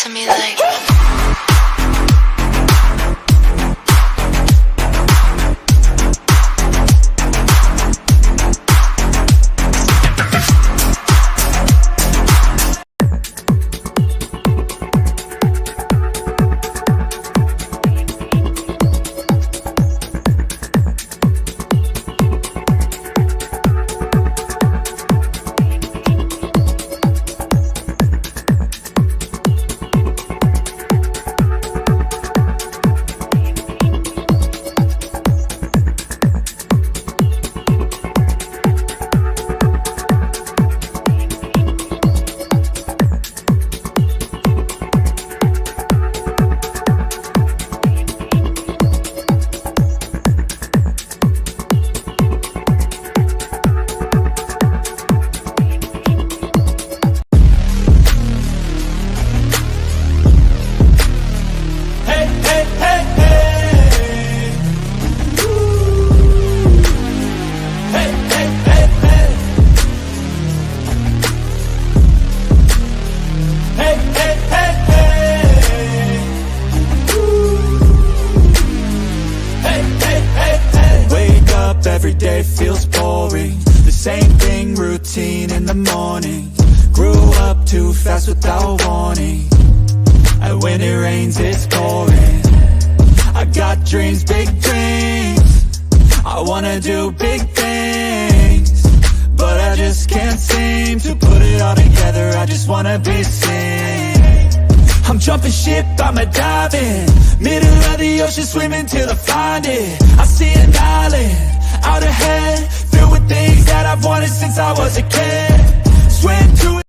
to me like. Every day feels boring, the same thing, routine in the morning. Grew up too fast without warning, and when it rains it's pouring. I got dreams, big dreams, I wanna do big things, but I just can't seem to put it all together. I just wanna be seen. I'm jumping ship, I'ma dive in, middle of the ocean, swimming till I find it. I see an island out ahead, filled with things that I've wanted since I was a kid. Swim to it.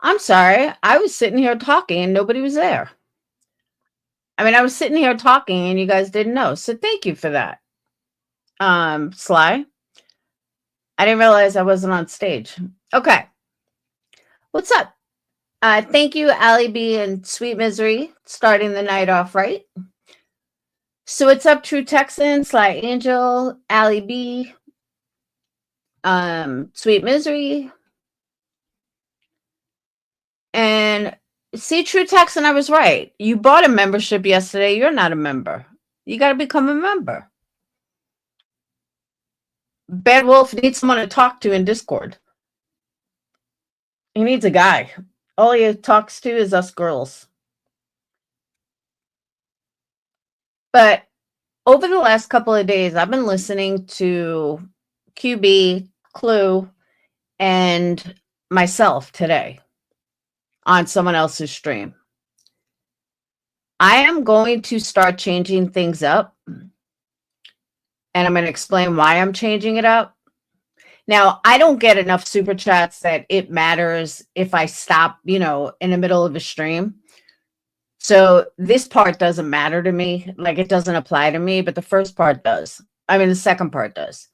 I'm sorry. I was sitting here talking and nobody was there. I mean, I was sitting here talking and you guys didn't know. So thank you for that. Sly. I didn't realize I wasn't on stage. Okay. What's up? Thank you, Allie B and Sweet Misery, starting the night off right. So what's up, True Texan, Sly Angel, Allie B, Sweet Misery, and see, True Texan, I was right. You bought a membership yesterday. You're not a member. You got to become a member. Bad Wolf needs someone to talk to in Discord. He needs a guy. All he talks to is us girls. But over the last couple of days, I've been listening to QB, Clue, and myself today on someone else's stream. I am going to start changing things up, and I'm going to explain why I'm changing it up. Now, I don't get enough super chats that it matters if I stop, in the middle of a stream. So this part doesn't matter to me. Like, it doesn't apply to me, but the first part does. I mean, the second part does.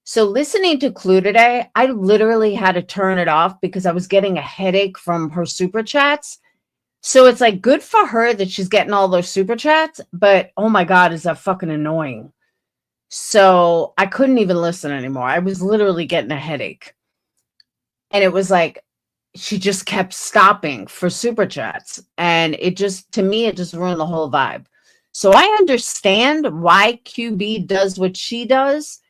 So listening to Clue today, I literally had to turn it off because I was getting a headache from her super chats. So it's like good for her that she's getting all those super chats, but oh my God, is that fucking annoying. So I couldn't even listen anymore. I was literally getting a headache. And it was like, she just kept stopping for super chats. And it just, to me, it just ruined the whole vibe. So I understand why QB does what she does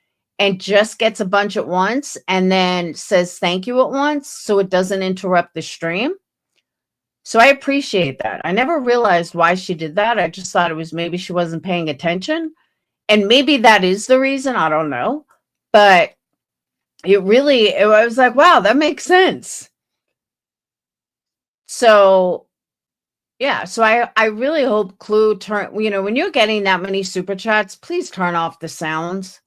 and just gets a bunch at once and then says thank you at once so it doesn't interrupt the stream. So I appreciate that. I never realized why she did that. I just thought it was maybe she wasn't paying attention. And maybe that is the reason. I don't know. But I was like, wow, that makes sense. So, yeah. So I really hope Clue when you're getting that many super chats, please turn off the sounds.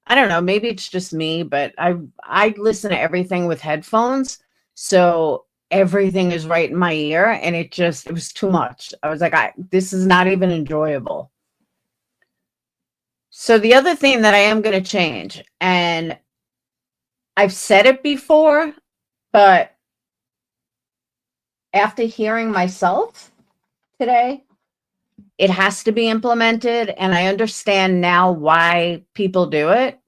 I don't know. Maybe it's just me, but I listen to everything with headphones. So everything is right in my ear. And it was too much. I was like, this is not even enjoyable. So the other thing that I am going to change, and I've said it before, but after hearing myself today, it has to be implemented. And I understand now why people do it.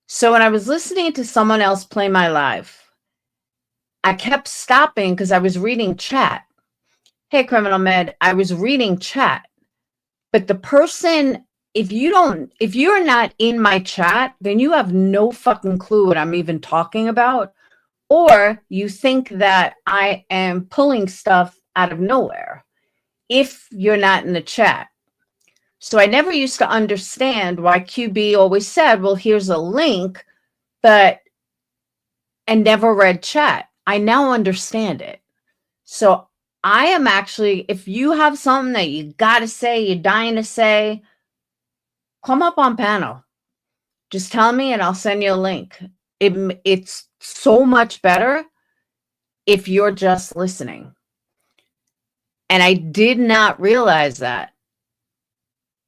So when I was listening to someone else play my live, I kept stopping because I was reading chat. Hey, Criminal Med, I was reading chat. But the person, if you're not in my chat, then you have no fucking clue what I'm even talking about. Or you think that I am pulling stuff out of nowhere if you're not in the chat. So I never used to understand why QB always said, well, here's a link, and never read chat. I now understand it. So I am actually, if you have something that you got to say, you're dying to say, come up on panel. Just tell me and I'll send you a link. It's so much better if you're just listening. And I did not realize that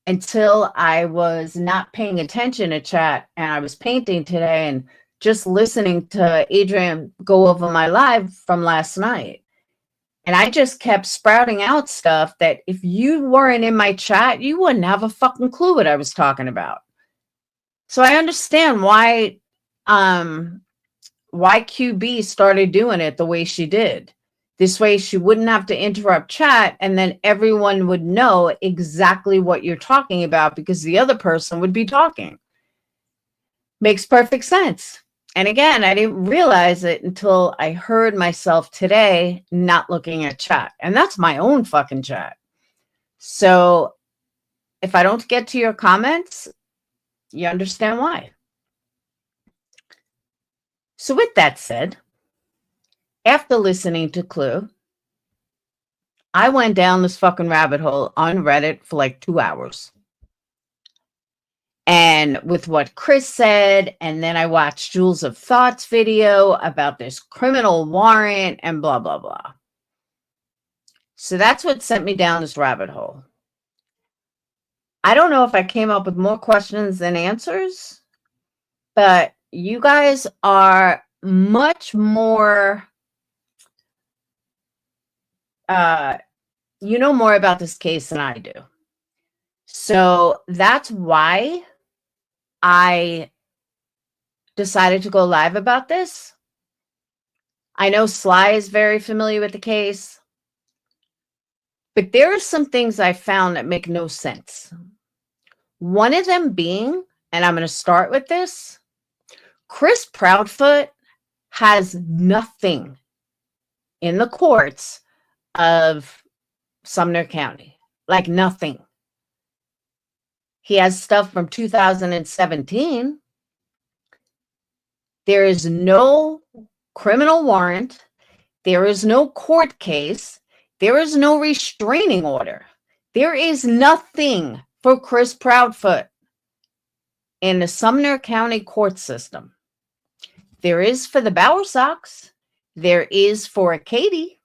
until I was not paying attention to chat and I was painting today and just listening to Adrian go over my live from last night. And I just kept sprouting out stuff that if you weren't in my chat, you wouldn't have a fucking clue what I was talking about. So I understand why QB started doing it the way she did. This way she wouldn't have to interrupt chat and then everyone would know exactly what you're talking about because the other person would be talking. Makes perfect sense. And again, I didn't realize it until I heard myself today not looking at chat. And that's my own fucking chat. So if I don't get to your comments, you understand why. So with that said, after listening to Clue, I went down this fucking rabbit hole on Reddit for like 2 hours. And with what Chris said, and then I watched Jules of Thought's video about this criminal warrant and blah, blah, blah. So that's what sent me down this rabbit hole. I don't know if I came up with more questions than answers, but you guys are much more, you know more about this case than I do. So that's why I decided to go live about this. I know Sly is very familiar with the case, but there are some things I found that make no sense. One of them being, and I'm going to start with this, Chris Proudfoot has nothing in the courts of Sumner County, like nothing. He has stuff from 2017. There is no criminal warrant. There is no court case. There is no restraining order. There is nothing for Chris Proudfoot in the Sumner County court system. There is for the Bower Sox. There is for Katie.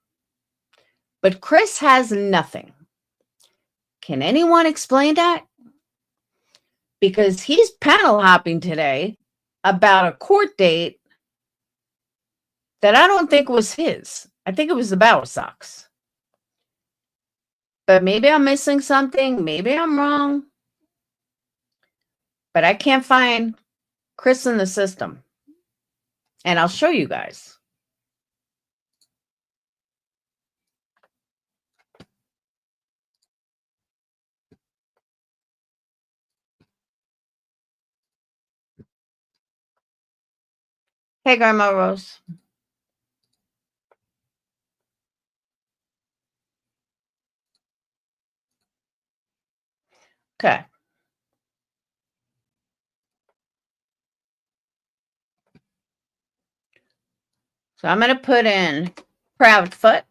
But Chris has nothing. Can anyone explain that? Because he's panel hopping today about a court date that I don't think was his. I think it was the Battle Sox. But maybe I'm missing something. Maybe I'm wrong. But I can't find Chris in the system. And I'll show you guys. Hey, Grandma Rose. Okay. So I'm going to put in Proudfoot.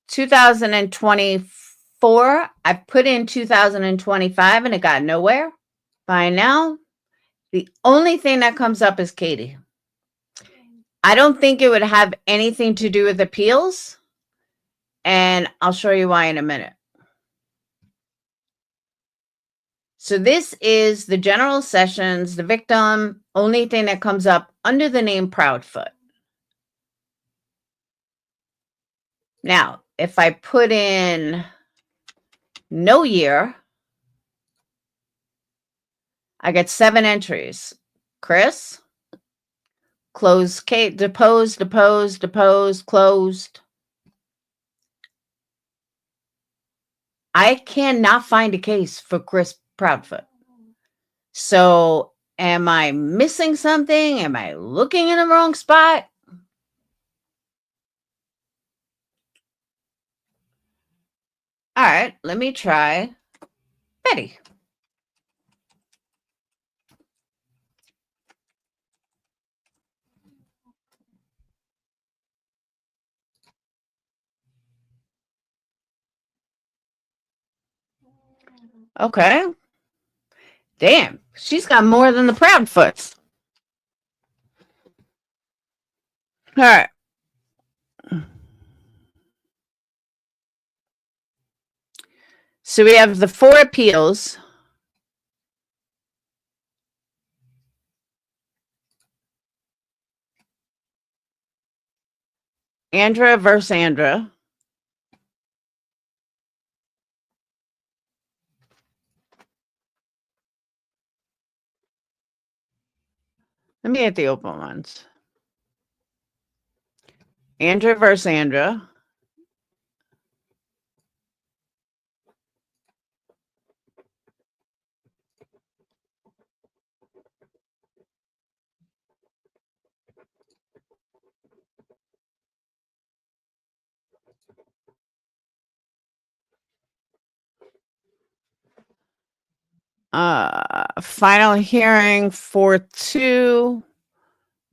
2024. I put in 2025 and it got nowhere. By now, the only thing that comes up is Katie. I don't think it would have anything to do with appeals. And I'll show you why in a minute. So this is the general sessions, the victim, only thing that comes up under the name Proudfoot. Now, if I put in no year, I get 7 entries. Chris, closed, Kate, deposed, closed. I cannot find a case for Chris Proudfoot. So am I missing something? Am I looking in the wrong spot? All right, let me try Betty. Okay. Damn, she's got more than the Proudfoots. All right. So we have the 4 appeals. Andra versus Andra. Let me get the open ones. Andra versus Andra. Final hearing 4-2.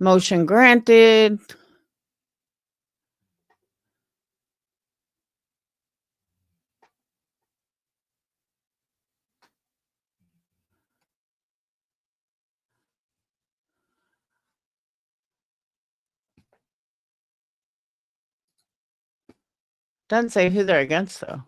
Motion granted. Doesn't say who they're against, though.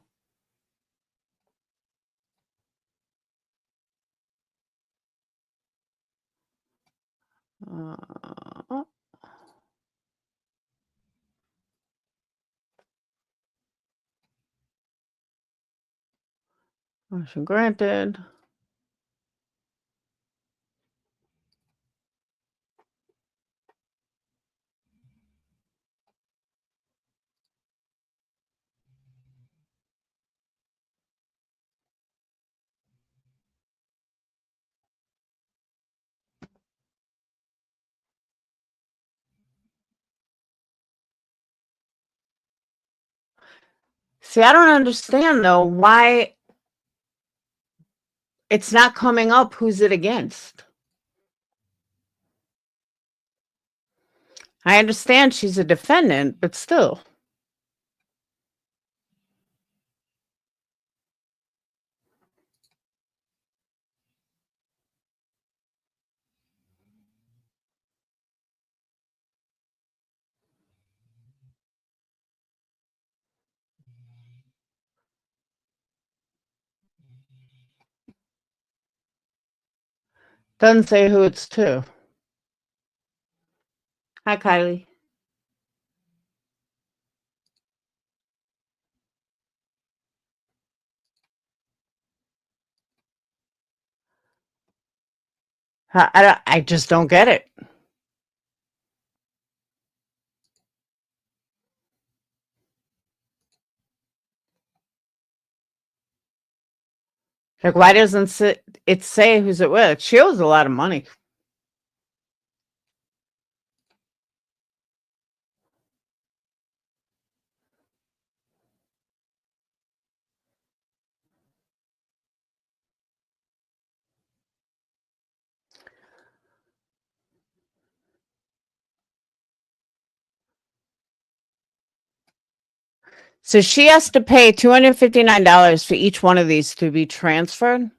Motion granted. See, I don't understand, though, why it's not coming up who's it against. I understand she's a defendant, but still. Doesn't say who it's to. Hi, Kylie. I just don't get it. Like, why doesn't it say who's it with? She owes a lot of money. So she has to pay $259 for each one of these to be transferred.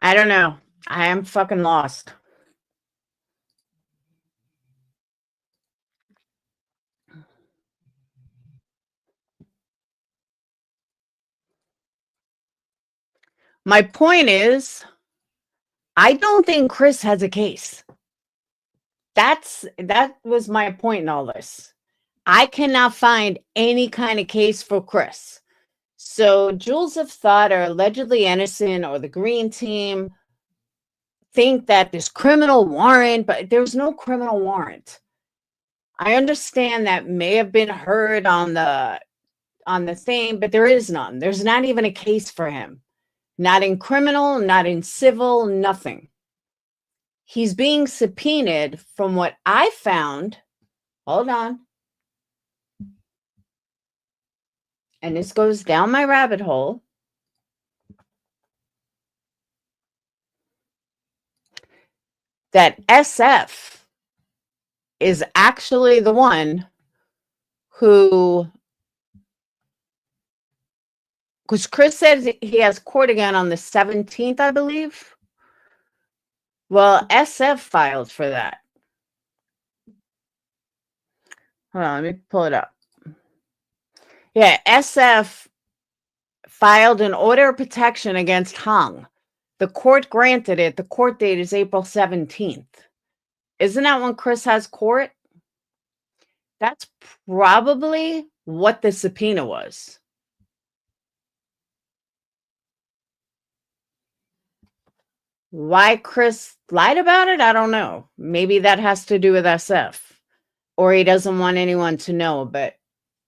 I don't know. I am fucking lost. My point is, I don't think Chris has a case. That was my point in all this. I cannot find any kind of case for Chris. So Jules of Thought are allegedly innocent, or the Green Team think that there's criminal warrant, but there's no criminal warrant. I understand that may have been heard on the thing, but there is none. There's not even a case for him. Not in criminal, not in civil, nothing. He's being subpoenaed from what I found. Hold on. And this goes down my rabbit hole. That SF is actually the one who, because Chris says he has court again on the 17th, I believe. Well, SF filed for that. Hold on, let me pull it up. Yeah, SF filed an order of protection against Hong. The court granted it. The court date is April 17th. Isn't that when Chris has court? That's probably what the subpoena was. Why Chris lied about it, I don't know. Maybe that has to do with SF. Or he doesn't want anyone to know. But,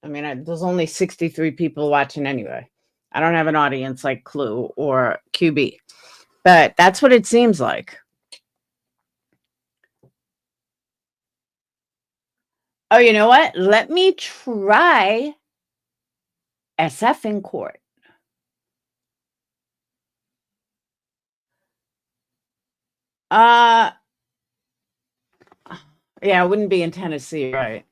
I mean, there's only 63 people watching anyway. I don't have an audience like Clue or QB. But that's what it seems like. Oh, you know what? Let me try SF in court. Yeah, it wouldn't be in Tennessee, right?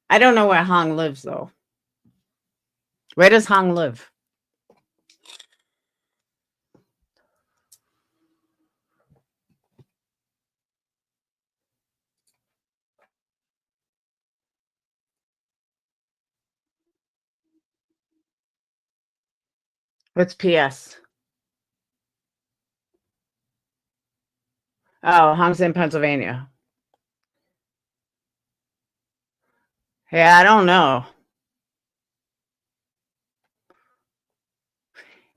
I don't know where Hong lives, though. Where does Hong live? What's PS? Oh, Hong's in Pennsylvania. Yeah, I don't know.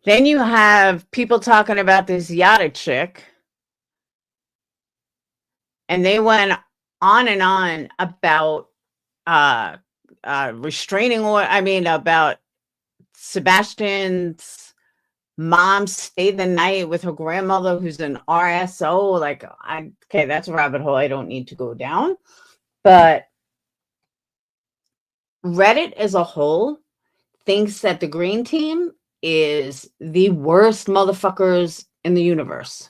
Then you have people talking about this Yada chick. And they went on and on about restraining order. I mean, about Sebastian's mom stayed the night with her grandmother, who's an RSO. Like, okay, that's a rabbit hole I don't need to go down. But Reddit as a whole thinks that the Green Team is the worst motherfuckers in the universe.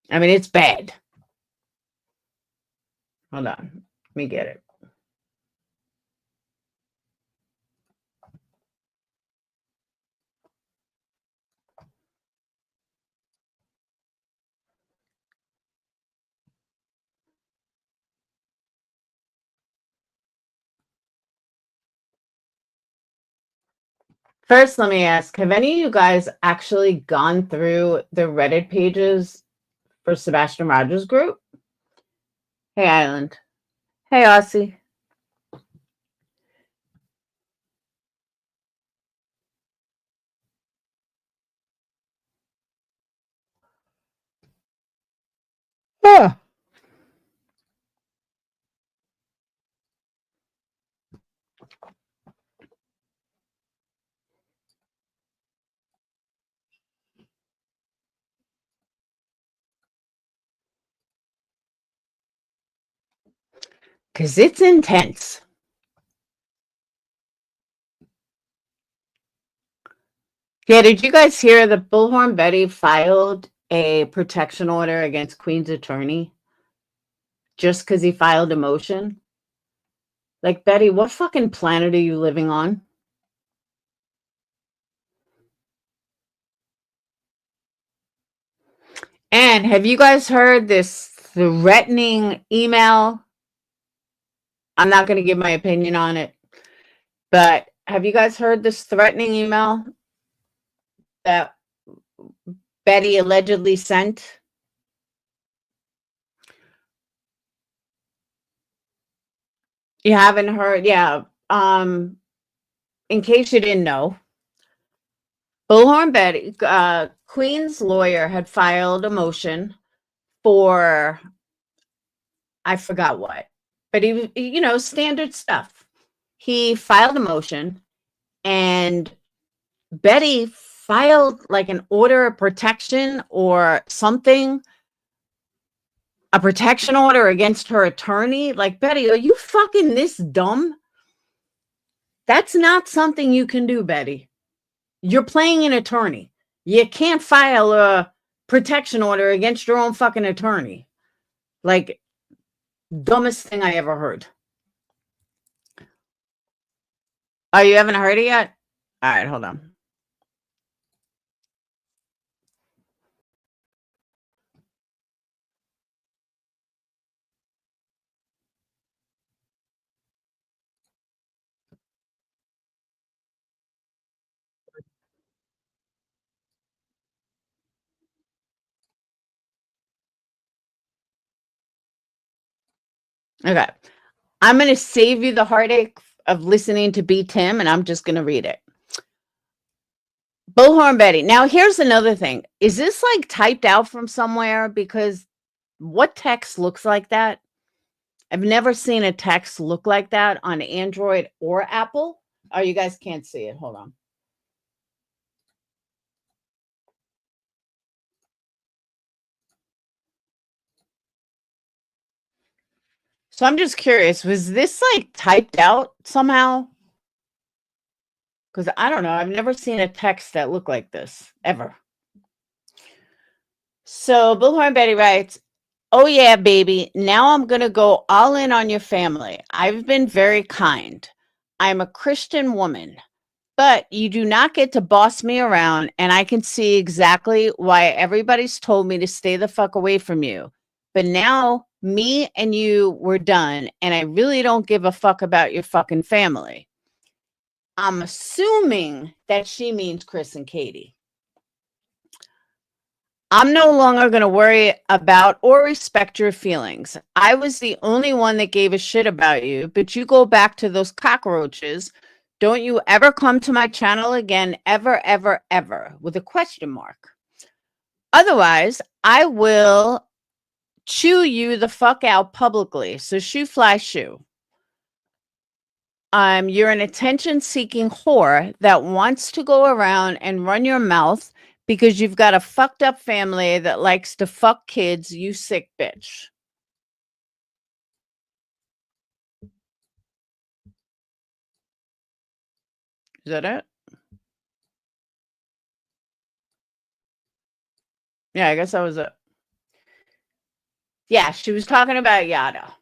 I mean, it's bad. Hold on. Let me get it. First, let me ask, have any of you guys actually gone through the Reddit pages for Sebastian Rogers' group? Hey, Island. Hey, Aussie. Yeah. Because it's intense. Yeah, did you guys hear that Bullhorn Betty filed a protection order against Queen's attorney just because he filed a motion? Like, Betty, what fucking planet are you living on? And have you guys heard this threatening email? I'm not going to give my opinion on it, but have you guys heard this threatening email that Betty allegedly sent? You haven't heard? Yeah. In case you didn't know, Bullhorn Betty, Queen's lawyer had filed a motion for, I forgot what, but he, standard stuff. He filed a motion and Betty filed like an order of protection or something, a protection order against her attorney. Like, Betty, are you fucking this dumb? That's not something you can do, Betty. You're playing an attorney. You can't file a protection order against your own fucking attorney. Like, dumbest thing I ever heard. Oh, you haven't heard it yet? All right, hold on. Okay. I'm going to save you the heartache of listening to B. Tim, and I'm just going to read it. Bullhorn Betty. Now, here's another thing. Is this like typed out from somewhere? Because what text looks like that? I've never seen a text look like that on Android or Apple. Oh, you guys can't see it. Hold on. So I'm just curious, was this like typed out somehow? Because I don't know. I've never seen a text that looked like this ever. So Bullhorn Betty writes, "Oh yeah, baby. Now I'm going to go all in on your family. I've been very kind. I'm a Christian woman, but you do not get to boss me around, and I can see exactly why everybody's told me to stay the fuck away from you. But now me and you were done, and I really don't give a fuck about your fucking family." I'm assuming that she means Chris and Katie. "I'm no longer going to worry about or respect your feelings. I was the only one that gave a shit about you, but you go back to those cockroaches. Don't you ever come to my channel again, ever, ever, ever," with a question mark. "Otherwise, I will chew you the fuck out publicly. So shoo fly shoo. You're an attention-seeking whore that wants to go around and run your mouth because you've got a fucked up family that likes to fuck kids, you sick bitch." Is that it? Yeah, I guess that was it. Yeah, she was talking about Yada.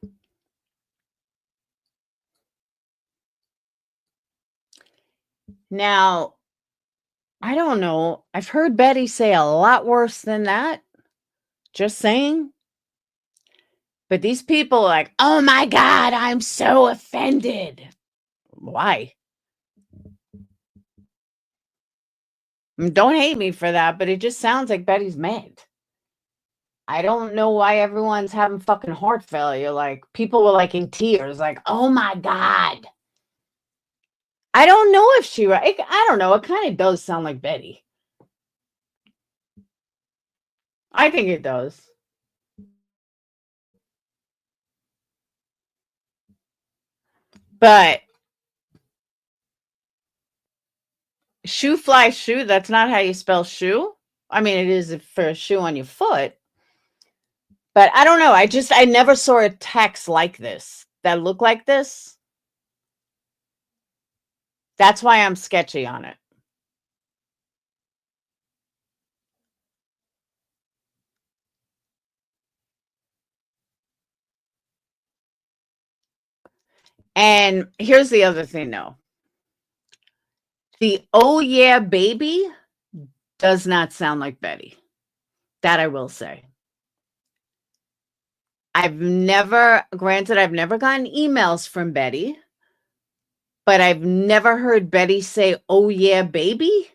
Now, I don't know. I've heard Betty say a lot worse than that. Just saying. But these people are like, oh my God, I'm so offended. Why? Don't hate me for that, but it just sounds like Betty's mad. I don't know why everyone's having fucking heart failure. Like, people were like in tears, like, oh my God. I don't know if she, I don't know. It kind of does sound like Betty. I think it does. But shoe fly shoe, that's not how you spell shoe. I mean, it is for a shoe on your foot. But I don't know. I never saw a text like this that looked like this. That's why I'm sketchy on it. And here's the other thing, though. The oh yeah, baby does not sound like Betty. That I will say. Granted, I've never gotten emails from Betty, but I've never heard Betty say, oh yeah, baby.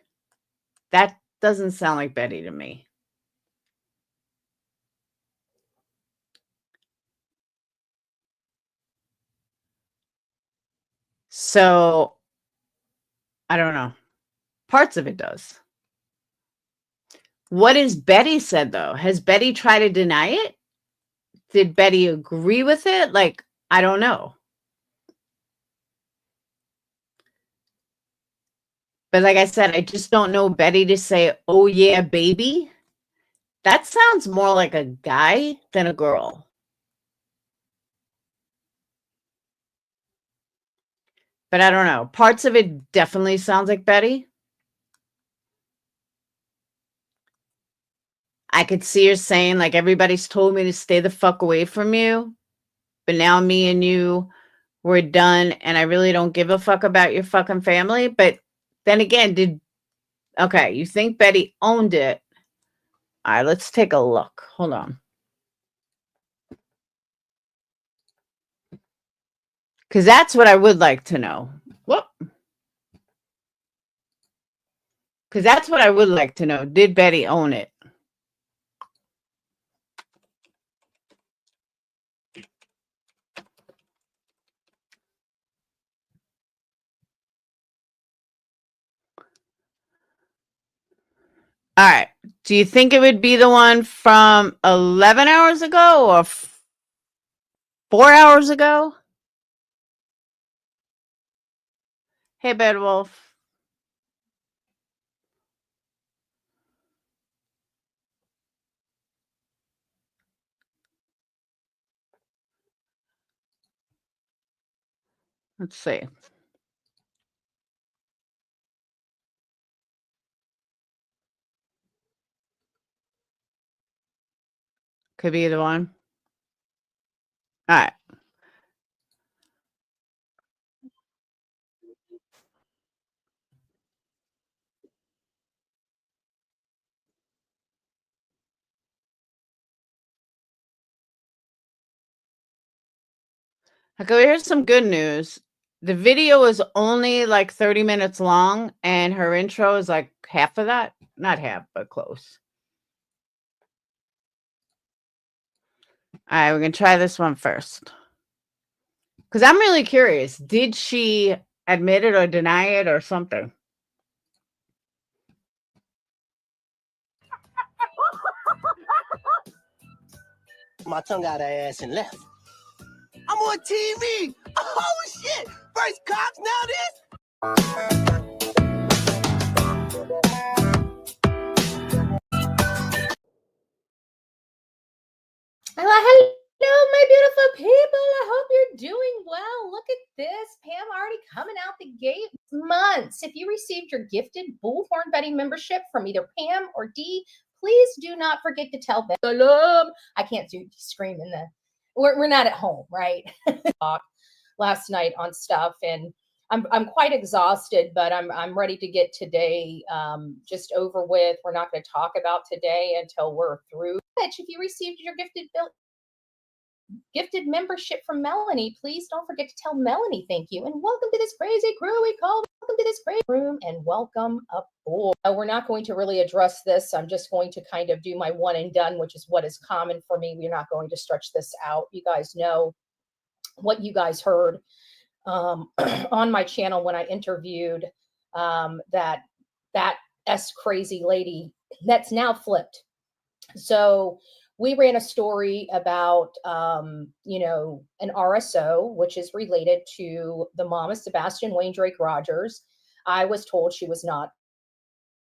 That doesn't sound like Betty to me. So, I don't know. Parts of it does. What has Betty said, though? Has Betty tried to deny it? Did Betty agree with it? Like, I don't know. But like I said, I just don't know Betty to say, oh yeah, baby. That sounds more like a guy than a girl. But I don't know. Parts of it definitely sounds like Betty. I could see her saying, like, everybody's told me to stay the fuck away from you. But now me and you, we're done. And I really don't give a fuck about your fucking family. But then again, okay, you think Betty owned it. All right, let's take a look. Hold on. Because that's what I would like to know. Whoop. Because that's what I would like to know. Did Betty own it? All right. Do you think it would be the one from 11 hours ago or 4 hours ago? Hey, Bad Wolf. Let's see. Could be the one. All right. Okay, here's some good news. The video is only like 30 minutes long, and her intro is like half of that. Not half, but close. All right, we're going to try this one first. Because I'm really curious. Did she admit it or deny it or something? My tongue out her ass and left. I'm on TV. Oh, shit. First cops, now this. Hello, my beautiful people. I hope you're doing well. Look at this. Pam already coming out the gate months. If you received your gifted Bullhorn Betty membership from either Pam or Dee, please do not forget to tell them. I can't scream in we're not at home, right? Last night on stuff, and I'm quite exhausted, but I'm ready to get today just over with. We're not going to talk about today until we're through. If you received your gifted membership from Melanie, please don't forget to tell Melanie thank you and welcome to this crazy crew we call. Welcome to this great room and welcome aboard. We're not going to really address this. I'm just going to kind of do my one and done, which is what is common for me. We're not going to stretch this out. You guys know what you guys heard on my channel when I interviewed that crazy lady that's now flipped. So we ran a story about, you know, an RSO, which is related to the mom of Sebastian Wayne Drake Rogers. I was told she was not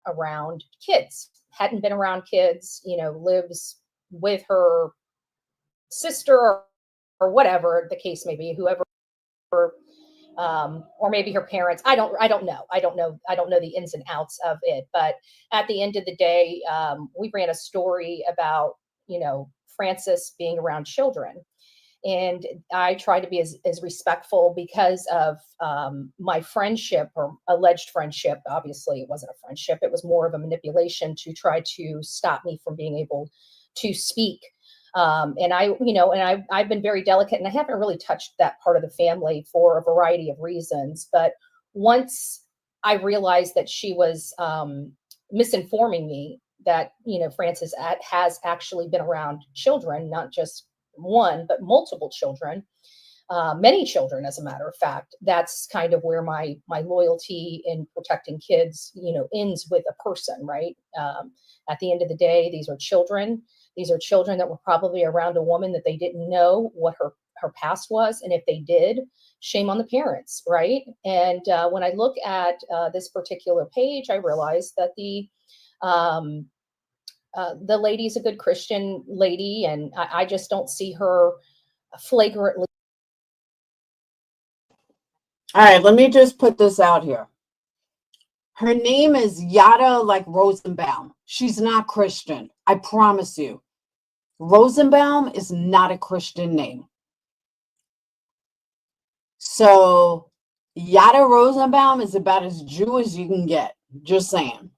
around kids, hadn't been around kids, you know, lives with her sister or whatever the case may be, whoever, or maybe her parents. I don't know. I don't know the ins and outs of it. But at the end of the day, we ran a story about, you know, Frances being around children. And I try to be as respectful because of my friendship or alleged friendship. Obviously, it wasn't a friendship. It was more of a manipulation to try to stop me from being able to speak. And I've been very delicate, and I haven't really touched that part of the family for a variety of reasons. But once I realized that she was misinforming me, that, you know, Frances has actually been around children, not just one, but multiple children, many children, as a matter of fact, that's kind of where my loyalty in protecting kids, you know, ends with a person, right? At the end of the day, these are children. These are children that were probably around a woman that they didn't know what her past was. And if they did, shame on the parents, right? And when I look at this particular page, I realized that the lady's a good Christian lady, and I just don't see her flagrantly. All right, let me just put this out here. Her name is Yada like Rosenbaum. She's not Christian. I promise you. Rosenbaum is not a Christian name. So Yada Rosenbaum is about as Jew as you can get. Just saying.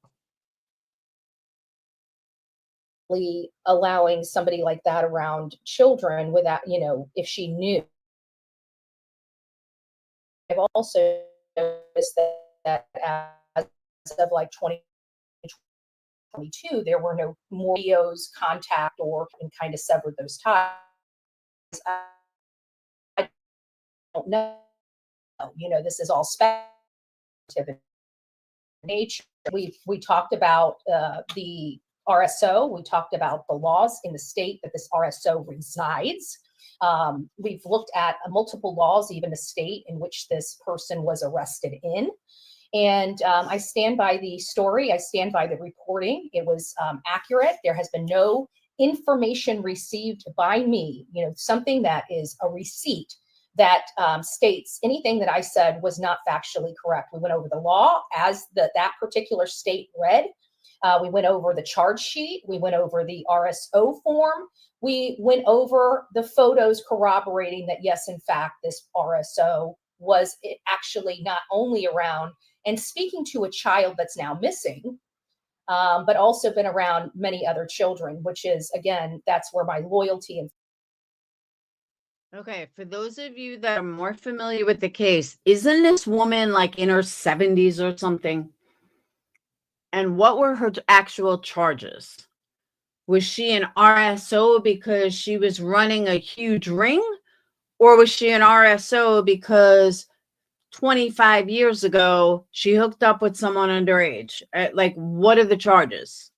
Allowing somebody like that around children without, you know, if she knew. I've also noticed that as of like 2022, there were no more videos, contact, or kind of severed those ties. I don't know. You know, this is all speculative in nature. We talked about the RSO. We talked about the laws in the state that this RSO resides. We've looked at multiple laws, even the state in which this person was arrested in. And I stand by the story. I stand by the reporting. It was accurate. There has been no information received by me, you know, something that is a receipt that states anything that I said was not factually correct. We went over the law as that particular state read. We went over the charge sheet. We went over the RSO form. We went over the photos corroborating that, yes, in fact, this RSO was actually not only around and speaking to a child that's now missing, but also been around many other children, which is, again, that's where my loyalty and. Okay, for those of you that are more familiar with the case, isn't this woman like in her 70s or something? And what were her actual charges? Was she an RSO because she was running a huge ring? Or was she an RSO because 25 years ago she hooked up with someone underage? Like, what are the charges?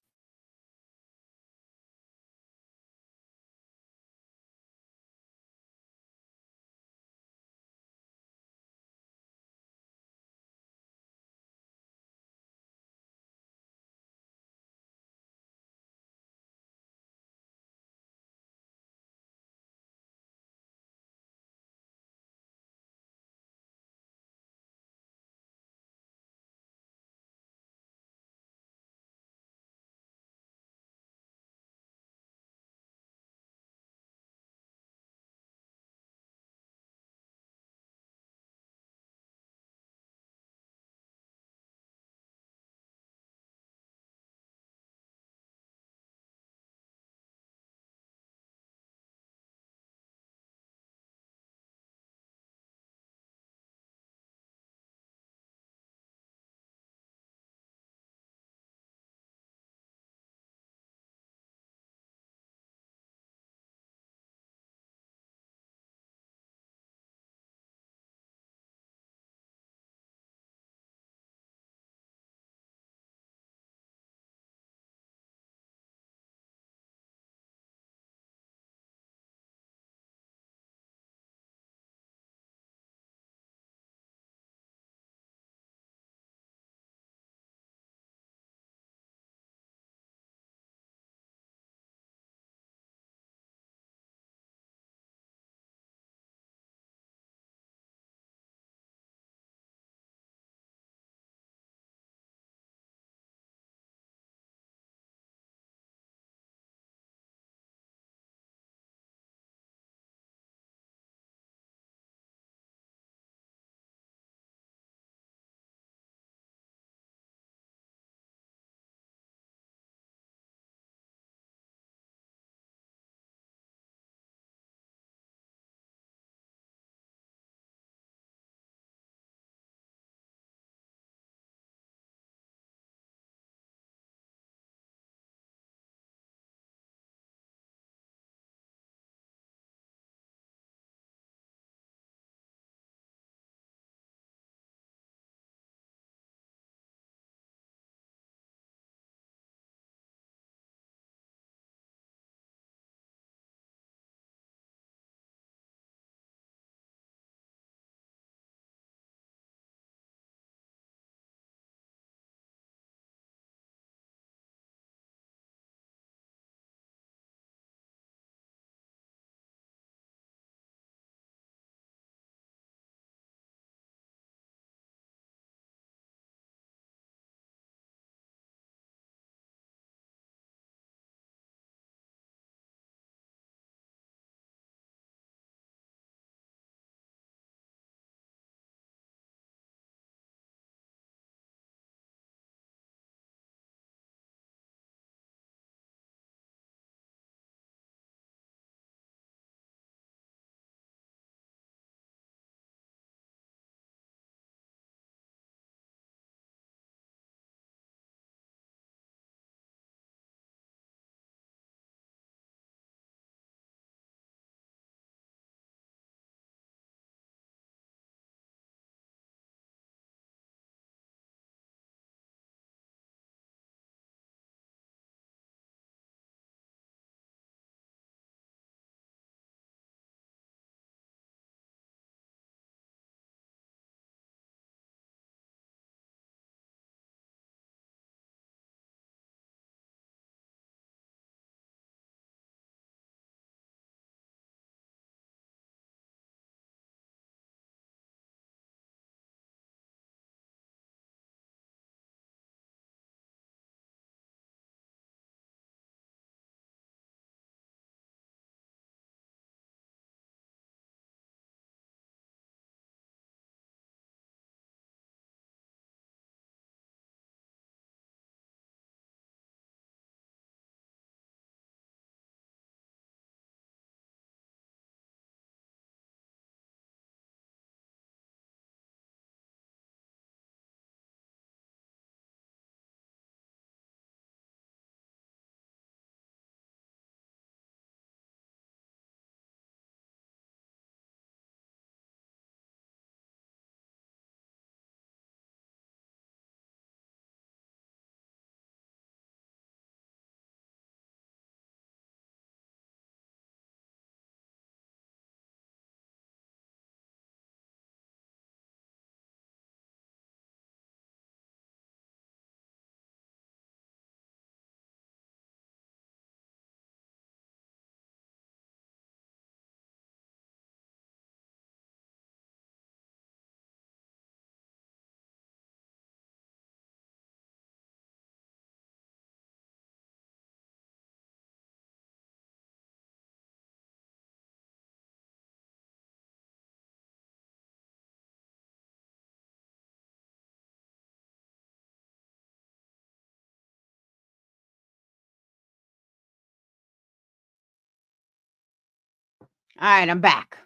All right, I'm back.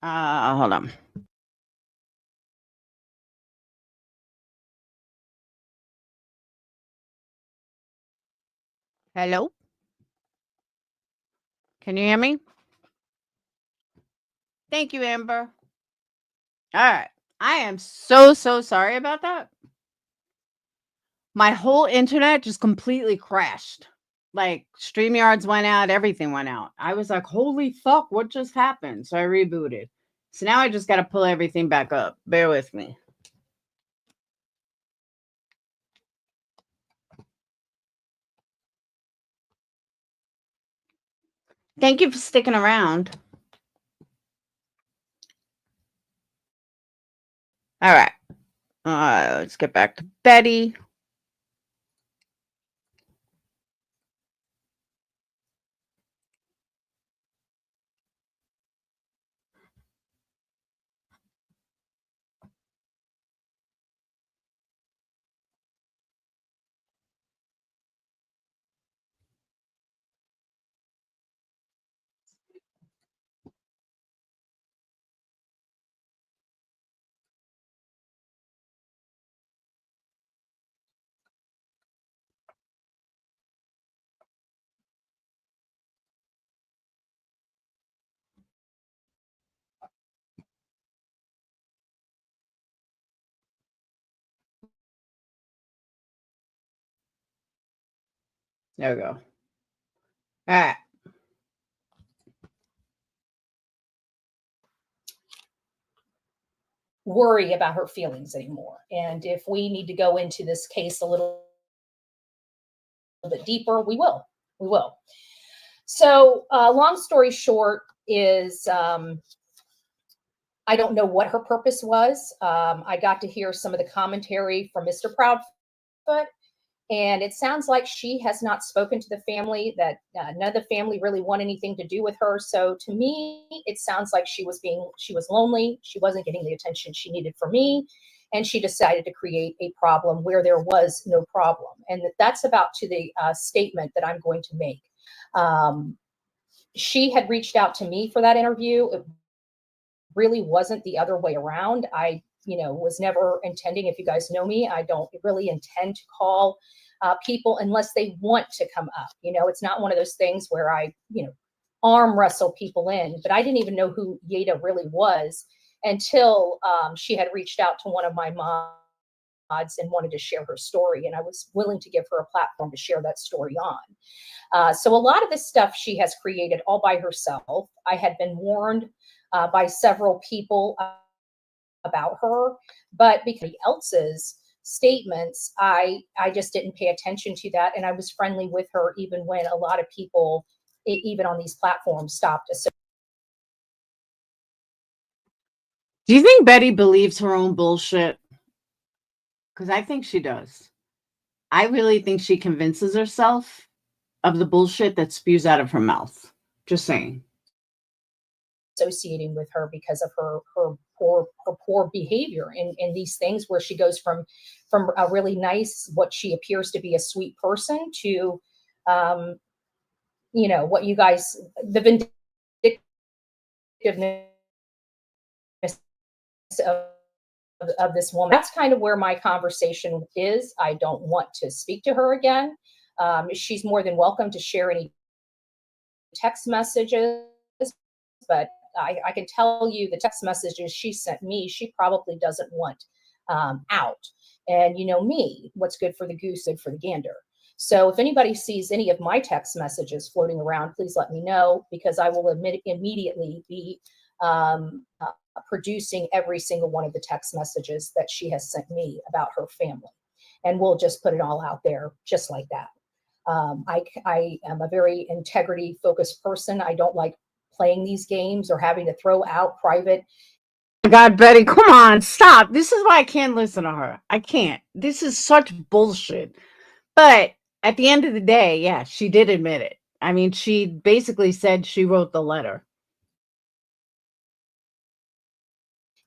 Hold on. Hello? Can you hear me? Thank you, Amber. All right. I am so sorry about that. My whole internet just completely crashed. Like StreamYards went out, everything went out. I was like, holy fuck, what just happened? So I rebooted. So now I just got to pull everything back up. Bear with me. Thank you for sticking around. All right. Let's get back to Betty. There we go. All right. Worry about her feelings anymore. And if we need to go into this case a little bit deeper, we will. We will. So long story short is I don't know what her purpose was. I got to hear some of the commentary from Mr. Proudfoot, and it sounds like she has not spoken to the family, that none of the family really want anything to do with her. So to me, it sounds like she was lonely. She wasn't getting the attention she needed from me. And she decided to create a problem where there was no problem. And that's about to the statement that I'm going to make. She had reached out to me for that interview. It really wasn't the other way around. I was never intending, if you guys know me, I don't really intend to call people unless they want to come up. It's not one of those things where I, arm wrestle people in, but I didn't even know who Yada really was until she had reached out to one of my mods and wanted to share her story. And I was willing to give her a platform to share that story on. So a lot of this stuff she has created all by herself. I had been warned by several people about her, but because else's statements, I just didn't pay attention to that. And I was friendly with her even when a lot of people, even on these platforms, stopped. Do you think Betty believes her own bullshit? Because I think she does. I really think she convinces herself of the bullshit that spews out of her mouth. Just saying. Associating with her because of her poor behavior in these things, where she goes from a really nice, what she appears to be a sweet person, to what you guys, the vindictiveness of this woman. That's kind of where my conversation is. I don't want to speak to her again. She's more than welcome to share any text messages, but I can tell you the text messages she sent me, she probably doesn't want out. And me, what's good for the goose, good for the gander. So if anybody sees any of my text messages floating around, please let me know, because I will immediately be producing every single one of the text messages that she has sent me about her family. And we'll just put it all out there just like that. I am a very integrity-focused person. I don't like playing these games or having to throw out private. God, Betty, come on, stop. This is why I can't listen to her. I can't. This is such bullshit. But at the end of the day, yeah, she did admit it. I mean, she basically said she wrote the letter.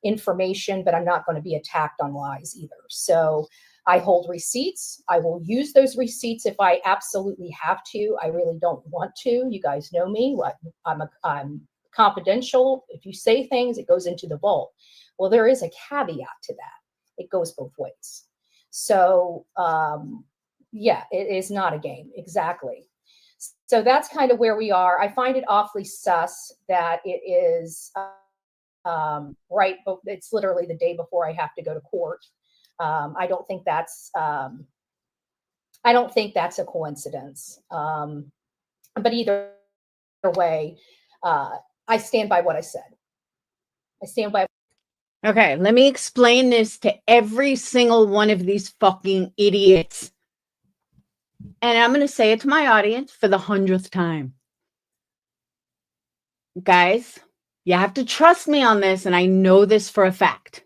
Information, but I'm not going to be attacked on lies either. So I hold receipts. I will use those receipts if I absolutely have to. I really don't want to. You guys know me. I'm confidential. If you say things, it goes into the vault. Well, there is a caveat to that. It goes both ways. So yeah, it is not a game. Exactly. So that's kind of where we are. I find it awfully sus that it is right. It's literally the day before I have to go to court. I don't think that's a coincidence. But either way, I stand by what I said. I stand by. Okay, let me explain this to every single one of these fucking idiots. And I'm going to say it to my audience for the 100th time. Guys, you have to trust me on this, and I know this for a fact.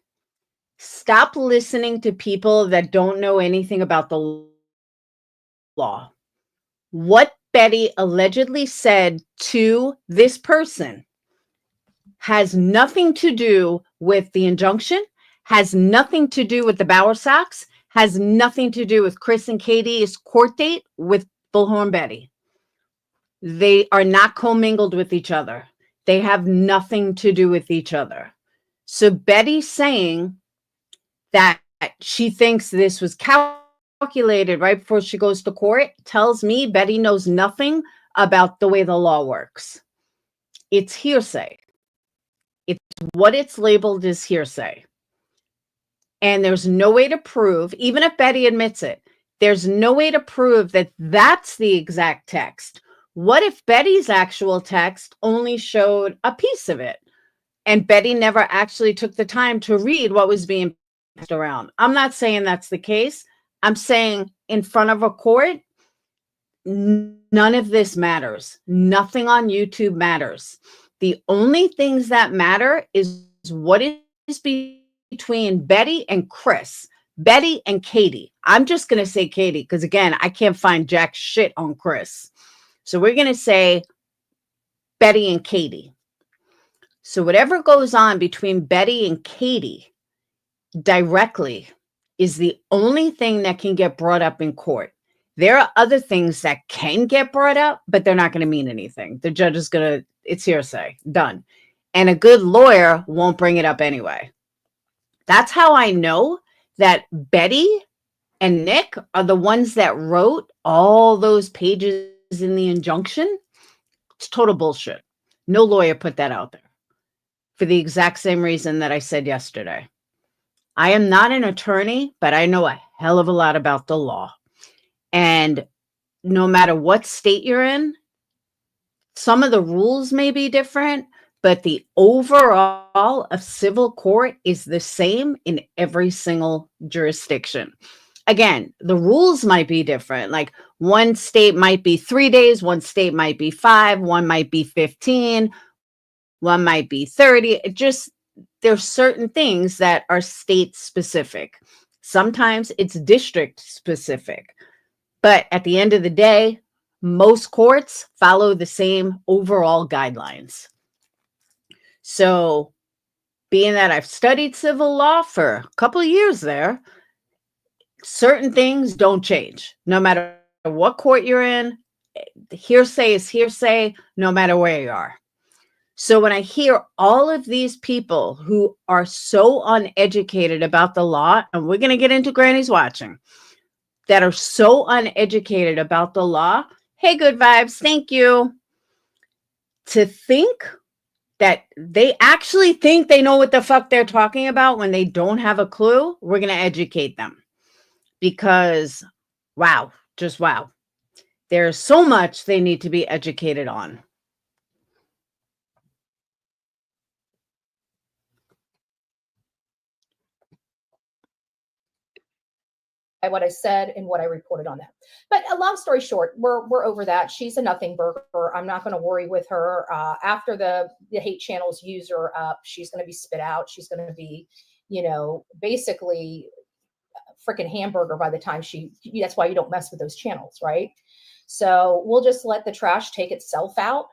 Stop listening to people that don't know anything about the law. What Betty allegedly said to this person has nothing to do with the injunction, has nothing to do with the Bowersox, has nothing to do with Chris and Katie's court date with Bullhorn Betty. They are not commingled with each other. They have nothing to do with each other. So Betty saying that she thinks this was calculated right before she goes to court tells me Betty knows nothing about the way the law works. It's hearsay. It's what it's labeled as hearsay. And there's no way to prove, even if Betty admits it, there's no way to prove that that's the exact text. What if Betty's actual text only showed a piece of it and Betty never actually took the time to read what was being passed around? I'm not saying that's the case. I'm saying in front of a court, none of this matters. Nothing on YouTube matters. The only things that matter is what is between Betty and Chris, Betty and Katie. I'm just going to say Katie because, again, I can't find jack shit on Chris. So we're going to say Betty and Katie. So whatever goes on between Betty and Katie directly is the only thing that can get brought up in court. There are other things that can get brought up, but they're not going to mean anything. The judge is going to, it's hearsay, done. And a good lawyer won't bring it up anyway. That's how I know that Betty and Nick are the ones that wrote all those pages in the injunction. It's total bullshit. No lawyer put that out there for the exact same reason that I said yesterday. I am not an attorney, but I know a hell of a lot about the law. And no matter what state you're in, some of the rules may be different, but the overall of civil court is the same in every single jurisdiction. Again, the rules might be different. Like one state might be 3 days, one state might be 5, one might be 15, one might be 30. There's certain things that are state specific. Sometimes it's district specific. But at the end of the day, most courts follow the same overall guidelines. So being that I've studied civil law for a couple of years there, certain things don't change. No matter what court you're in, hearsay is hearsay, no matter where you are. So when I hear all of these people who are so uneducated about the law, and we're going to get into Granny's Watching, that are so uneducated about the law, hey, good vibes, thank you. To think that they actually think they know what the fuck they're talking about when they don't have a clue, we're going to educate them. Because, wow, just wow. There's so much they need to be educated on. What I said and what I reported on that. But a long story short, we're over that. She's a nothing burger. I'm not going to worry with her. After the hate channels use her up, she's going to be spit out. She's going to be, basically a freaking hamburger by the time that's why you don't mess with those channels, right? So we'll just let the trash take itself out.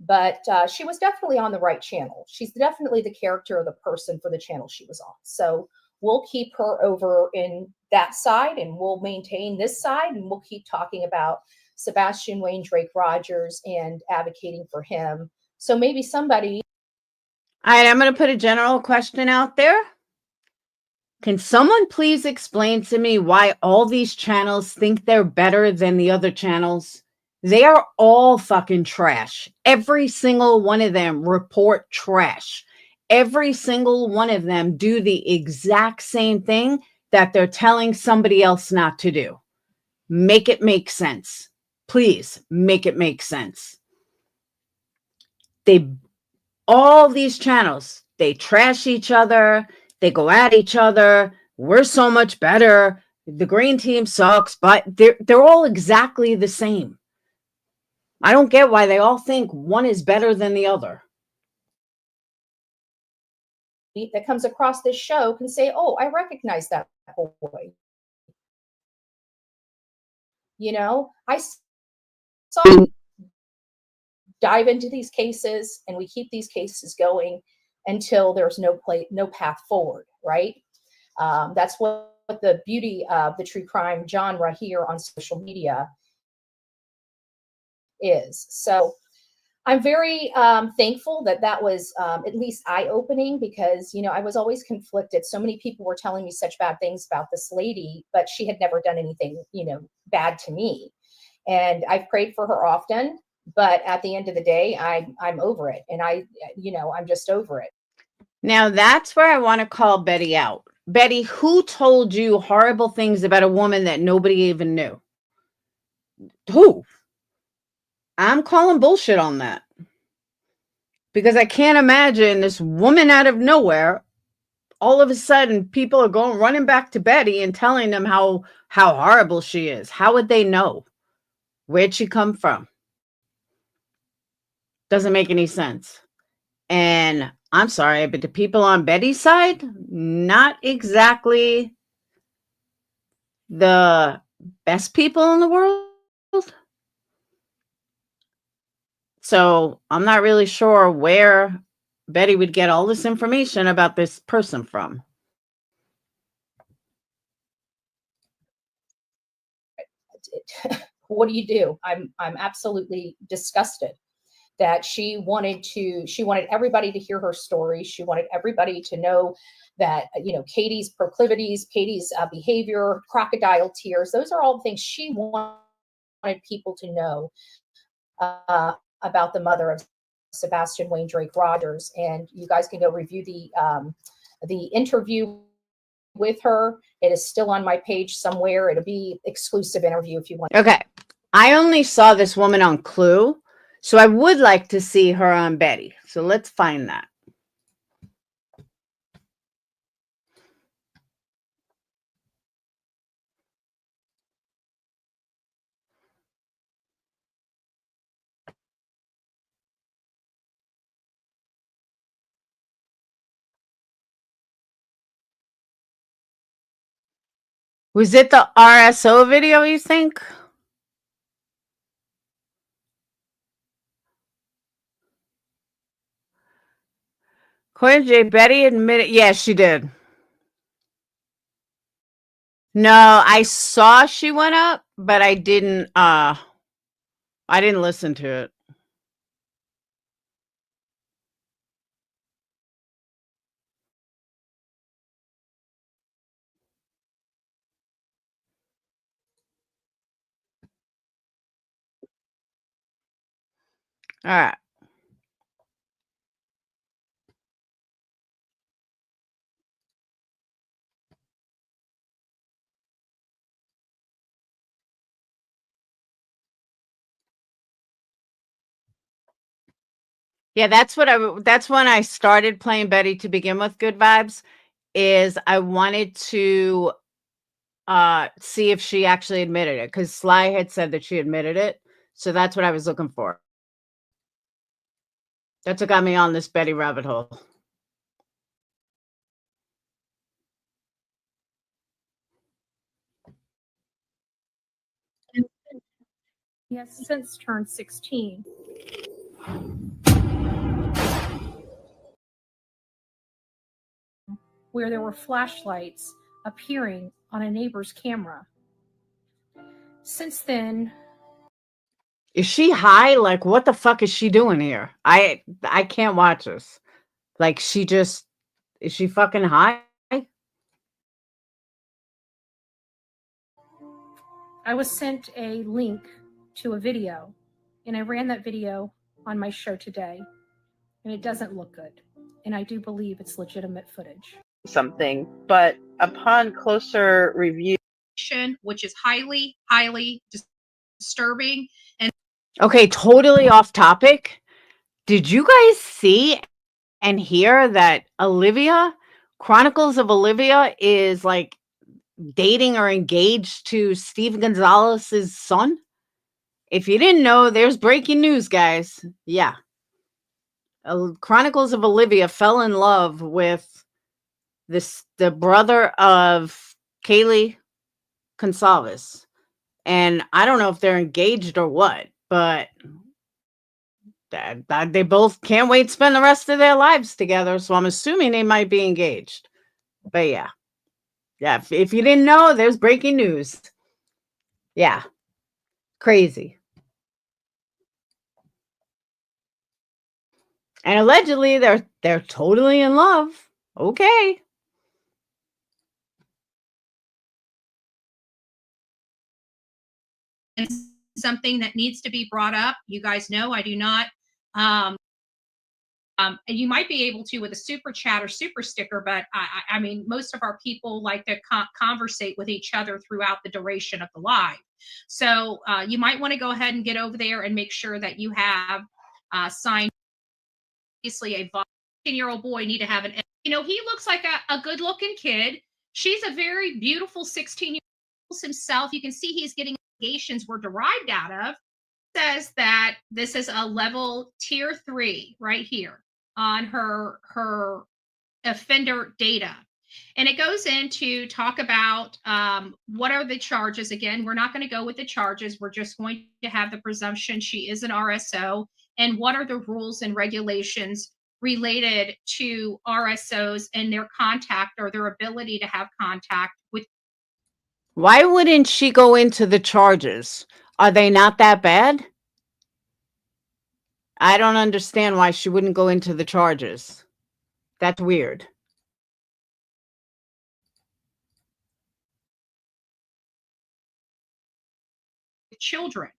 But she was definitely on the right channel. She's definitely the character of the person for the channel she was on. So we'll keep her over in that side and we'll maintain this side and we'll keep talking about Sebastian Wayne Drake Rogers and advocating for him So maybe somebody. All right, I'm going to put a general question out there. Can someone please explain to me why all these channels think they're better than the other channels? They are all fucking trash. Every single one of them report trash. Every single one of them do the exact same thing that they're telling somebody else not to do. Make it make sense. Please make it make sense. All these channels, they trash each other. They go at each other. We're so much better. The green team sucks, but they're all exactly the same. I don't get why they all think one is better than the other. That comes across this show can say, oh, I recognize that boy. You know, I saw dive into these cases, and we keep these cases going until there's no path forward, right? That's what the beauty of the true crime genre here on social media is. So I'm very thankful that was at least eye-opening, because, you know, I was always conflicted. So many people were telling me such bad things about this lady, but she had never done anything, you know, bad to me. And I've prayed for her often, but at the end of the day, I'm over it. And I'm just over it. Now that's where I want to call Betty out. Betty, who told you horrible things about a woman that nobody even knew? Who? I'm calling bullshit on that. Because I can't imagine this woman out of nowhere, all of a sudden people are going running back to Betty and telling them how horrible she is. How would they know? Where'd she come from? Doesn't make any sense. And I'm sorry, but the people on Betty's side, not exactly the best people in the world. So I'm not really sure where Betty would get all this information about this person from. What do? I'm absolutely disgusted that she wanted everybody to hear her story. She wanted everybody to know that, you know, Katie's proclivities, Katie's behavior, crocodile tears, those are all things she wanted people to know about the mother of Sebastian Wayne Drake Rogers. And you guys can go review the interview with her. It is still on my page somewhere. It'll be exclusive interview if you want. Okay. I only saw this woman on Clue, so I would like to see her on Betty. So let's find that. Was it the RSO video, you think? According to Betty admitted, yes, she did. No, I saw she went up, but I didn't listen to it. All right. Yeah, that's when I started playing Betty to begin with. Good Vibes is I wanted to see if she actually admitted it, because Sly had said that she admitted it. So that's what I was looking for. That's what got me on this Betty rabbit hole. He has since turned 16. Where there were flashlights appearing on a neighbor's camera. Since then, Is she high? Like, what the fuck is she doing here? I can't watch this. Like, is she fucking high? I was sent a link to a video, and I ran that video on my show today, and it doesn't look good. And I do believe it's legitimate footage. Something, but upon closer review, which is highly, highly disturbing. And Okay, totally off topic. Did you guys see and hear that Chronicles of Olivia is like dating or engaged to Steve Gonzalez's son? If you didn't know, there's breaking news, guys. Yeah. Chronicles of Olivia fell in love with the brother of Kaylee Gonzalez. And I don't know if they're engaged or what, but they both can't wait to spend the rest of their lives together. So I'm assuming they might be engaged. But yeah. Yeah, if you didn't know, there's breaking news. Yeah. Crazy. And allegedly they're totally in love. Okay. and something that needs to be brought up. You guys know I do not. And you might be able to with a super chat or super sticker, but I mean, most of our people like to conversate with each other throughout the duration of the live. So you might want to go ahead and get over there and make sure that you have signed. Obviously, a 15-year-old boy need to have he looks like a good-looking kid. She's a very beautiful 16-year-old himself. You can see he's getting allegations were derived out of. Says that this is a level tier 3 right here on her offender data. And it goes into talk about what are the charges. Again, we're not going to go with the charges. We're just going to have the presumption she is an RSO. And what are the rules and regulations related to RSOs and their contact or their ability to have contact with. Why wouldn't she go into the charges? Are they not that bad? I don't understand why she wouldn't go into the charges. That's weird. Children.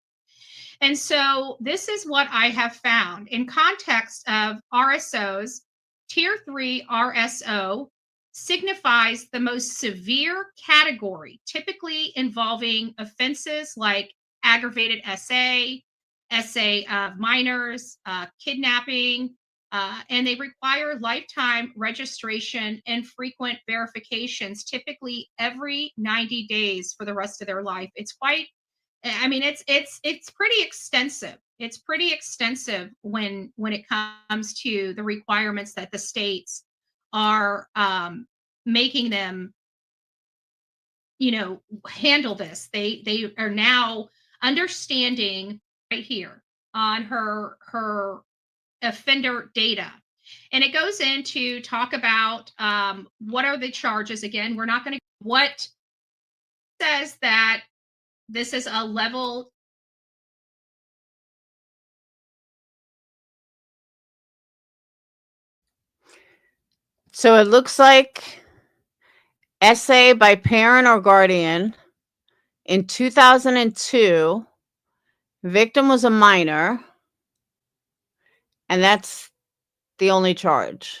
And so this is what I have found in context of RSOs. Tier 3 RSO signifies the most severe category, typically involving offenses like aggravated SA of minors, kidnapping, and they require lifetime registration and frequent verifications, typically every 90 days for the rest of their life. It's quite, I mean, it's pretty extensive. It's pretty extensive when it comes to the requirements that the states are making them, handle this. They are now understanding right here on her offender data. And it goes into talk about what are the charges. Again, we're not going to, what says that this is a level. So it looks like SA by parent or guardian. In 2002, victim was a minor. And that's the only charge.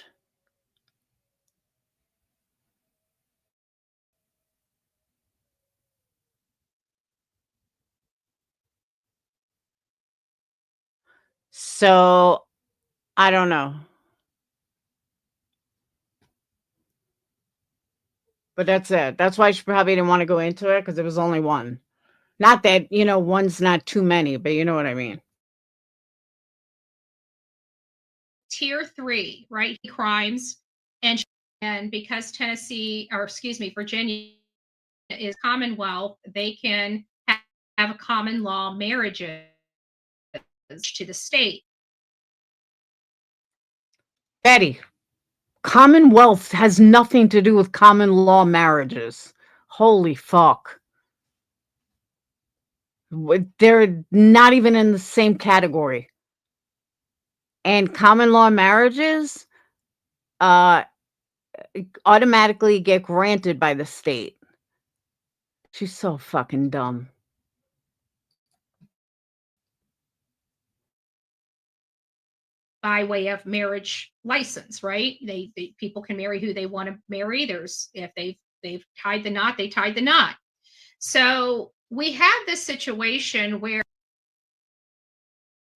So, I don't know. But that's it. That's why she probably didn't want to go into it, because it was only one. Not that, one's not too many, but you know what I mean. Tier 3, right? Crimes. And because Virginia is Commonwealth, they can have a common law marriages to the state. Betty, Commonwealth has nothing to do with common law marriages. Holy fuck. They're not even in the same category. And common law marriages automatically get granted by the state. She's so fucking dumb. By way of marriage license, right? They people can marry who they want to marry. There's if they've tied the knot, they tied the knot. So we have this situation where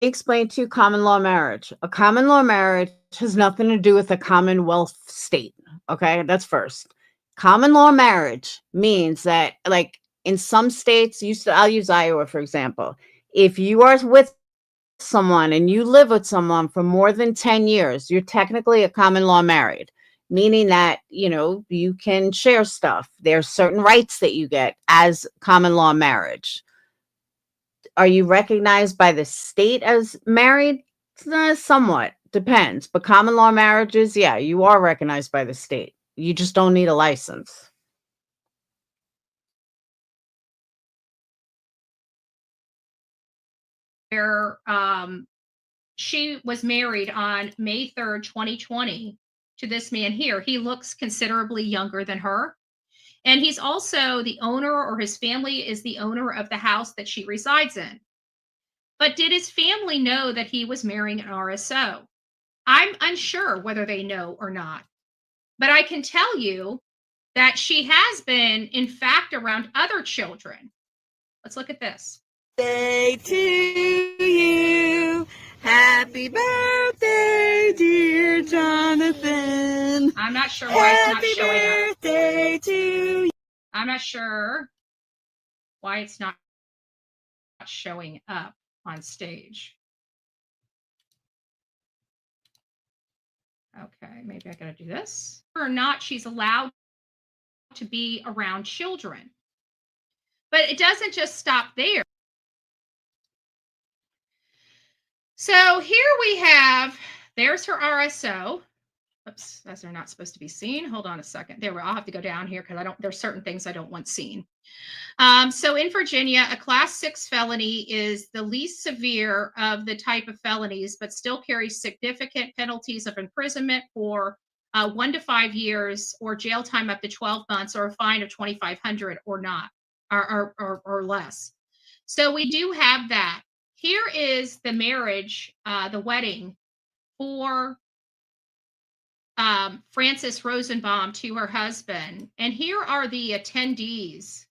Explain to you common law marriage. A common law marriage has nothing to do with a commonwealth state. Okay, that's first. Common law marriage means that, like in some states, I'll use Iowa for example. If you are with someone and you live with someone for more than 10 years, you're technically a common law married, meaning that, you know, you can share stuff. There's certain rights that you get as common law marriage. Are you recognized by the state as married? Somewhat depends, but common law marriages, yeah, you are recognized by the state. You just don't need a license. where she was married on May 3rd, 2020 to this man here. He looks considerably younger than her. And he's also the owner, or his family is the owner of the house that she resides in. But did his family know that he was marrying an RSO? I'm unsure whether they know or not. But I can tell you that she has been, in fact, around other children. Let's look at this. Birthday to you. Happy birthday, dear Jonathan. I'm not sure why it's not showing up. Happy birthday to you. I'm not sure why it's not showing up on stage. Okay, maybe I gotta do this. Or not, she's allowed to be around children. But it doesn't just stop there. So here we have, there's her RSO. Oops, those are not supposed to be seen. Hold on a second. There, I'll have to go down here because there's certain things I don't want seen. So in Virginia, a class 6 felony is the least severe of the type of felonies, but still carries significant penalties of imprisonment for 1 to 5 years, or jail time up to 12 months, or a fine of $2,500 or not, or less. So we do have that. Here is the marriage, the wedding for Frances Rosenbaum to her husband. And here are the attendees.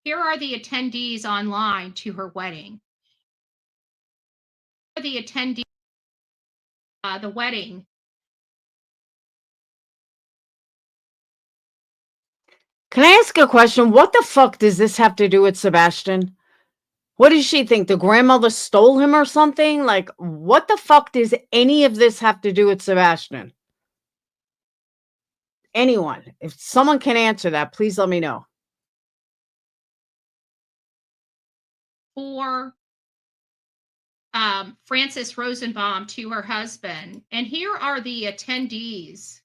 Here are the attendees online to her wedding. The attendees, the wedding. Can I ask a question? What the fuck does this have to do with Sebastian? What does she think? The grandmother stole him or something? Like, what the fuck does any of this have to do with Sebastian? Anyone, if someone can answer that, please let me know. For Frances Rosenbaum to her husband. And here are the attendees.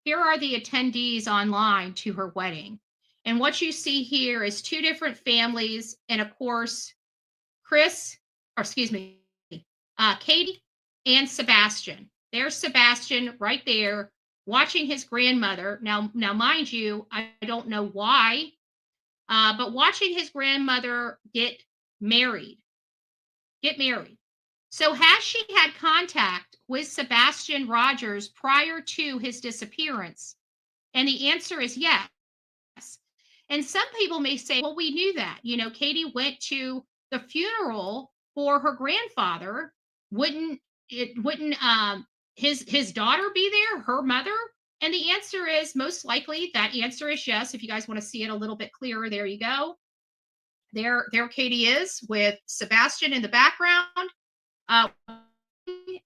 Here are the attendees online to her wedding. And what you see here is 2 different families. And of course, Katie and Sebastian. There's Sebastian right there watching his grandmother. Now, mind you, I don't know why, but watching his grandmother get married. So has she had contact with Sebastian Rogers prior to his disappearance? And the answer is yes. And some people may say, well, we knew that. You know, Katie went to the funeral for her grandfather. Wouldn't his daughter be there, her mother? And the answer is most likely that answer is yes. If you guys want to see it a little bit clearer, there you go. There Katie is with Sebastian in the background.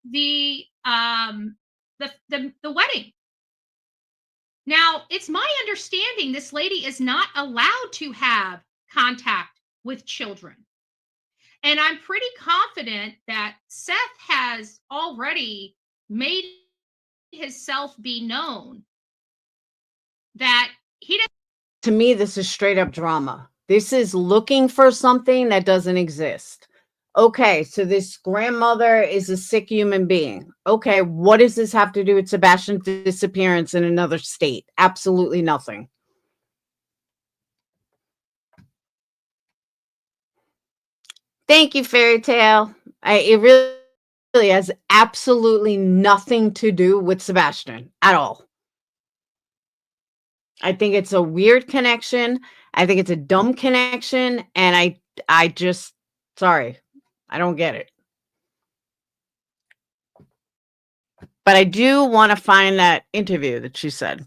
The wedding. Now, it's my understanding this lady is not allowed to have contact with children. And I'm pretty confident that Seth has already made himself be known that he doesn't. To me, this is straight up drama. This is looking for something that doesn't exist. Okay, so this grandmother is a sick human being. Okay, what does this have to do with Sebastian's disappearance in another state? Absolutely nothing. Thank you, Fairy Tale. It really has absolutely nothing to do with Sebastian at all. I think it's a weird connection. I think it's a dumb connection, and I just, sorry, I don't get it. But I do want to find that interview that she said.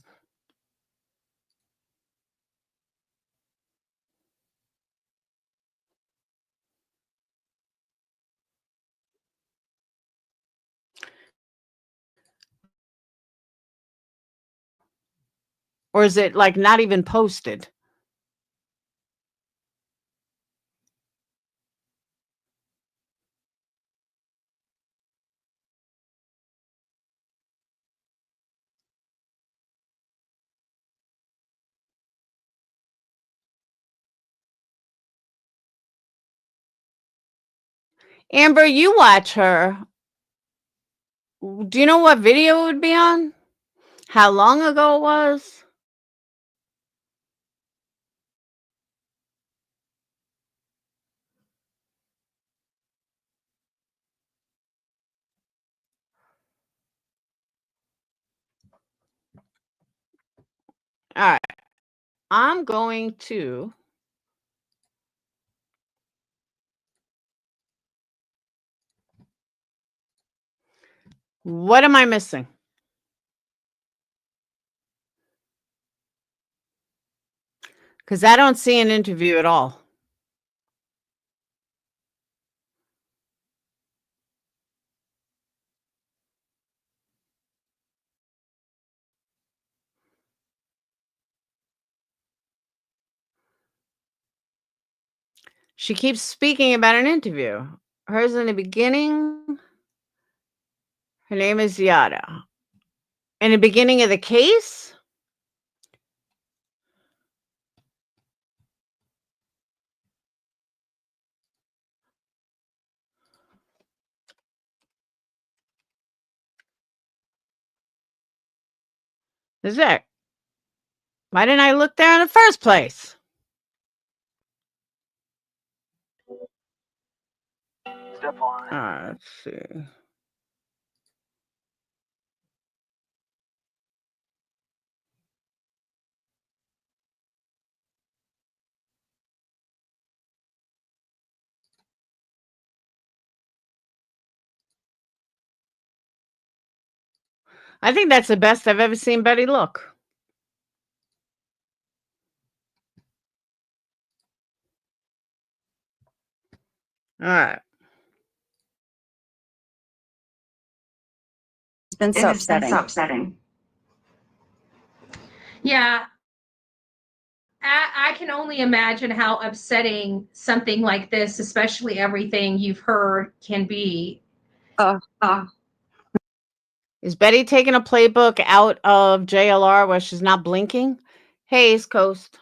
Or is it like not even posted? Amber, you watch her. Do you know what video it would be on? How long ago it was? All right. I'm going to what am I missing? Because I don't see an interview at all. She keeps speaking about an interview. Hers in the beginning. Her name is Yada. In the beginning of the case? Is it? Why didn't I look there in the first place? Step one. Let's see. I think that's the best I've ever seen Betty look. All right. It's been so upsetting. Yeah. I can only imagine how upsetting something like this, especially everything you've heard, can be. Is Betty taking a playbook out of JLR where she's not blinking? Hey, East Coast.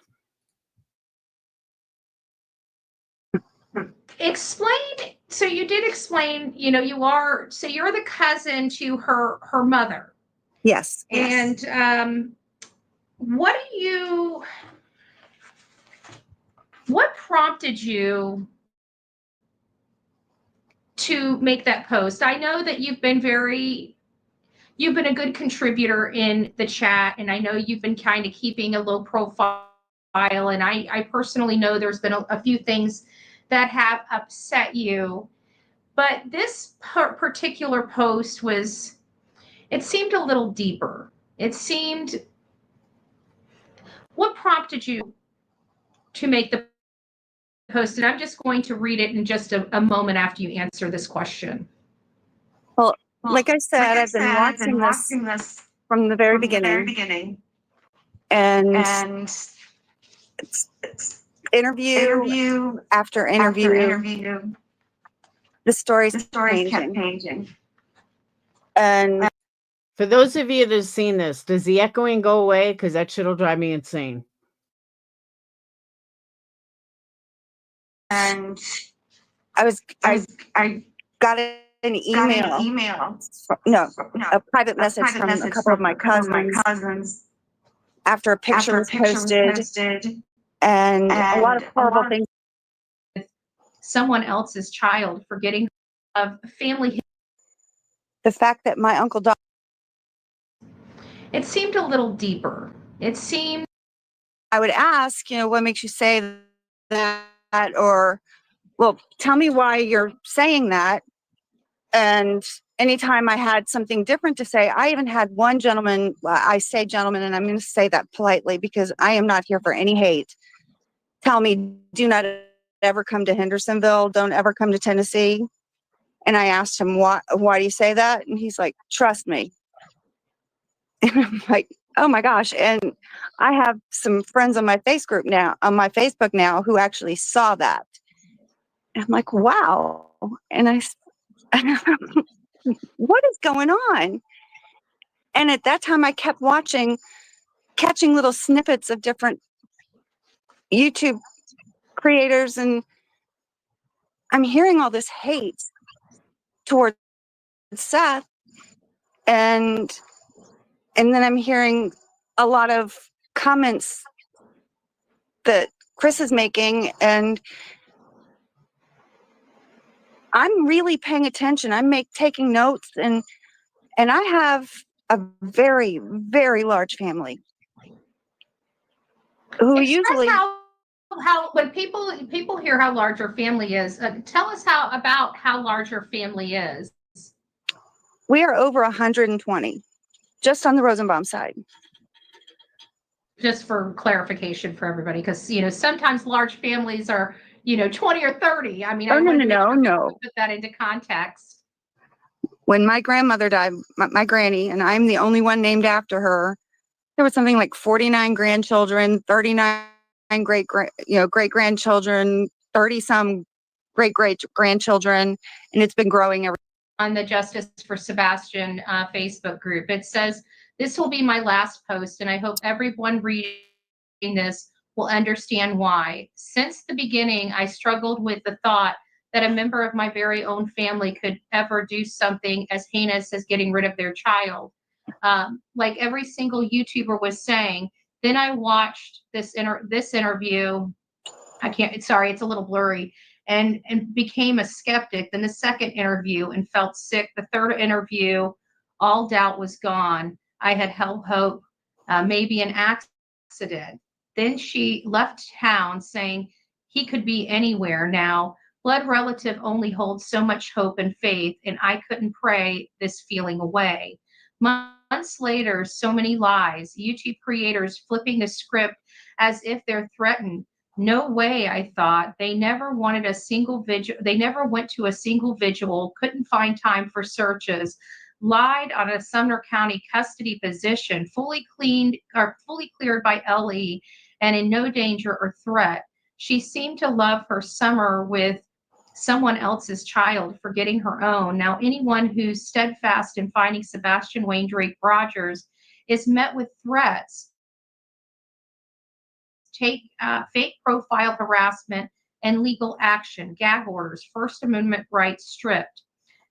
Explain. So you did explain, you're the cousin to her mother. Yes. And what prompted you to make that post? I know that you've been a good contributor in the chat, and I know you've been kind of keeping a low profile, and I personally know there's been a few things that have upset you, but this particular post it seemed a little deeper. What prompted you to make the post? And I'm just going to read it in just a moment after you answer this question. Well, like I said, I've been watching this from the very beginning. And it's interview after interview. The stories kept changing. And For those of you that have seen this, does the echoing go away? Because that shit'll drive me insane. I got an email. No, a private message from a couple of my cousins after a picture was posted, and a lot of horrible things. Someone else's child, forgetting of family. The fact that my uncle Doc. It seemed a little deeper. It seemed. I would ask, what makes you say that, or, well, tell me why you're saying that. And anytime I had something different to say, I even had one gentleman, I say gentleman, and I'm going to say that politely because I am not here for any hate, tell me, do not ever come to Hendersonville. Don't ever come to Tennessee. And I asked him, why do you say that? And he's like, trust me. And I'm like, oh my gosh. And I have some friends on my Facebook now who actually saw that. And I'm like, wow. And what is going on? And at that time I kept catching little snippets of different YouTube creators, and I'm hearing all this hate towards Seth, and then I'm hearing a lot of comments that Chris is making, and I'm really paying attention. I'm taking notes, and I have a very, very large family who usually how when people hear how large your family is, tell us about how large your family is. We are over 120 just on the Rosenbaum side. Just for clarification for everybody, because sometimes large families are 20 or 30. I mean, no. Put that into context. When my grandmother died, my granny, and I'm the only one named after her, there was something like 49 grandchildren, 39 great grandchildren, 30 some great grandchildren, and it's been growing every. On the Justice for Sebastian Facebook group, it says, "This will be my last post, and I hope everyone reading this will understand why. Since the beginning, I struggled with the thought that a member of my very own family could ever do something as heinous as getting rid of their child. Like every single YouTuber was saying. Then I watched this interview. Sorry, it's a little blurry. And became a skeptic. Then the second interview and felt sick. The third interview, all doubt was gone. I had held hope, maybe an accident. Then she left town saying he could be anywhere now. Blood relative only holds so much hope and faith, and I couldn't pray this feeling away. Months later, so many lies, YouTube creators flipping the script as if they're threatened. No way, I thought. They never wanted a single vigil. They never went to a single vigil, couldn't find time for searches, lied on a Sumner County custody position, fully cleared by LE, and in no danger or threat. She seemed to love her summer with someone else's child, forgetting her own. Now, anyone who's steadfast in finding Sebastian Wayne Drake Rogers is met with threats, fake profile harassment, and legal action, gag orders, First Amendment rights stripped.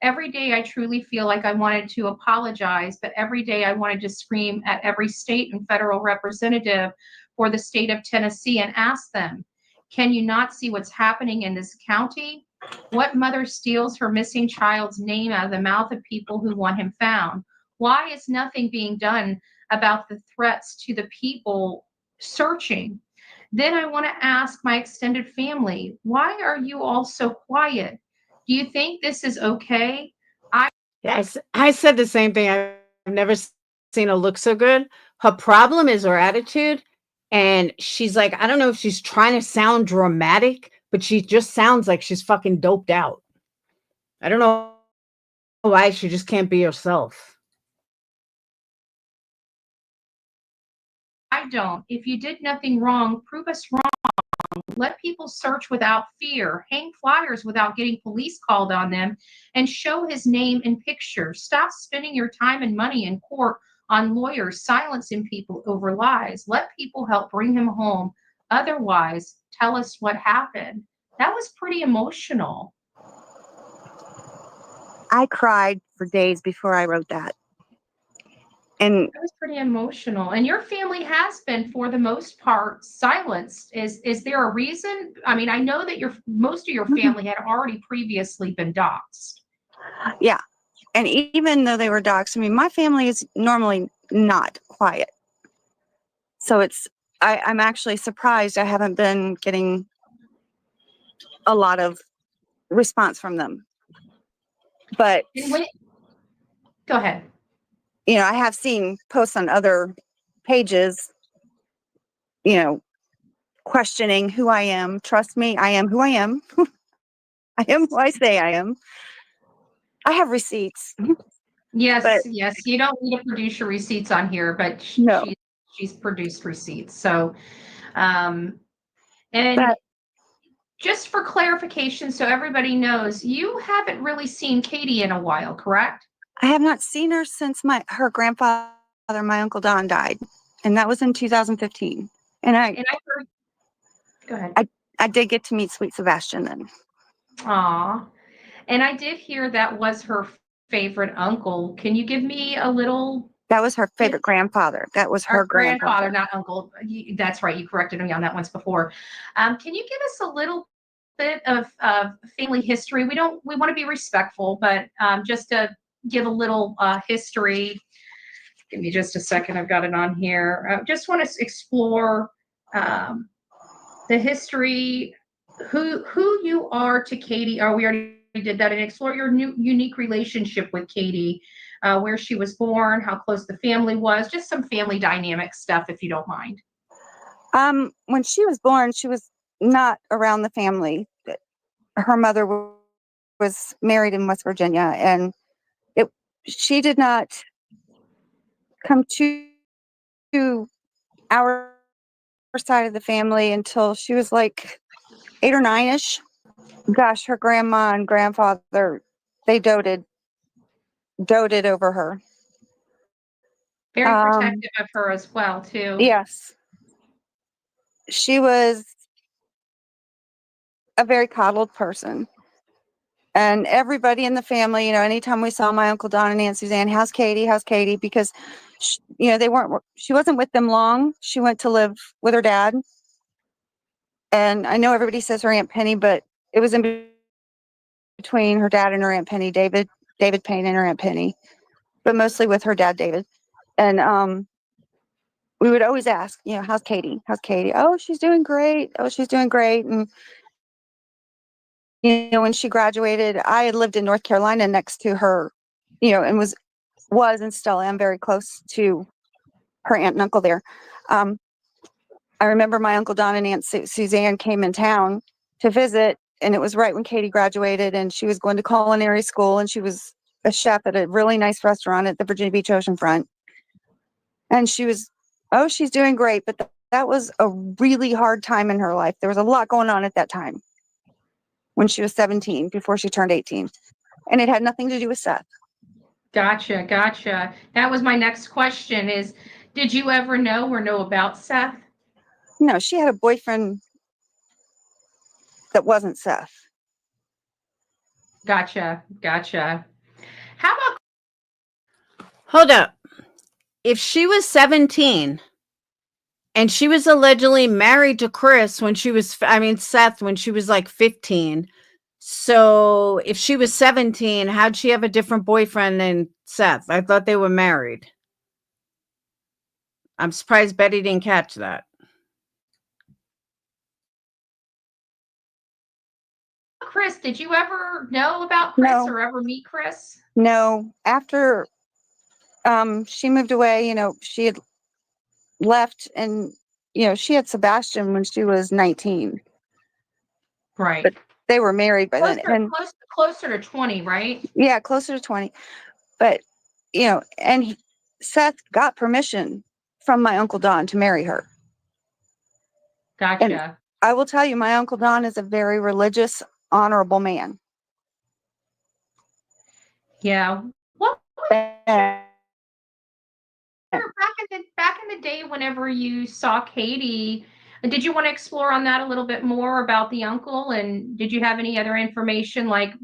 Every day I truly feel like I wanted to apologize, but every day I wanted to scream at every state and federal representative for the state of Tennessee and ask them, can you not see what's happening in this county? What mother steals her missing child's name out of the mouth of people who want him found? Why is nothing being done about the threats to the people searching? Then I want to ask my extended family, why are you all so quiet? Do you think this is okay? Yes, I said the same thing. I've never seen her look so good. Her problem is her attitude. And she's like, I don't know if she's trying to sound dramatic, but she just sounds like she's fucking doped out. I don't know why she just can't be herself. I don't. If you did nothing wrong, prove us wrong. Let people search without fear, hang flyers without getting police called on them, and show his name and picture. Stop spending your time and money in court on lawyers silencing people over lies. Let people help bring him home. Otherwise, tell us what happened. That was pretty emotional. I cried for days before I wrote that. And That was pretty emotional. And your family has been, for the most part, silenced. Is there a reason? I mean, I know that most of your family had already previously been doxxed. yeah. And even though they were doxxed, I mean, my family is normally not quiet. So I'm actually surprised I haven't been getting a lot of response from them. But, Go ahead. you know, I have seen posts on other pages, you know, questioning who I am. Trust me, I am who I am. I am who I say I am. I have receipts. Yes, But yes. You don't need to produce your receipts on here, but no. she's produced receipts. So, and But just for clarification, so everybody knows, you haven't really seen Katie in a while, correct? I have not seen her since her grandfather, my Uncle Don, died. And that was in 2015. And I heard, go ahead. I did get to meet Sweet Sebastian then. Aw. And I did hear that was her favorite uncle. Can you give me a little? That was her favorite grandfather. That was her grandfather, not uncle. That's right. You corrected me on that once before. Can you give us a little bit of family history? We want to be respectful, but just to give a little history. Give me just a second. I've got it on here. Just want to explore the history, who you are to Katie. Oh, we already did that, and explore your unique relationship with Katie, where she was born, how close the family was, just some family dynamic stuff, if you don't mind. When she was born, she was not around the family. Her mother was married in West Virginia, and she did not come to our side of the family until she was like 8 or 9ish. Gosh, her grandma and grandfather, they doted over her. Very protective of her as well, too. Yes. She was a very coddled person. And everybody in the family, you know, anytime we saw my Uncle Don and Aunt Suzanne, how's Katie? How's Katie? Because, you know, she wasn't with them long. She went to live with her dad. And I know everybody says her Aunt Penny, but it was in between her dad and her Aunt Penny, David Payne and her Aunt Penny, but mostly with her dad, David. And we would always ask, you know, how's Katie? How's Katie? Oh, she's doing great. Oh, she's doing great. And, you know, when she graduated, I had lived in North Carolina next to her, you know, and was and still am very close to her aunt and uncle there. I remember my Uncle Don and Aunt Suzanne came in town to visit, and it was right when Katie graduated, and she was going to culinary school, and she was a chef at a really nice restaurant at the Virginia Beach oceanfront. And she's doing great, but that was a really hard time in her life. There was a lot going on at that time when she was 17, before she turned 18. And it had nothing to do with Seth. Gotcha. That was my next question is, did you ever know about Seth? No, she had a boyfriend that wasn't Seth. Gotcha. How about? Hold up. If she was 17 and she was allegedly married to Seth when she was like 15. So if she was 17, how'd she have a different boyfriend than Seth? I thought they were married. I'm surprised Betty didn't catch that. Chris, did you ever know about Chris or ever meet Chris? No. After she moved away, you know, she had left, and, you know, she had Sebastian when she was 19. Right. But they were married by then. And closer to 20, right? Yeah, closer to 20. But, you know, and Seth got permission from my Uncle Don to marry her. Gotcha. And I will tell you, my Uncle Don is a very religious, honorable man. Yeah. What? Back in the day, whenever you saw Katie, Did you want to explore on that a little bit more about the uncle? And did you have any other information like,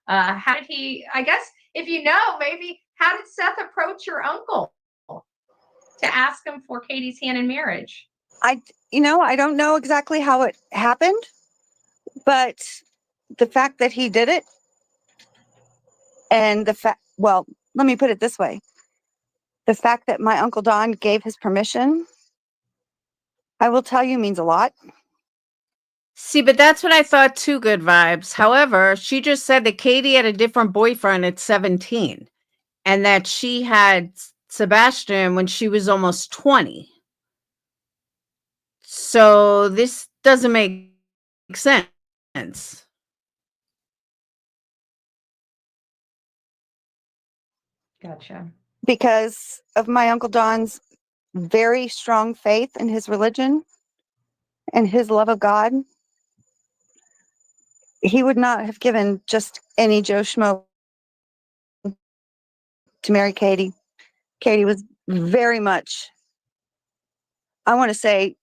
how did he, I guess, if you know, maybe how did Seth approach your uncle to ask him for Katie's hand in marriage? I don't know exactly how it happened, but the fact that he did it, and well, let me put it this way. The fact that my Uncle Don gave his permission, I will tell you, means a lot. See, but that's what I thought too, good vibes. However, she just said that Katie had a different boyfriend at 17 and that she had Sebastian when she was almost 20. So this doesn't make sense. Gotcha. Because of my Uncle Don's very strong faith in his religion and his love of God, he would not have given just any Joe Schmo to marry Katie. Katie was very much, I want to say,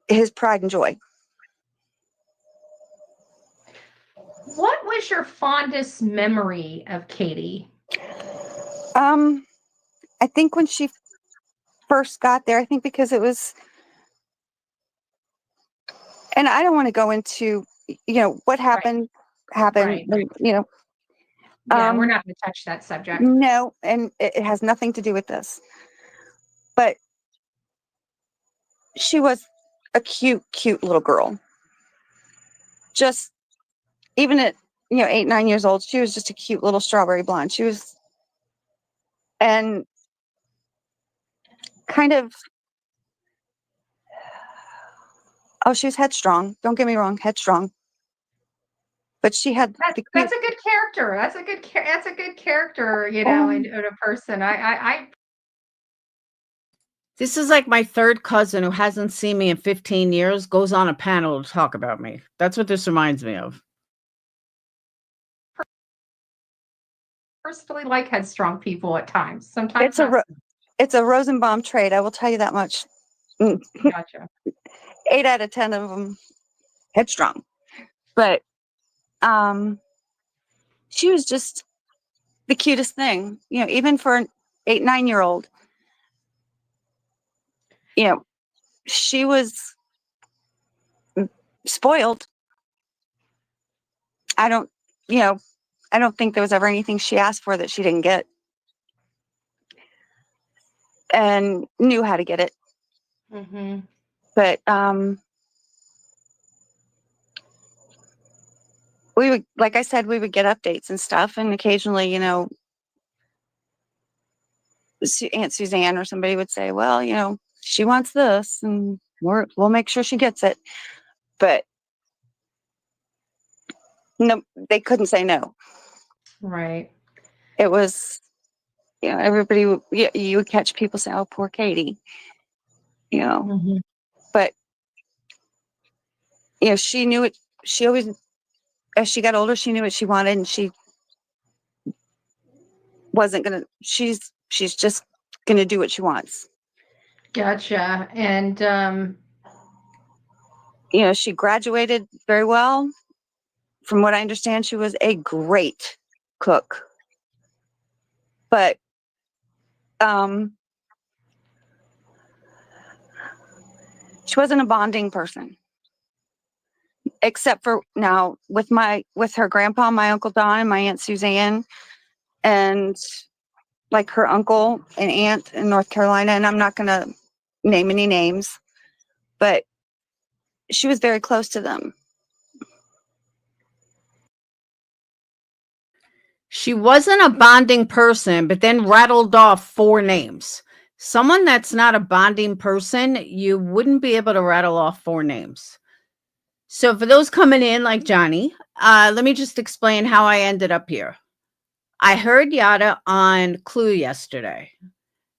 his pride and joy. What was your fondest memory of Katie? I think when she first got there, I think because it was, and I don't want to go into, what happened, Right. and, Yeah, we're not going to touch that subject. no, and it has nothing to do with this. But she was a cute, cute little girl. Just, even at, 8, 9 years old, she was just a cute little strawberry blonde. She was, and kind of, she was headstrong. Don't get me wrong, headstrong. But she had that's a good character. That's a good character, in a person. I This is like my third cousin who hasn't seen me in 15 years goes on a panel to talk about me. That's what this reminds me of. personally like headstrong people at times. Sometimes it's a Rosenbaum trait. I will tell you that much. Gotcha. 8 out of 10 of them headstrong. But she was just the cutest thing, even for an 8, 9-year-old. She was spoiled. I don't think there was ever anything she asked for that she didn't get, and knew how to get it. Mm-hmm. But we would, like I said, we would get updates and stuff, and occasionally, Aunt Suzanne or somebody would say, well, she wants this, and we'll make sure she gets it. But no, they couldn't say no. Right. It was, everybody, you would catch people say, oh, poor Katie, Mm-hmm. but, she knew it. She always, as she got older, she knew what she wanted, and she wasn't going to, she's just going to do what she wants. Gotcha. And, she graduated very well. From what I understand, she was a great cook. But she wasn't a bonding person, except for now with her grandpa, my Uncle Don, and my Aunt Suzanne, and like her uncle and aunt in North Carolina. And I'm not going to name any names, but she was very close to them. She wasn't a bonding person, but then rattled off 4 names. Someone that's not a bonding person, you wouldn't be able to rattle off 4 names. So for those coming in like Johnny, let me just explain how I ended up here. I heard Yada on Clue yesterday,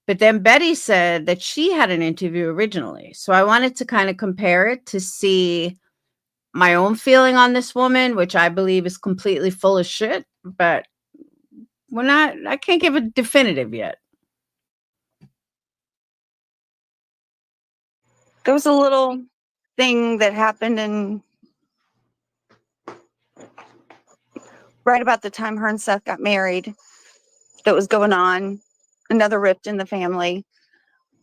but then Betty said that she had an interview originally. So I wanted to kind of compare it to see my own feeling on this woman, which I believe is completely full of shit, but I can't give a definitive yet. There was a little thing that happened in right about the time her and Seth got married that was going on, another rift in the family,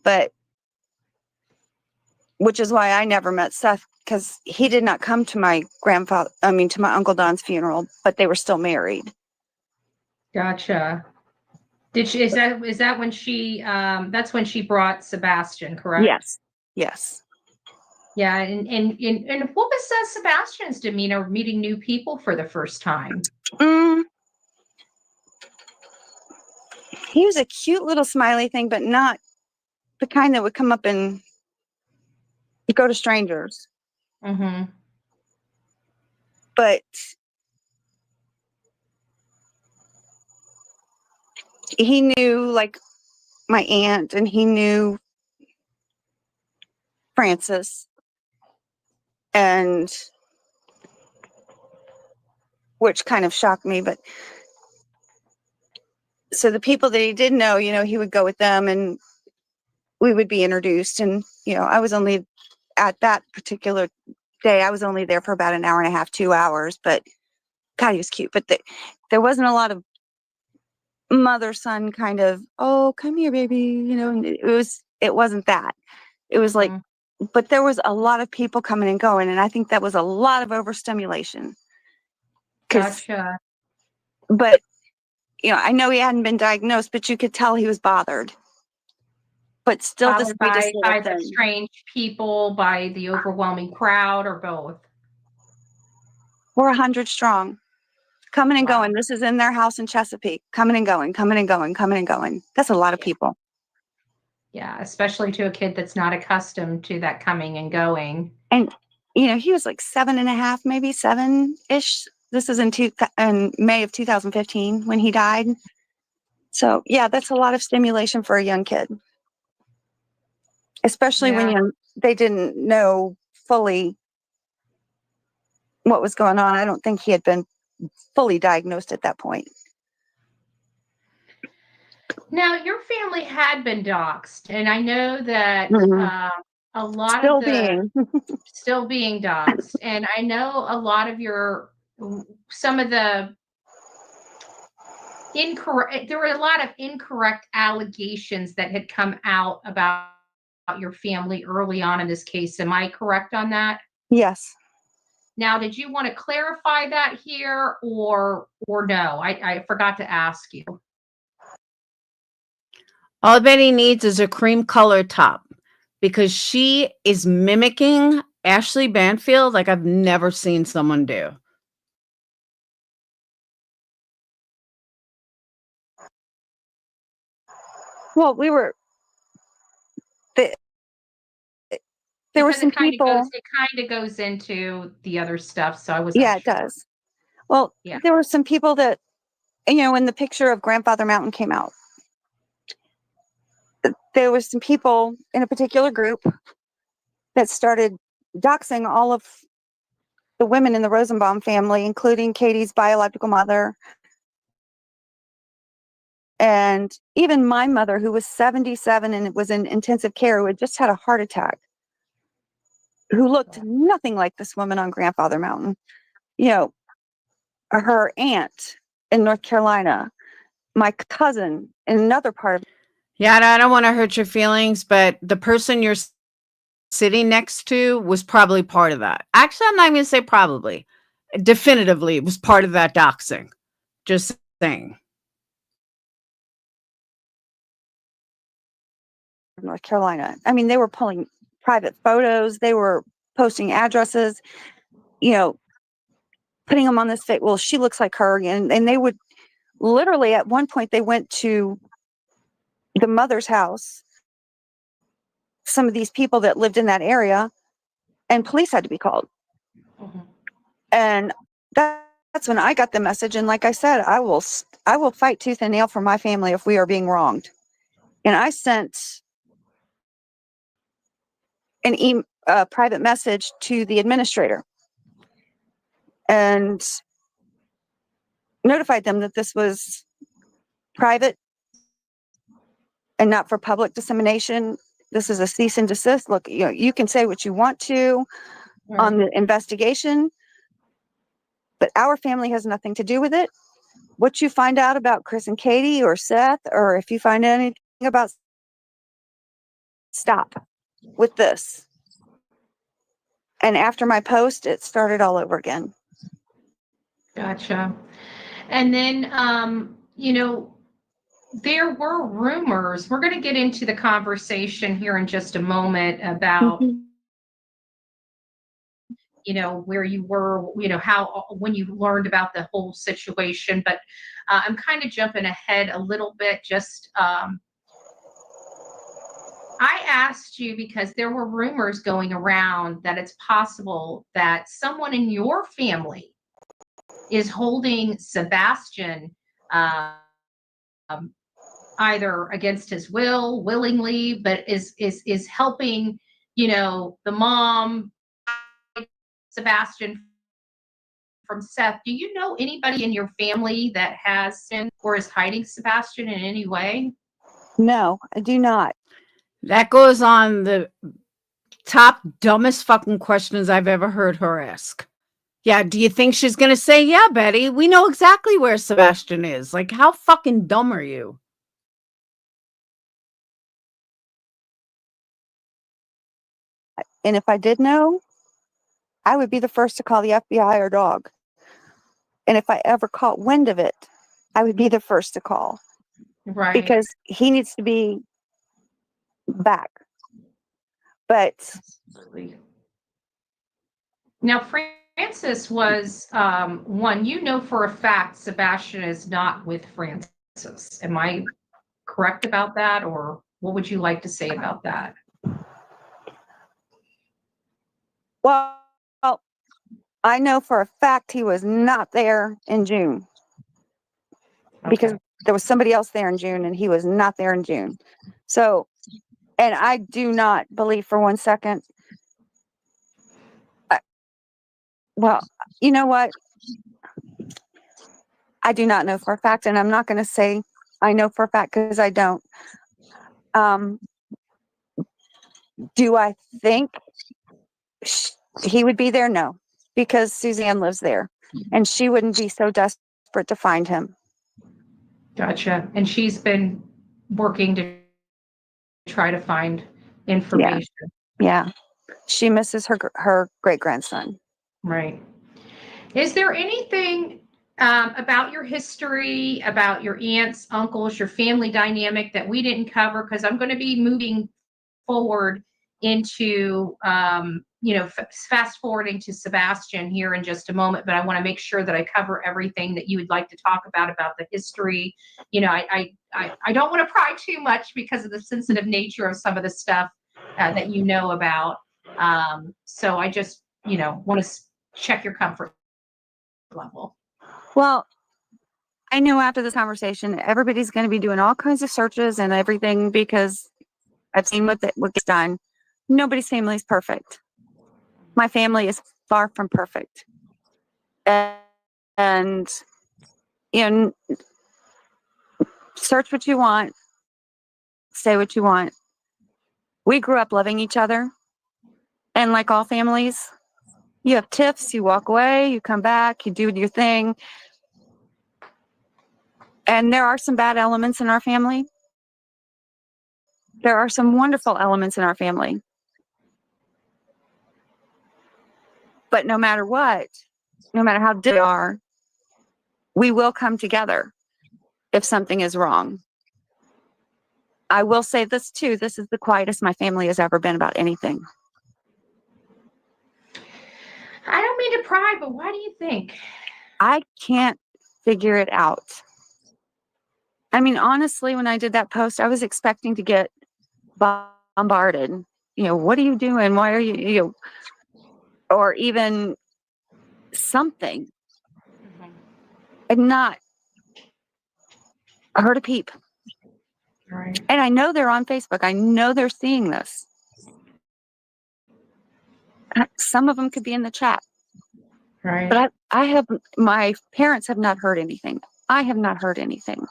but which is why I never met Seth, because he did not come to my to my Uncle Don's funeral, but they were still married. Gotcha. Is that when she that's when she brought Sebastian, correct? Yes. Yes. Yeah, and what was Sebastian's demeanor meeting new people for the first time? He was a cute little smiley thing, but not the kind that would come up and go to strangers. Mm-hmm. But he knew like my aunt, and he knew Francis, and which kind of shocked me. But so the people that he did know, he would go with them and we would be introduced. And, I was only at that particular day, I was only there for about an hour and a half, 2 hours, but God, he was cute. But there wasn't a lot of mother son kind of, oh, come here, baby. And it wasn't that. It was like, but there was a lot of people coming and going. And I think that was a lot of overstimulation. Gotcha. But, I know he hadn't been diagnosed, but you could tell he was bothered. But still, by the strange people, by the overwhelming crowd, or both? We're 100 strong, coming and going. This is in their house in Chesapeake, coming and going, coming and going, coming and going. That's a lot of people. Yeah, especially to a kid that's not accustomed to that coming and going. And, he was like 7.5, maybe 7-ish. This is in May of 2015 when he died. So, yeah, that's a lot of stimulation for a young kid. Especially when they didn't know fully what was going on. I don't think he had been fully diagnosed at that point. Now, your family had been doxxed, and I know that a lot still being doxxed, and I know a lot of some of the incorrect. There were a lot of incorrect allegations that had come out about your family early on in this case. Am I correct on that? Yes. Now, did you want to clarify that here or no? I forgot to ask you. All Betty needs is a cream color top because she is mimicking Ashley Banfield like I've never seen someone do. Well, there were some people. It kind of goes into the other stuff, so I was. Yeah, it does. Well, there were some people that, when the picture of Grandfather Mountain came out, there was some people in a particular group that started doxing all of the women in the Rosenbaum family, including Katie's biological mother. And even my mother, who was 77 and was in intensive care, who had just had a heart attack, who looked nothing like this woman on Grandfather Mountain. Her aunt in North Carolina, my cousin in another part of. Yeah, I don't want to hurt your feelings, but the person you're sitting next to was probably part of that. Actually, I'm not even going to say probably. Definitively, it was part of that doxing. Just saying. North Carolina. I mean, they were pulling private photos. They were posting addresses, putting them on this fake. Well, she looks like her. And they would literally, at one point, they went to the mother's house, some of these people that lived in that area, and police had to be called. Mm-hmm. And that's when I got the message. And like I said, I will fight tooth and nail for my family if we are being wronged. And I sent a private message to the administrator and notified them that this was private and not for public dissemination. this is a cease and desist. Look, you know, you can say what you want to on the investigation, but our family has nothing to do with it. What you find out about Chris and Katie or Seth, or if you find anything about, stop with this. And after my post, it started all over again. Gotcha. And then, you know, there were rumors. We're going to get into the conversation here in just a moment about, you know, where you were, you know, how, when you learned about the whole situation. But I'm kind of jumping ahead a little bit. Just, I asked you because there were rumors going around that it's possible that someone in your family is holding Sebastian either against his will, willingly, but is helping, you know, the mom, Sebastian from Seth. Do you know anybody in your family that has sinned or is hiding Sebastian in any way? No, I do not. That goes on the top dumbest fucking questions I've ever heard her ask. Yeah, do you think she's going to say, yeah, Betty, we know exactly where Sebastian is? Like, how fucking dumb are you? And if I did know, I would be the first to call the FBI or dog. And if I ever caught wind of it, I would be the first to call. Right. Because he needs to be back. But Absolutely. Now, Francis was one, you know for a fact Sebastian is not with Francis. Am I correct about that? Or what would you like to say about that? well, I know for a fact he was not there in June. Because there was somebody else there in June and he was not there in June. So, and I do not believe for 1 second. Well, you know what? I do not know for a fact, and I'm not going to say I know for a fact because I don't. Do I think he would be there? No, because Suzanne lives there and she wouldn't be so desperate to find him. Gotcha. And she's been working to try to find information. Yeah. She misses her great grandson. Right. Is there anything about your history, about your aunts, uncles, your family dynamic that we didn't cover? Because I'm going to be moving forward into, you know, fast forwarding to Sebastian here in just a moment, but I want to make sure that I cover everything that you would like to talk about the history. You know, I don't want to pry too much because of the sensitive nature of some of the stuff that you know about. So I just, you know, want to check your comfort level. Well, I know after this conversation, everybody's going to be doing all kinds of searches and everything because I've seen what gets done. Nobody's family is perfect. My family is far from perfect. And you know, search what you want, say what you want. We grew up loving each other. And like all families, you have tiffs, you walk away, you come back, you do your thing. And there are some bad elements in our family. There are some wonderful elements in our family. But no matter what, no matter how good they are, we will come together if something is wrong. I will say this too, this is the quietest my family has ever been about anything. I don't mean to pry, but why do you think? I can't figure it out. I mean, honestly, when I did that post, I was expecting to get bombarded. You know, what are you doing? Why are you or even something. I've not heard a peep. Right. And I know they're on Facebook. I know they're seeing this. Some of them could be in the chat. Right. But I have, my parents have not heard anything. I have not heard anything.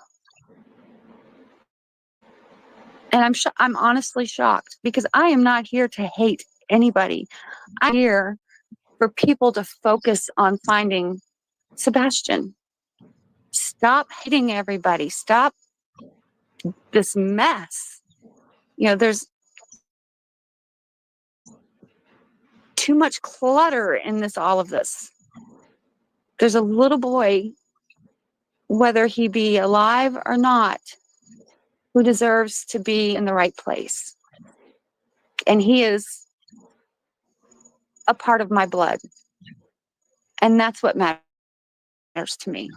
And I'm honestly shocked because I am not here to hate anybody. I'm here for people to focus on finding Sebastian. Stop hating everybody. Stop this mess. You know, there's too much clutter in all of this. There's a little boy, whether he be alive or not, who deserves to be in the right place. And he is a part of my blood. And that's what matters to me.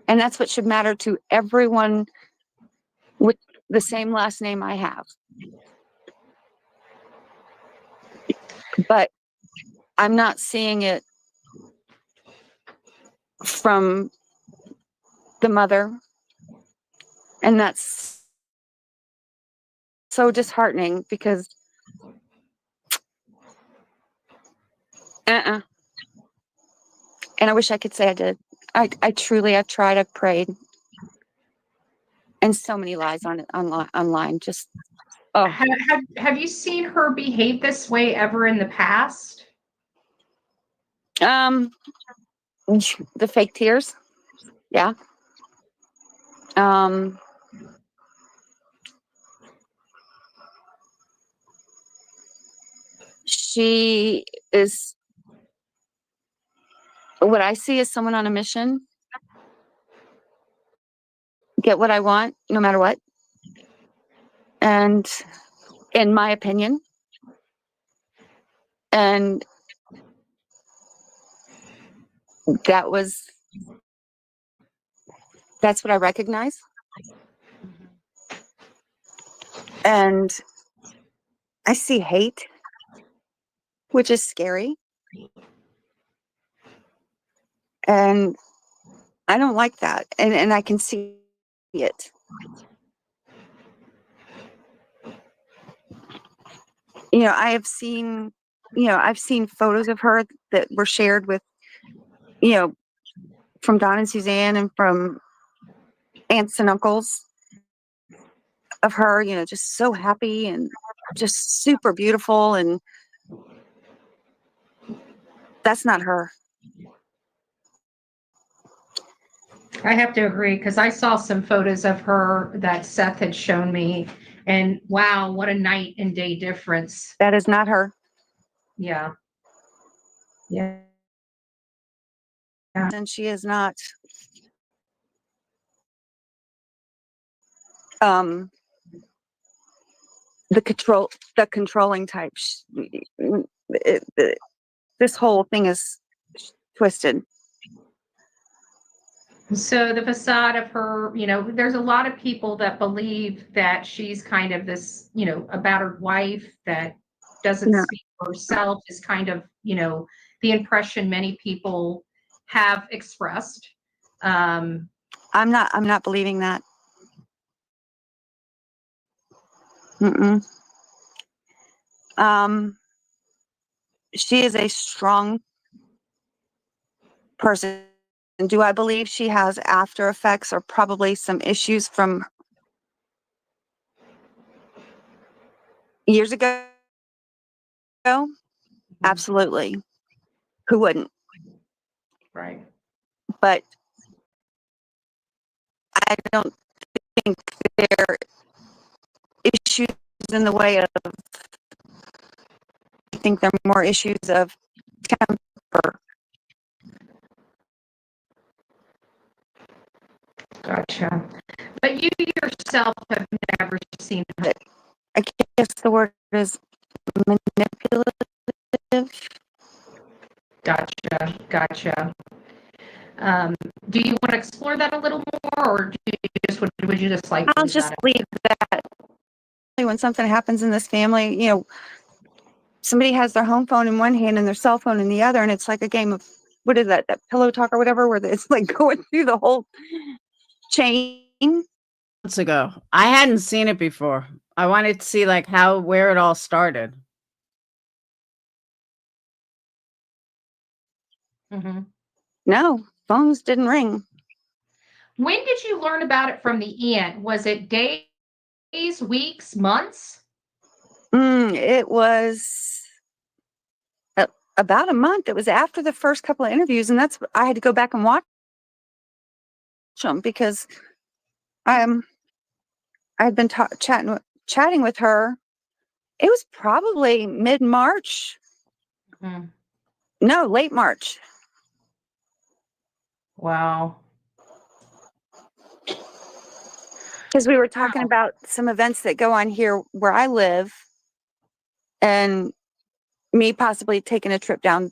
And that's what should matter to everyone with the same last name I have. But I'm not seeing it from the mother. And that's so disheartening because and I wish I could say I did. I truly, I've tried, I've prayed. And so many lies online. Just, oh. Have you seen her behave this way ever in the past? The fake tears. Yeah. She is what I see as someone on a mission. Get what I want, no matter what. And in my opinion, and that's what I recognize. And I see hate, which is scary. And I don't like that. And I can see it. You know, I've seen photos of her that were shared with, from Don and Suzanne and from aunts and uncles of her, just so happy and just super beautiful. And that's not her. I have to agree because I saw some photos of her that Seth had shown me, and wow, what a night and day difference. That is not her. Yeah. Yeah. And she is not the controlling type. This whole thing is twisted. So the facade of her, there's a lot of people that believe that she's kind of this, a battered wife that doesn't speak for herself, is kind of, the impression many people have expressed. I'm not believing that. She is a strong person. And do I believe she has after effects or probably some issues from years ago? Absolutely. Who wouldn't? Right. But I don't think there are issues in the way of, I think there are more issues of temper. Gotcha. But you yourself have never seen her. I guess the word is manipulative. Gotcha. Do you want to explore that a little more, or would you just like? I'll just leave that. When something happens in this family, somebody has their home phone in one hand and their cell phone in the other, and it's like a game of, what is that pillow talk or whatever, where it's like going through the whole chain. Months ago, I hadn't seen it before. I wanted to see where it all started. Mm-hmm. No, phones didn't ring. When did you learn about it from the aunt? Was it day days, weeks, months? It was about a month. It was after the first couple of interviews, and I had to go back and watch them because I had been chatting with her. It was probably mid-March. Mhm. No, late March. Wow. Because we were talking about some events that go on here where I live, and me possibly taking a trip down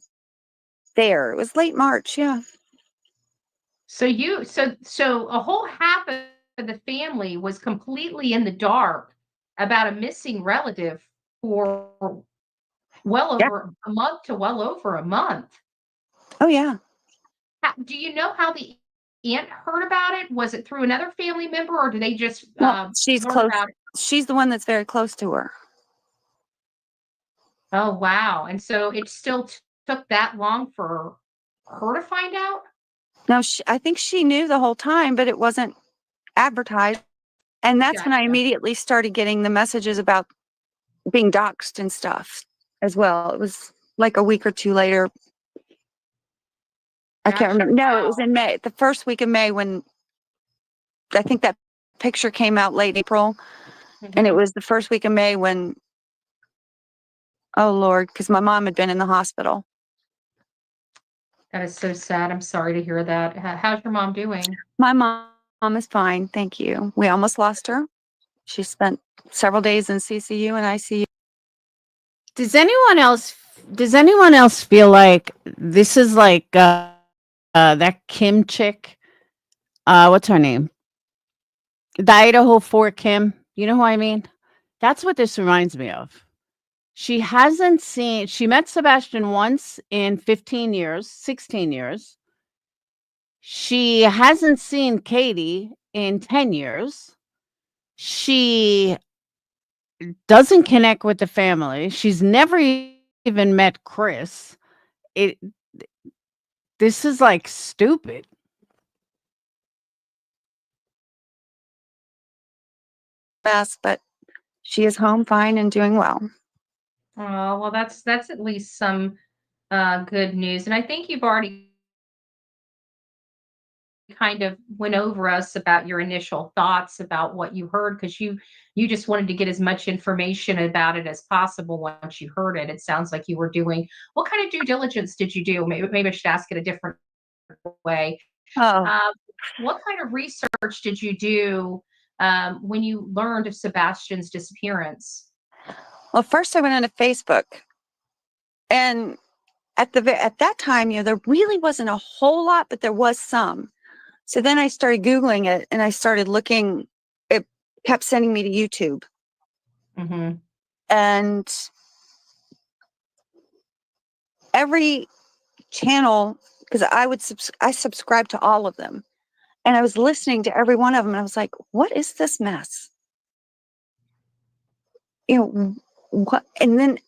there. It was late March, yeah. So a whole half of the family was completely in the dark about a missing relative for well Yeah. over a month to well over a month. Oh, yeah. Do you know how the aunt heard about it? Was it through another family member, or did they just Well, she's learn close. about it? She's the one that's very close to her. Oh, wow. And so it still took that long for her to find out? No, I think she knew the whole time, but it wasn't advertised. And that's when I Gotcha. immediately started getting the messages about being doxxed and stuff as well. It was like a week or two later. I can't Gotcha. remember. No, it was Wow. in May, the first week of May, when I think that picture came out late April. And it Mhm. was the first week of May when, oh Lord, because my mom had been in the hospital. That is so sad. I'm sorry to hear that. How's your mom doing? My mom is fine. Thank you. We almost lost her. She spent several days in CCU and ICU. Does anyone else feel like this is like that Kim chick? What's her name? The Idaho 4 Kim. You know who I mean? That's what this reminds me of. She met Sebastian once in 15 years, 16 years. She hasn't seen Katie in 10 years. She doesn't connect with the family. She's never even met Chris. This is like stupid. Mess, but she is home fine and doing well. Oh, well, that's at least some good news. And I think you've already kind of went over us about your initial thoughts about what you heard, because you just wanted to get as much information about it as possible once you heard it. It sounds like you were doing, what kind of due diligence did you do? Maybe I should ask it a different way. Oh, What kind of research did you do when you learned of Sebastian's disappearance? well, first I went onto Facebook, and at that time, there really wasn't a whole lot, but there was some. So then I started Googling it, and I started looking. It kept sending me to YouTube. Mm-hmm. And every channel, because I subscribe to all of them, and I was listening to every one of them, and I was like, what is this mess? What? And then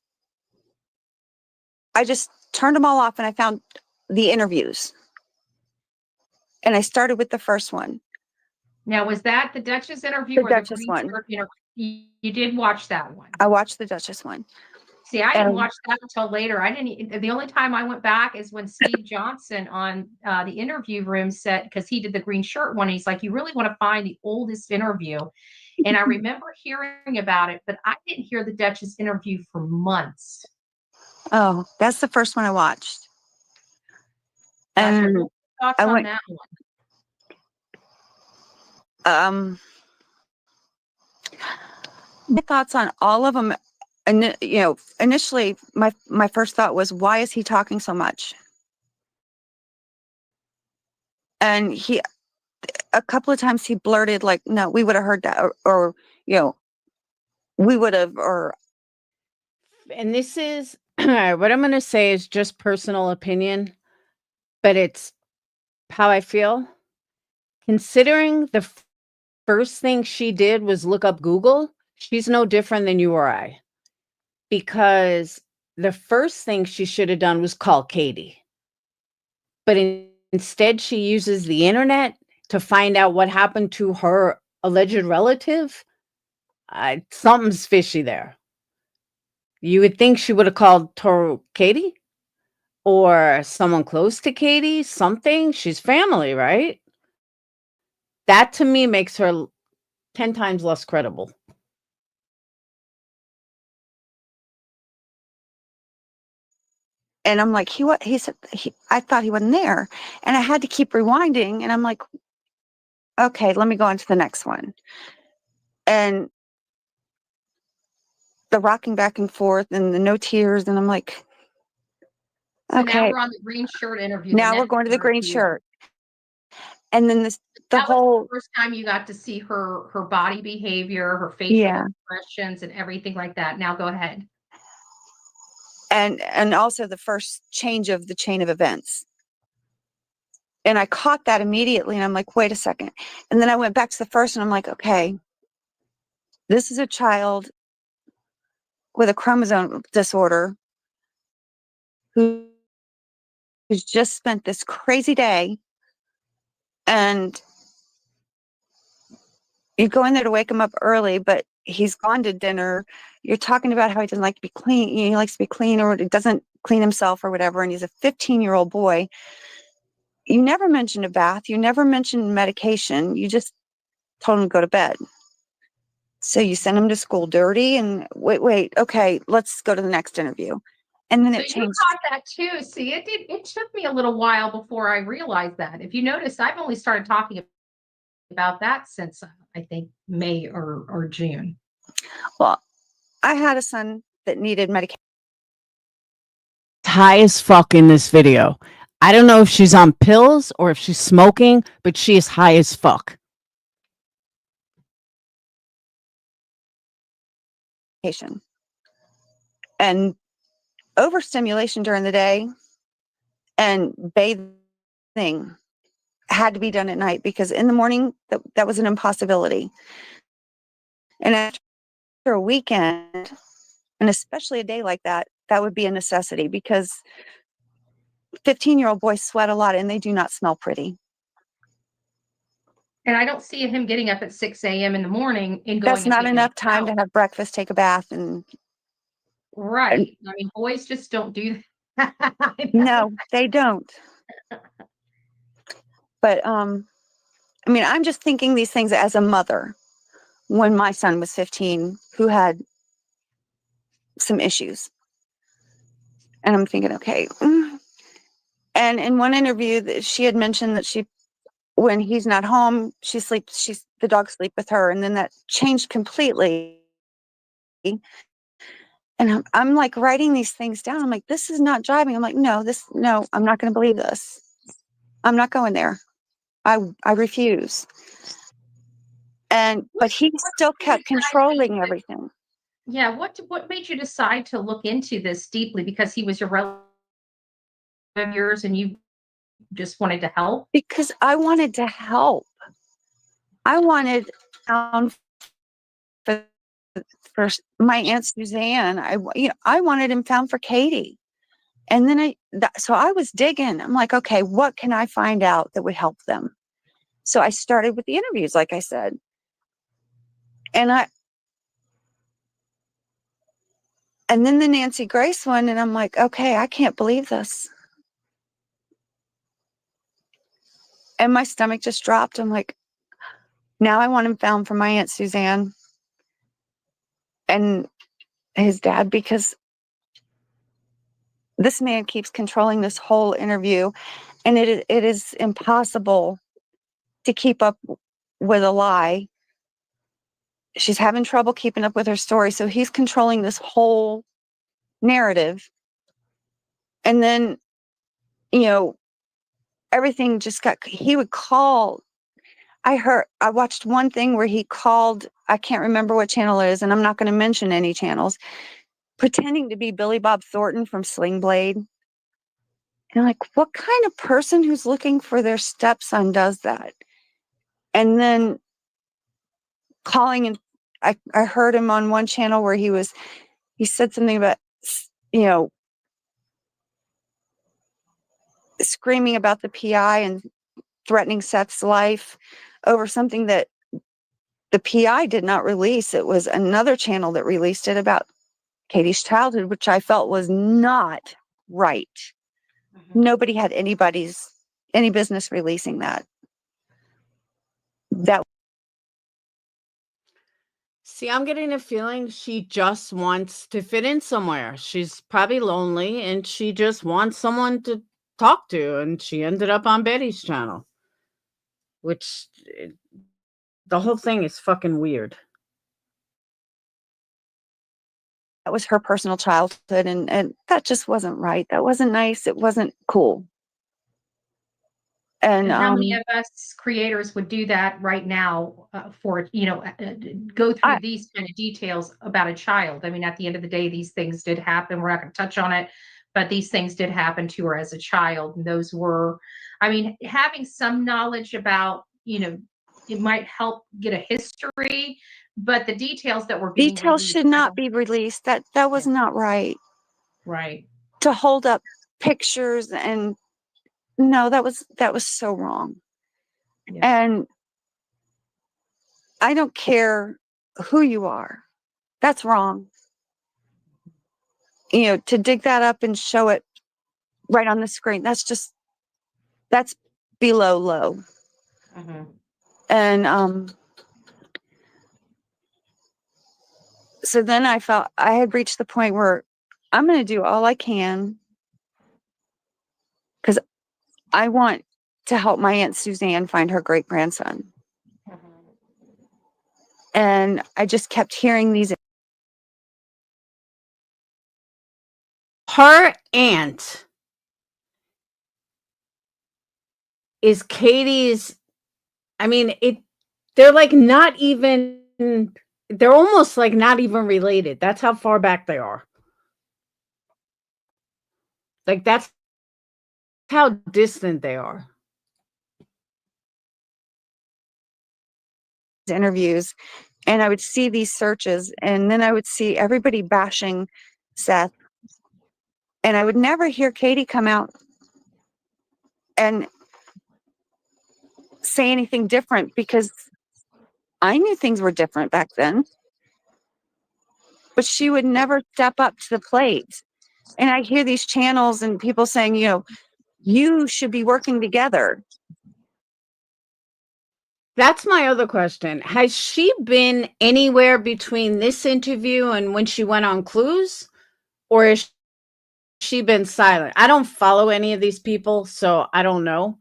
I just turned them all off, and I found the interviews, and I started with the first one. Now, was that the Duchess interview The or Duchess the one. Green Shirt interview? You did watch that one. I watched the Duchess one. See, I didn't watch that until later. The only time I went back is when Steve Johnson on the interview room said, because he did the green shirt one, he's like, you really want to find the oldest interview. And I remember hearing about it, but I didn't hear the Duchess interview for months. Oh, that's the first one I watched. Gotcha. And What were your thoughts I on went, that one? my thoughts on all of them. And initially my first thought was, why is he talking so much? And a couple of times he blurted like, no, we would have heard that, or we would have, or And this is what I'm going to say is just personal opinion, but it's how I feel. Considering the first thing she did was look up Google, she's no different than you or I. Because the first thing she should have done was call Katie. But instead, she uses the internet to find out what happened to her alleged relative. something's fishy there. You would think she would have called Katie or someone close to Katie, something. She's family, right? That to me makes her 10 times less credible. And I'm like, he said, I thought he wasn't there. And I had to keep rewinding. And I'm like, okay, let me go on to the next one. And the rocking back and forth and the no tears. And I'm like, So now okay, we're on the green shirt interview. now we're going to the green shirt. And then That was the first time you got to see her body behavior, her facial expressions, and everything like that. Now go ahead. And also the first change of the chain of events. And I caught that immediately. And I'm like, wait a second. And then I went back to the first and I'm like, okay, this is a child with a chromosome disorder who's just spent this crazy day, and you go in there to wake him up early, but he's gone to dinner. You're talking about how he doesn't like to be clean. He likes to be clean, or he doesn't clean himself or whatever. And he's a 15-year-old boy. You never mentioned a bath. You never mentioned medication. You just told him to go to bed. So you send him to school dirty and wait. Okay, let's go to the next interview. And then So it changed. You caught that too. See, it took me a little while before I realized that. If you notice, I've only started talking about that since I think May or June. Well, I had a son that needed medication. High as fuck in this video. I don't know if she's on pills or if she's smoking, but she is high as fuck. And overstimulation during the day and bathing had to be done at night, because in the morning that was an impossibility. And after a weekend, and especially a day like that, that would be a necessity, because 15-year-old boys sweat a lot and they do not smell pretty. And I don't see him getting up at 6 a.m. in the morning and going. That's not enough time to have breakfast, take a bath, and right. I mean, boys just don't do that. No, they don't. But I mean, I'm just thinking these things as a mother when my son was 15 who had some issues. And I'm thinking, okay. And in one interview that she had mentioned that when he's not home, the dogs sleep with her. And then that changed completely. And I'm like writing these things down. I'm like, this is not jiving. I'm like, no, I'm not going to believe this. I'm not going there. I refuse. But he still kept controlling everything. Yeah. What made you decide to look into this deeply? Because he was your relative of yours and you just wanted to help? Because I wanted to help. I wanted for my Aunt Suzanne. I wanted him found for Katie. And then so I was digging. I'm like, okay, what can I find out that would help them? So I started with the interviews, like I said. And then the Nancy Grace one, and I'm like, okay, I can't believe this. And my stomach just dropped. I'm like, now I want him found for my Aunt Suzanne and his dad, because this man keeps controlling this whole interview, and it is impossible to keep up with a lie. She's having trouble keeping up with her story, so he's controlling this whole narrative. And then, everything just he would call. I watched one thing where he called, I can't remember what channel it is, and I'm not going to mention any channels, pretending to be Billy Bob Thornton from Sling Blade. And I'm like, what kind of person who's looking for their stepson does that? And then calling, and I heard him on one channel where he said something about, screaming about the PI and threatening Seth's life over something that the PI did not release. It was another channel that released it about Katie's childhood, which I felt was not right. Nobody had any business releasing that. That See, I'm getting a feeling she just wants to fit in somewhere. She's probably lonely and she just wants someone to talk to. And she ended up on Betty's channel, which the whole thing is fucking weird. was her personal childhood, and that just wasn't right. That wasn't nice. It wasn't cool. And how many of us creators would do that right now for, go through these kind of details about a child? I mean, at the end of the day, these things did happen. We're not going to touch on it, but these things did happen to her as a child. And those were, I mean, having some knowledge about, it might help get a history, but the details that were being details released, should not be released. That was not right. Right. To hold up pictures and no, that was so wrong. Yeah. And I don't care who you are. That's wrong. To dig that up and show it right on the screen, that's below low. Mm-hmm. And so then I felt I had reached the point where I'm going to do all I can because I want to help my Aunt Suzanne find her great grandson. Mm-hmm. And I just kept hearing these. Her aunt is Katie's. I mean, they're like not even, they're almost like not even related. That's how far back they are. Like, that's how distant they are. Interviews, and I would see these searches, and then I would see everybody bashing Seth, and I would never hear Katie come out and say anything different because I knew things were different back then, but she would never step up to the plate. And I hear these channels and people saying, you should be working together. That's my other question. Has she been anywhere between this interview and when she went on Clues? Or has she been silent? I don't follow any of these people, so I don't know.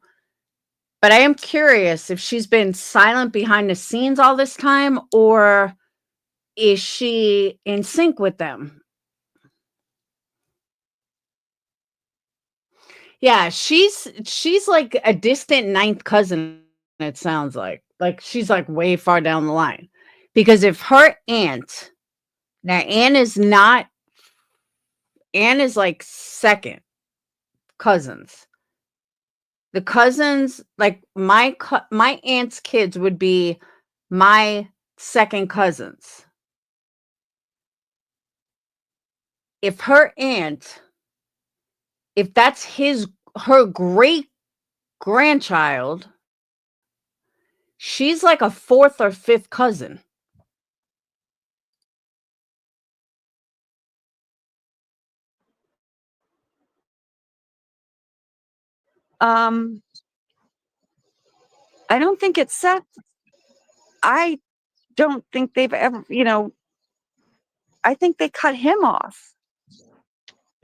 But I am curious if she's been silent behind the scenes all this time, or is she in sync with them? Yeah, she's like a distant ninth cousin, it sounds like. Like she's like way far down the line. Because if her aunt, now Anne is like second cousins. The cousins, like my aunt's kids would be my second cousins. If her aunt, if that's her great grandchild, she's like a fourth or fifth cousin. I don't think it's Seth. I don't think they've ever, I think they cut him off.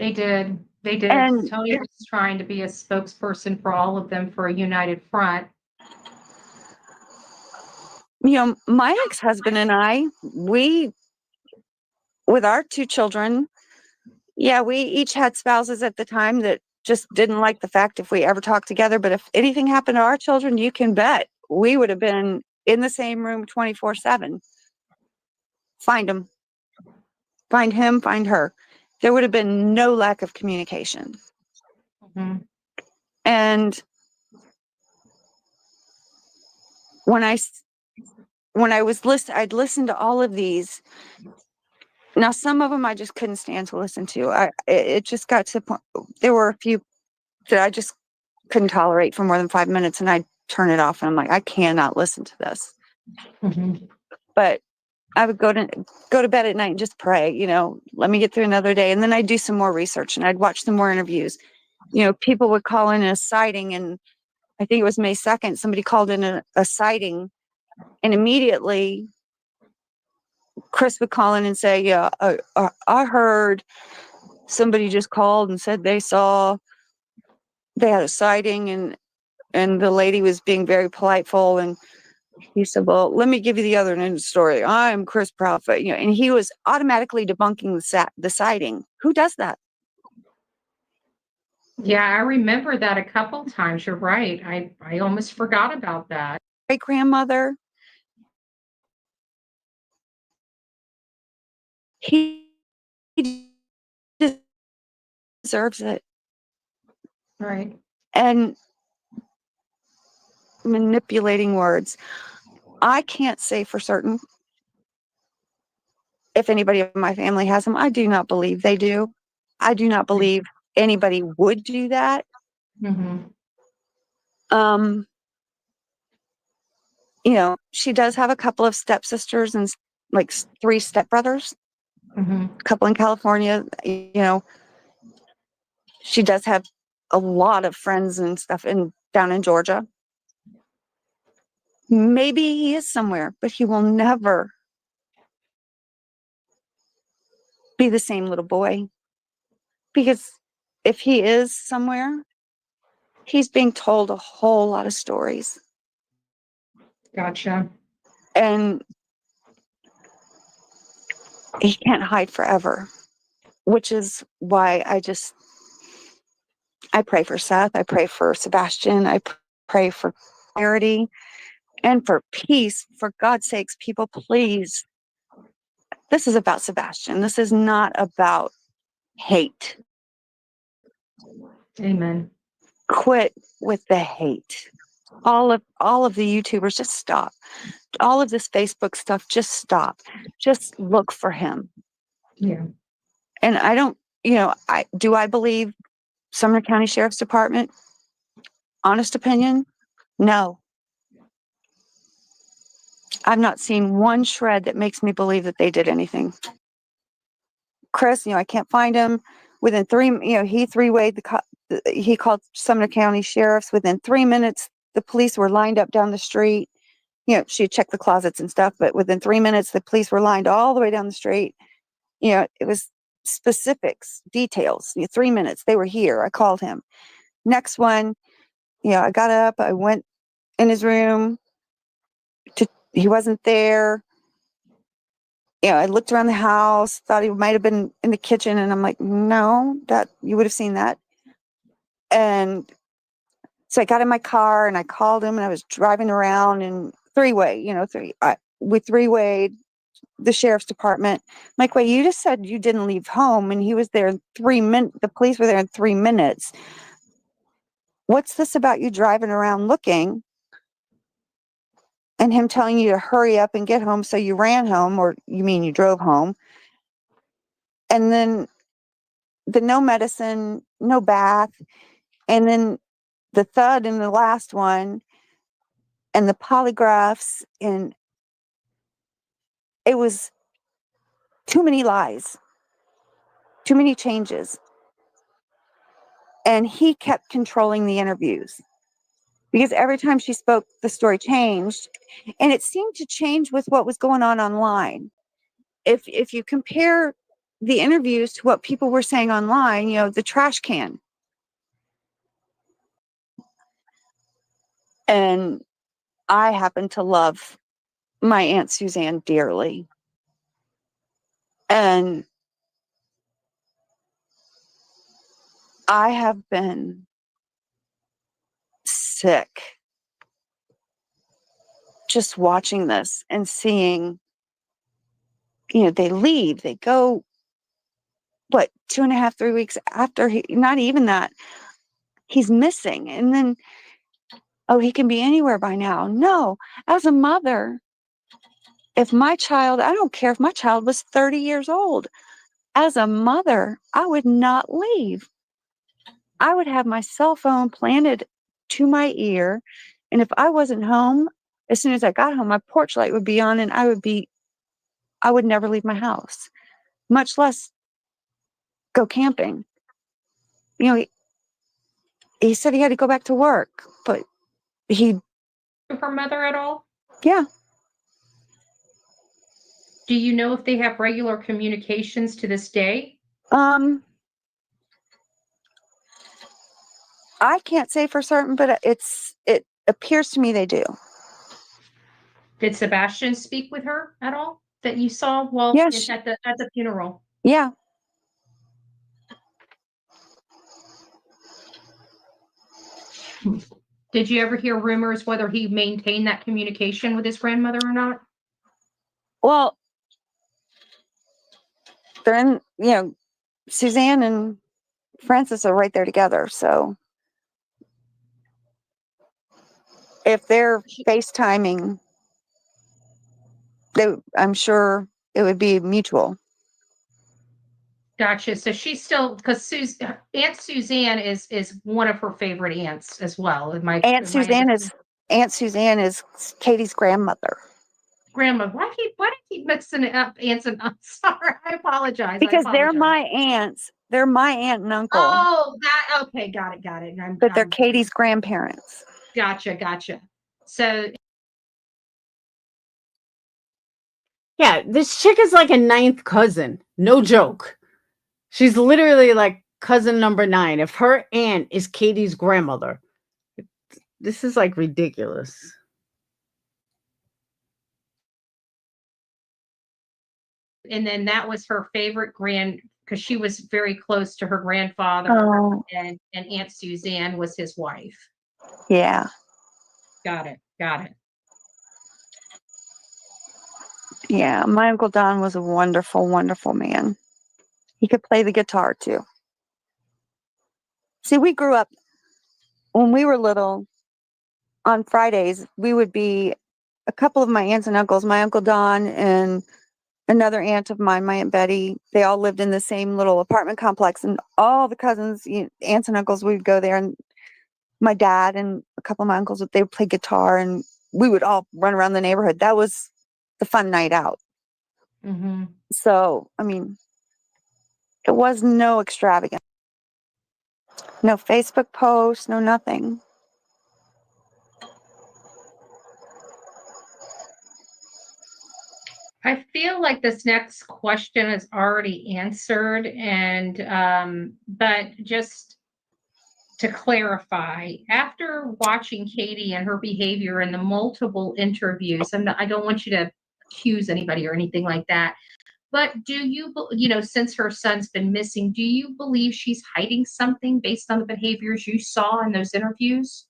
They did. They did. And Tony was trying to be a spokesperson for all of them for a united front. My ex-husband and I, with our two children, we each had spouses at the time that just didn't like the fact if we ever talked together. But if anything happened to our children, you can bet we would have been in the same room 24/7. Find them. Find him, find her. There would have been no lack of communication. Mm-hmm. And when I was I'd listen to all of these. Now, some of them I just couldn't stand to listen to. It just got to the point. There were a few that I just couldn't tolerate for more than 5 minutes, and I'd turn it off. And I'm like, I cannot listen to this. Mm-hmm. But I would go to bed at night and just pray, let me get through another day. And then I'd do some more research and I'd watch some more interviews. People would call in a sighting, and I think it was May 2nd, somebody called in a sighting, and immediately Chris would call in and say, yeah, I heard somebody just called and said they had a sighting, and the lady was being very politeful, and he said, well, let me give you the other end of the story. I'm Chris Proudfoot, and he was automatically debunking the sighting. Who does that? Yeah, I remember that a couple times. You're right. I almost forgot about that. Great grandmother. He deserves it. Right. And manipulating words. I can't say for certain if anybody in my family has them. I do not believe they do. I do not believe anybody would do that. Mm-hmm. She does have a couple of stepsisters and like 3 stepbrothers, Mm-hmm. a couple in California. She does have a lot of friends and stuff down in Georgia. Maybe he is somewhere, but he will never be the same little boy. Because if he is somewhere, he's being told a whole lot of stories. Gotcha. And he can't hide forever, which is why I pray for Seth. I pray for Sebastian. I pray for clarity and for peace. For God's sakes, people, please. This is about Sebastian. This is not about hate. Amen. Quit with the hate. All of the YouTubers, just stop. All of this Facebook stuff, just stop. Just look for him. Yeah. And I don't, I believe Sumner County Sheriff's Department? Honest opinion? No. I've not seen one shred that makes me believe that they did anything. Chris, I can't find him. Within 3, he 3-wayed he called Sumner County Sheriffs. Within 3 minutes, the police were lined up down the street. She had checked the closets and stuff, but within 3 minutes, the police were lined all the way down the street. It was specifics, details. 3 minutes, they were here. I called him. Next one, I got up, I went in his room. He wasn't there. I looked around the house, thought he might have been in the kitchen, and I'm like, no, that you would have seen that. And so I got in my car and I called him, and I was driving around and 3-way, we 3-wayed the sheriff's department. I'm like, wait, you just said you didn't leave home, and he was there in 3 minutes. The police were there in 3 minutes. What's this about you driving around looking and him telling you to hurry up and get home? So you ran home, or you mean you drove home? And then the no medicine, no bath, and then the thud in the last one, and the polygraphs, and it was too many lies, too many changes. And he kept controlling the interviews because every time she spoke, the story changed, and it seemed to change with what was going on online. If you compare the interviews to what people were saying online, the trash can. And I happen to love my Aunt Suzanne dearly. And I have been sick just watching this and seeing, they leave, they go, 2.5, 3 weeks after, not even that, he's missing. And then, he can be anywhere by now. No, as a mother, if my child, I don't care if my child was 30 years old, as a mother, I would not leave. I would have my cell phone planted to my ear. And if I wasn't home, as soon as I got home, my porch light would be on and I would never leave my house, much less go camping. You know, he said he had to go back to work, but Her mother at all? yeah. Do you know if they have regular communications to this day? I can't say for certain, but it appears to me they do. Did Sebastian speak with her at all that you saw while Yes. at the funeral? Yeah. Did you ever hear rumors whether he maintained that communication with his grandmother or not? Well, they're in, Suzanne and Francis are right there together. So if they're FaceTiming, I'm sure it would be mutual. Gotcha. So she's still, because Aunt Suzanne is one of her favorite aunts as well. Aunt Suzanne is Katie's grandmother. Grandma. Why do you keep mixing it up, aunts and uncles? Sorry, I apologize. Because they're my aunts. They're my aunt and uncle. Oh, okay, got it. But they're Katie's grandparents. Gotcha. So Yeah, this chick is like a ninth cousin. No joke. She's literally like cousin number 9. If her aunt is Katie's grandmother, this is like ridiculous. and then that was her favorite because she was very close to her grandfather, and Aunt Suzanne was his wife. Yeah. Got it. Yeah, my Uncle Don was a wonderful, wonderful man. He could play the guitar too. See, we grew up when we were little. On Fridays, we would be a couple of my aunts and uncles, my Uncle Don and another aunt of mine, my Aunt Betty. They all lived in the same little apartment complex, and all the cousins, aunts and uncles, we'd go there, and my dad and a couple of my uncles, they would play guitar, and we would all run around the neighborhood. That was the fun night out. Mm-hmm. So, I mean, it was no extravagant. No Facebook posts, no nothing. I feel like this next question is already answered, and but just to clarify, after watching Katie and her behavior in the multiple interviews, I don't want you to accuse anybody or anything like that, but do you, since her son's been missing, do you believe she's hiding something based on the behaviors you saw in those interviews?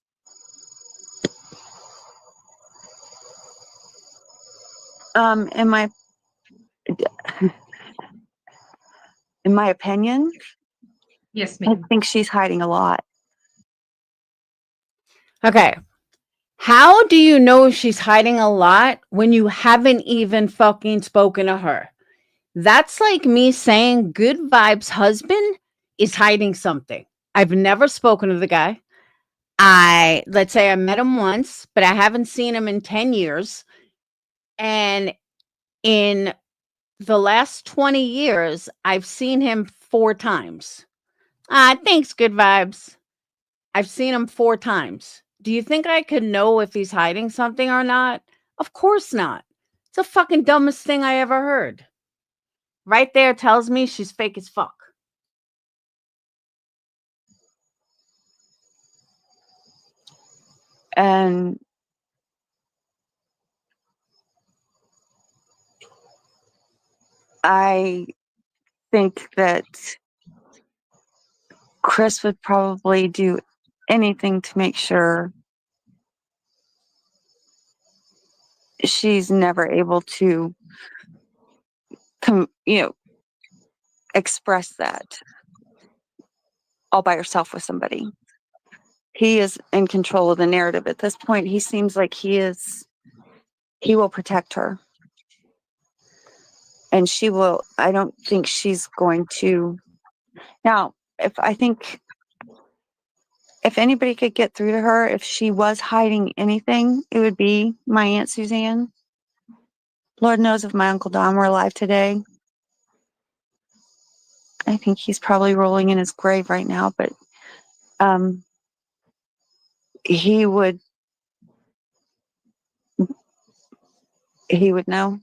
In my opinion, Yes, I ma'am. think she's hiding a lot. Okay. How do you know she's hiding a lot when you haven't even fucking spoken to her? That's like me saying Good Vibes' husband is hiding something. I've never spoken to the guy. Let's say I met him once, but I haven't seen him in 10 years. And in the last 20 years, I've seen him 4 times. Thanks, Good Vibes. I've seen him 4 times. Do you think I could know if he's hiding something or not? Of course not. It's the fucking dumbest thing I ever heard. Right there tells me she's fake as fuck. And I think that Chris would probably do anything to make sure she's never able to express that all by herself with somebody. He is in control of the narrative at this point. He seems like he will protect her. And I don't think she's going to. Now, I think if anybody could get through to her, if she was hiding anything, it would be my Aunt Suzanne. Lord knows if my Uncle Don were alive today. I think he's probably rolling in his grave right now, but he would know.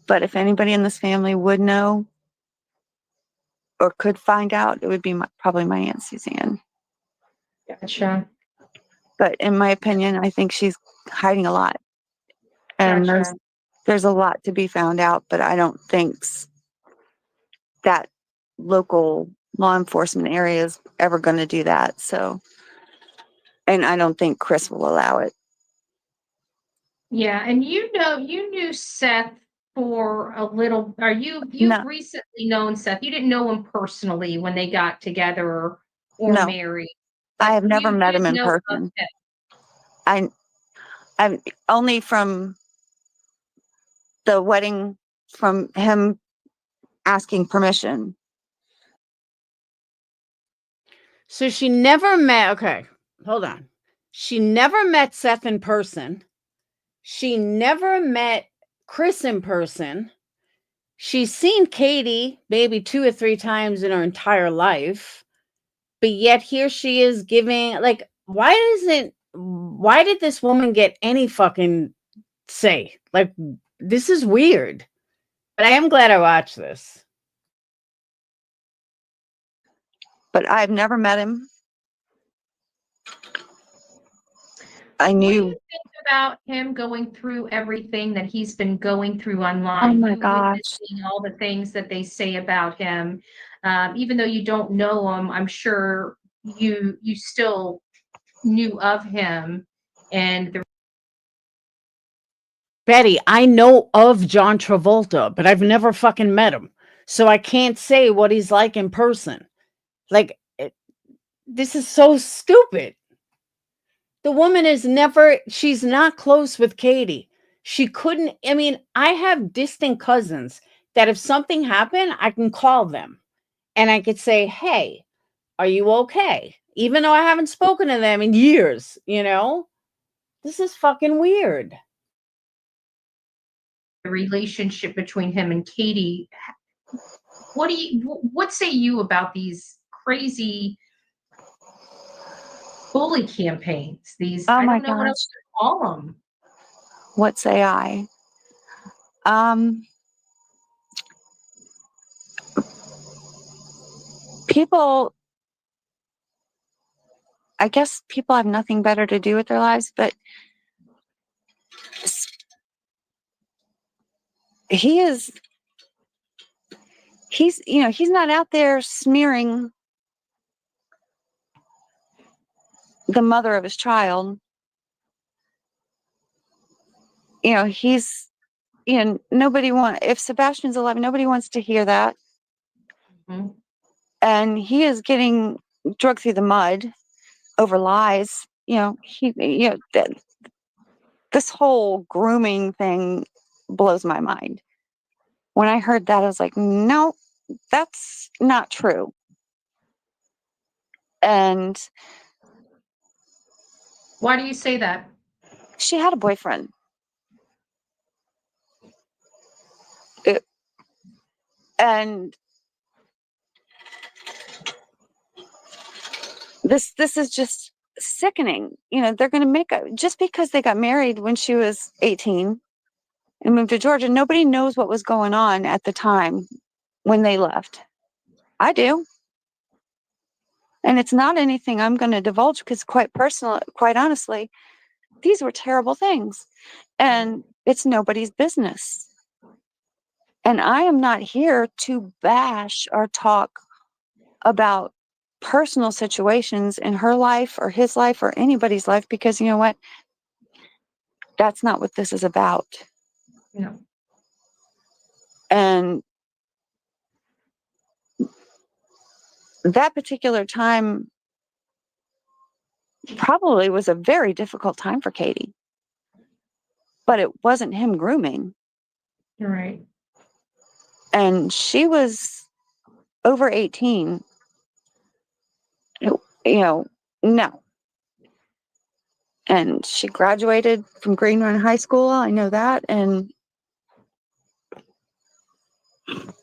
But if anybody in this family would know or could find out, it would be probably my Aunt Suzanne. Gotcha. But in my opinion, I think she's hiding a lot. And Gotcha. there's a lot to be found out, but I don't think that local law enforcement area is ever going to do that. So, and I don't think Chris will allow it. Yeah, and you knew Seth for a little, you've No. recently known Seth. You didn't know him personally when they got together or No. married. I have never met him in know of person. him. I'm only from the wedding, from him asking permission. So she never met, okay, hold on. She never met Seth in person. She never met Chris in person. She's seen Katie maybe 2 or 3 times in her entire life. But yet here she is giving, like, why did this woman get any fucking say? Like, this is weird. But I am glad I watched this. But I've never met him. I What do knew. you think about him going through everything that he's been going through online? Oh my You gosh. witnessing all the things that they say about him. Even though you don't know him, I'm sure you still knew of him. And Betty, I know of John Travolta, but I've never fucking met him. So I can't say what he's like in person. Like, this is so stupid. The woman she's not close with Katie. She couldn't, I mean, I have distant cousins that if something happened, I can call them and I could say, hey, are you okay? Even though I haven't spoken to them in years, you know? This is fucking weird. the relationship between him and Katie, what say you about these crazy bully campaigns? These, Oh I my don't know what gosh. else to call them. What say I? People, I guess people have nothing better to do with their lives, but he's not out there smearing the mother of his child. If Sebastian's alive, nobody wants to hear that. Mhm. And he is getting dragged through the mud over lies. This whole grooming thing blows my mind. When I heard that, I was like, no, that's not true. And Why do you say that? she had a boyfriend. And this is just sickening. They're going to just because they got married when she was 18 and moved to Georgia, nobody knows what was going on at the time when they left. I do. And it's not anything I'm going to divulge because quite honestly, these were terrible things. And it's nobody's business. And I am not here to bash or talk about personal situations in her life or his life or anybody's life, because you know what? That's not what this is about. No. And that particular time probably was a very difficult time for Katie. But it wasn't him grooming. You're right. And she was over 18 No. And she graduated from Green Run High School. I know that. And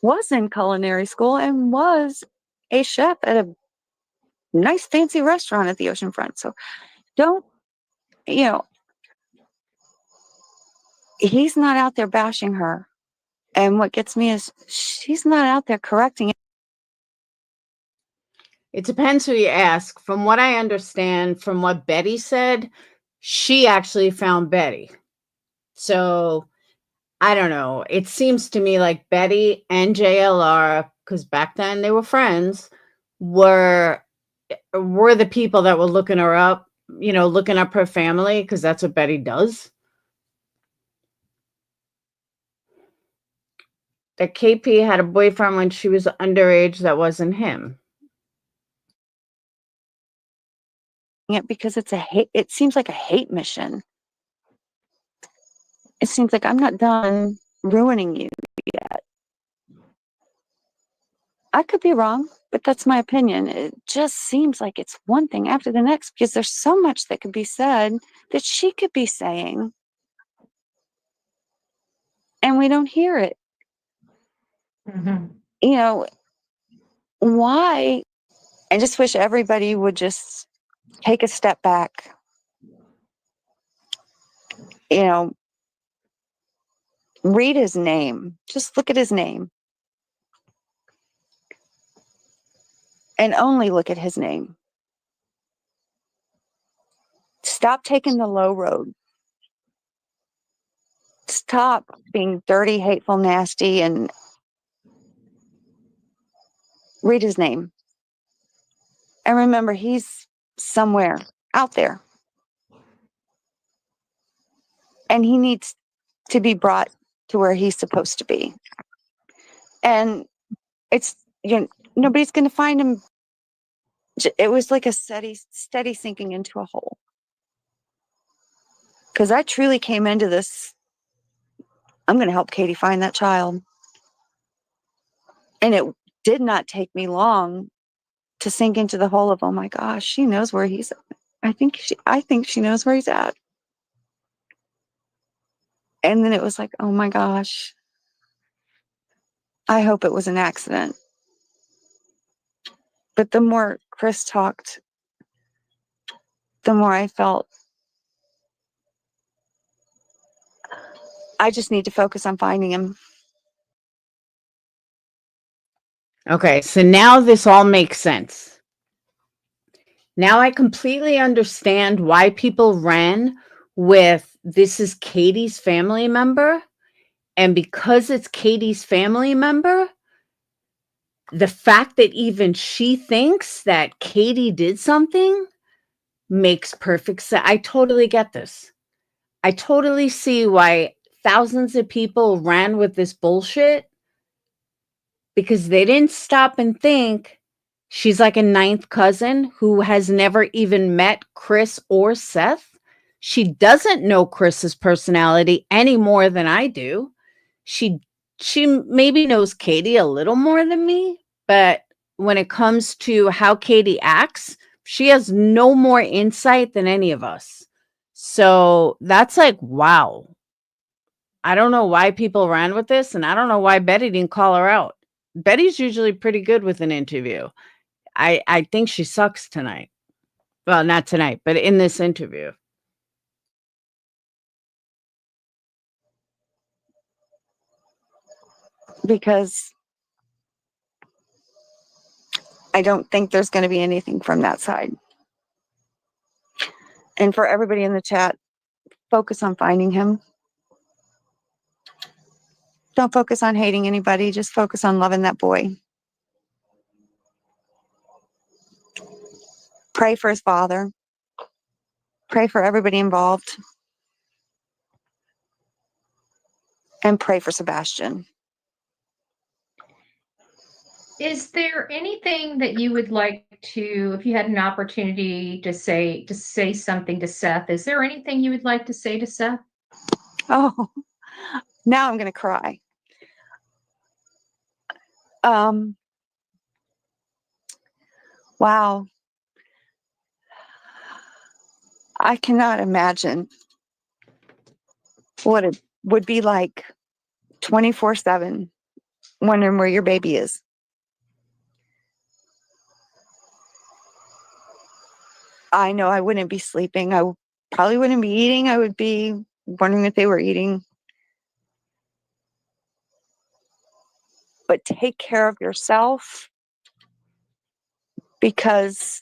was in culinary school and was a chef at a nice fancy restaurant at the oceanfront. So don't, he's not out there bashing her. And what gets me is she's not out there correcting it. It depends who you ask. From what I understand, from what Betty said, she actually found Betty. So I don't know. It seems to me like Betty and JLR, because back then they were friends, were the people that were looking her up, looking up her family, because that's what Betty does. That KP had a boyfriend when she was underage that wasn't him. Because it seems like a hate mission. It seems like I'm not done ruining you yet. I could be wrong, but that's my opinion. It just seems like it's one thing after the next because there's so much that could be said that she could be saying, and we don't hear it. Why? I just wish everybody would just take a step back. Read his name. Just look at his name. And only look at his name. Stop taking the low road. Stop being dirty, hateful, nasty, and read his name. And remember, he's somewhere out there. And he needs to be brought to where he's supposed to be. And it's, nobody's going to find him. It was like a steady sinking into a hole. Because I truly came into this, I'm going to help Katie find that child. And it did not take me long to sink into the hole of, oh my gosh, she knows where he's at. I think she knows where he's at. And then it was like, oh my gosh, I hope it was an accident. But the more Chris talked, the more I felt I just need to focus on finding him. Okay, so now this all makes sense. Now I completely understand why people ran with this is Katie's family member. And because it's Katie's family member, the fact that even she thinks that Katie did something makes perfect sense. I totally get this. I totally see why thousands of people ran with this bullshit because they didn't stop and think she's like a ninth cousin who has never even met Chris or Seth. She doesn't know Chris's personality any more than I do. She maybe knows Katie a little more than me, but when it comes to how Katie acts, she has no more insight than any of us. So that's like, wow. I don't know why people ran with this, and I don't know why Betty didn't call her out. Betty's usually pretty good with an interview. I think she sucks tonight. Well, not tonight, but in this interview. Because I don't think there's going to be anything from that side. And for everybody in the chat, focus on finding him. Don't focus on hating anybody. Just focus on loving that boy. Pray for his father. Pray for everybody involved. And pray for Sebastian. Is there anything that you would like to, if you had an opportunity to say something to Seth, is there anything you would like to say to Seth? Oh, now I'm going to cry. Wow. I cannot imagine what it would be like 24/7 wondering where your baby is. I know I wouldn't be sleeping. Probably wouldn't be eating. I would be wondering if they were eating. But take care of yourself, because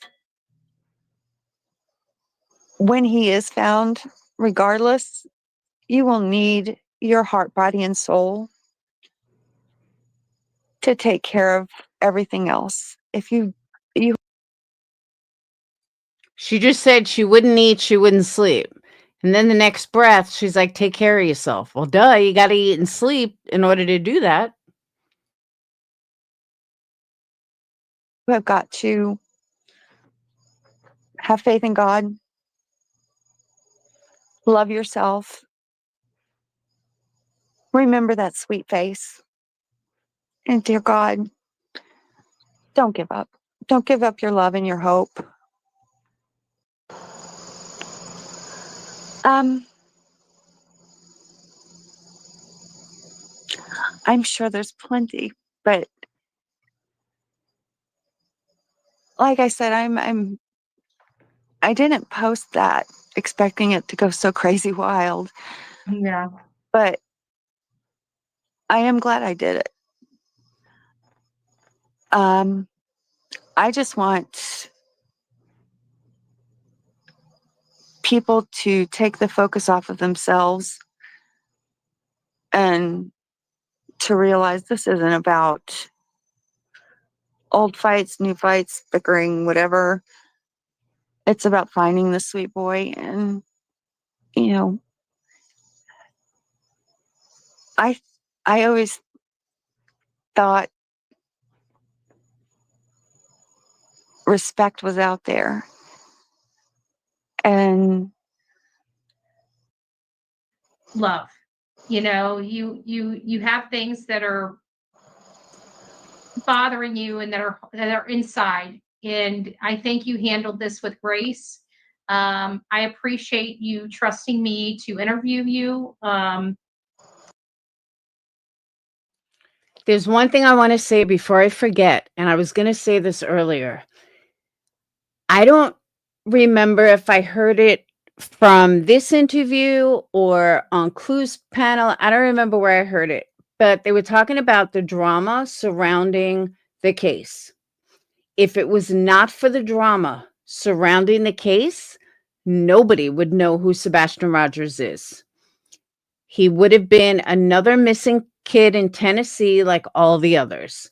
when he is found, regardless, you will need your heart, body, and soul to take care of everything else. If you She just said she wouldn't eat, she wouldn't sleep. And then the next breath, she's like, take care of yourself. Well, duh, you got to eat and sleep in order to do that. have got to have faith in God, love yourself, remember that sweet face, and dear God, don't give up. Don't give up your love and your hope. I'm sure there's plenty, but like I said, I didn't post that expecting it to go so crazy wild, Yeah. but I am glad I did it. I just want people to take the focus off of themselves and to realize this isn't about old fights, new fights, bickering, whatever. It's about finding the sweet boy. And, you know, I always thought respect was out there. And Love. You know, you have things that are bothering you and that are inside. And I think you handled this with grace. I appreciate you trusting me to interview you. There's one thing I want to say before I forget, and I was going to say this earlier. I don't remember if I heard it from this interview or on Clue's panel. I don't remember where I heard it, but they were talking about the drama surrounding the case. If it was not for the drama surrounding the case, nobody would know who Sebastian Rogers is. He would have been another missing kid in Tennessee like all the others.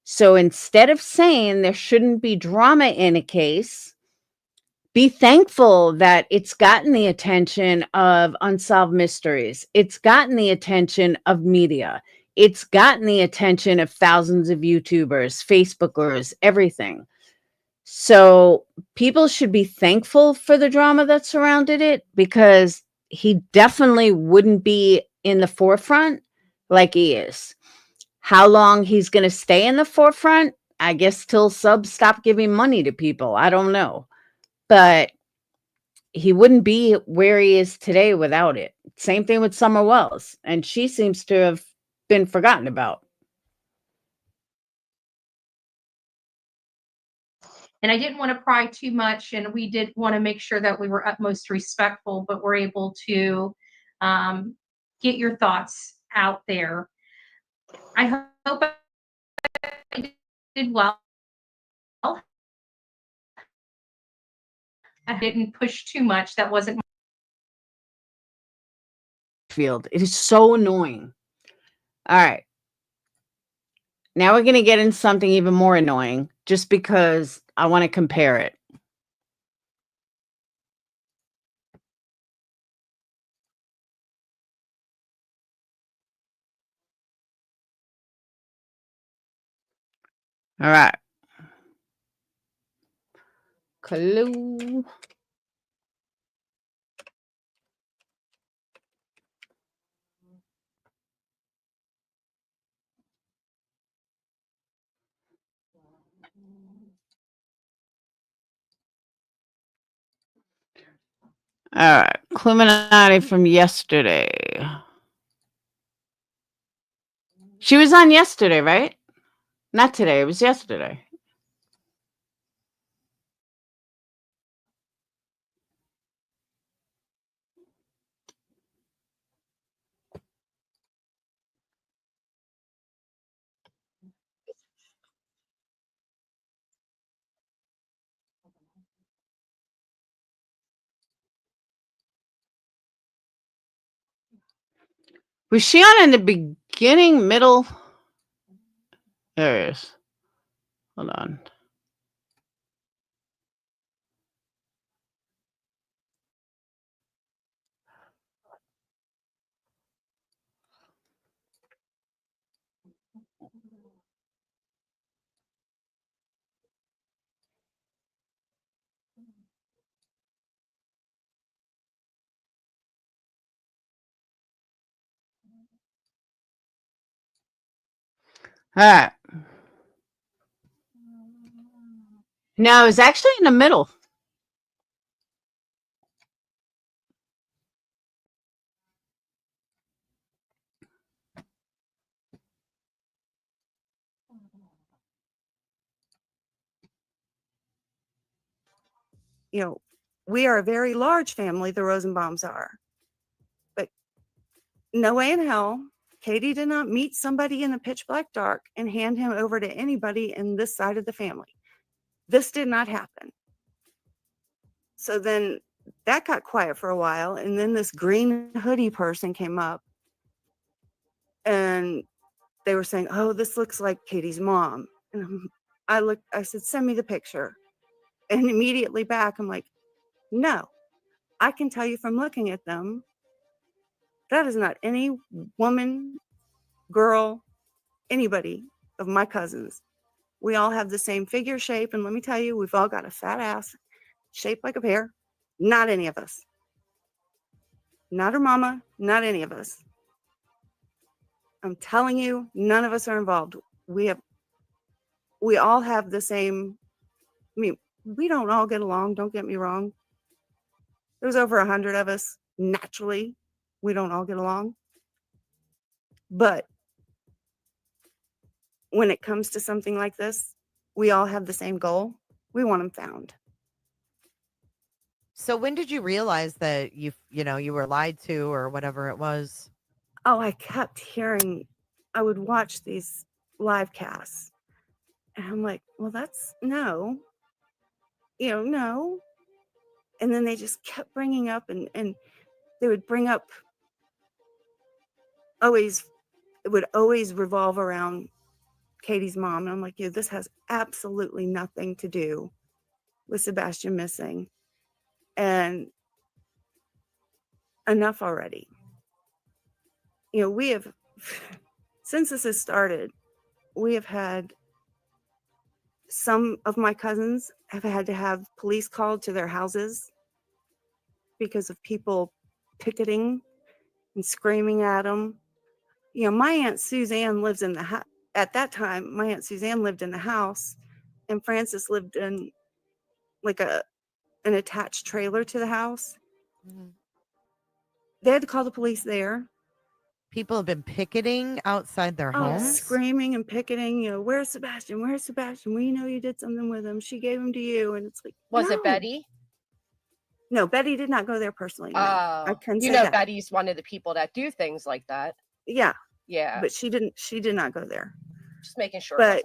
So instead of saying there shouldn't be drama in a case, be thankful that it's gotten the attention of Unsolved Mysteries. It's gotten the attention of media. It's gotten the attention of thousands of YouTubers, Facebookers, everything. So people should be thankful for the drama that surrounded it, because he definitely wouldn't be in the forefront like he is. How long he's going to stay in the forefront, I guess till subs stop giving money to people. I don't know. But he wouldn't be where he is today without it. Same thing with Summer Wells. And she seems to have been forgotten about. And I didn't want to pry too much, and we did want to make sure that we were utmost respectful, but we're able to get your thoughts out there. I hope I did well. I didn't push too much. That wasn't Field. It is so annoying. All right. Now we're going to get into something even more annoying, just because I want to compare it. All right. Clue. All right. Cluminati from yesterday. She was on yesterday, right? Not today. It was yesterday. Was she on in the beginning, middle? There it is. Hold on. All right. No, it was actually in the middle. You know, we are a very large family, the Rosenbaums are. But no way in hell, Katie did not meet somebody in the pitch black dark and hand him over to anybody in this side of the family. This did not happen. So then that got quiet for a while. And then this green hoodie person came up and they were saying, oh, this looks like Katie's mom. And I said, send me the picture. And immediately back, I'm like, no, I can tell you from looking at them, that is not any woman, girl, anybody of my cousins. We all have the same figure shape. And let me tell you, we've all got a fat ass shaped like a pear. Not any of us. Not her mama, not any of us. I'm telling you, none of us are involved. We all have the same. I mean, we don't all get along. Don't get me wrong. There's over 100 of us. Naturally, we don't all get along. But when it comes to something like this, we all have the same goal. We want them found. So when did you realize that you were lied to or whatever it was? Oh, I kept hearing, I would watch these live casts and I'm like, well, that's no, no. And then they just kept bringing up and they would bring up it would always revolve around Katie's mom. And I'm like, yeah, this has absolutely nothing to do with Sebastian missing. And enough already. We have, since this has started, we have had some of my cousins have had to have police called to their houses because of people picketing and screaming at them. My Aunt Suzanne lives in the house. At that time, my Aunt Suzanne lived in the house and Francis lived in like an attached trailer to the house. Mhm. They had to call the police there. People have been picketing outside their homes. Screaming and picketing, where's Sebastian? Where's Sebastian? We know you did something with him. She gave him to you. And it's like, Was no. it Betty? No, Betty did not go there personally. No. I couldn't say that. Betty's one of the people that do things like that. Yeah. Yeah. But she did not go there. Just making sure. But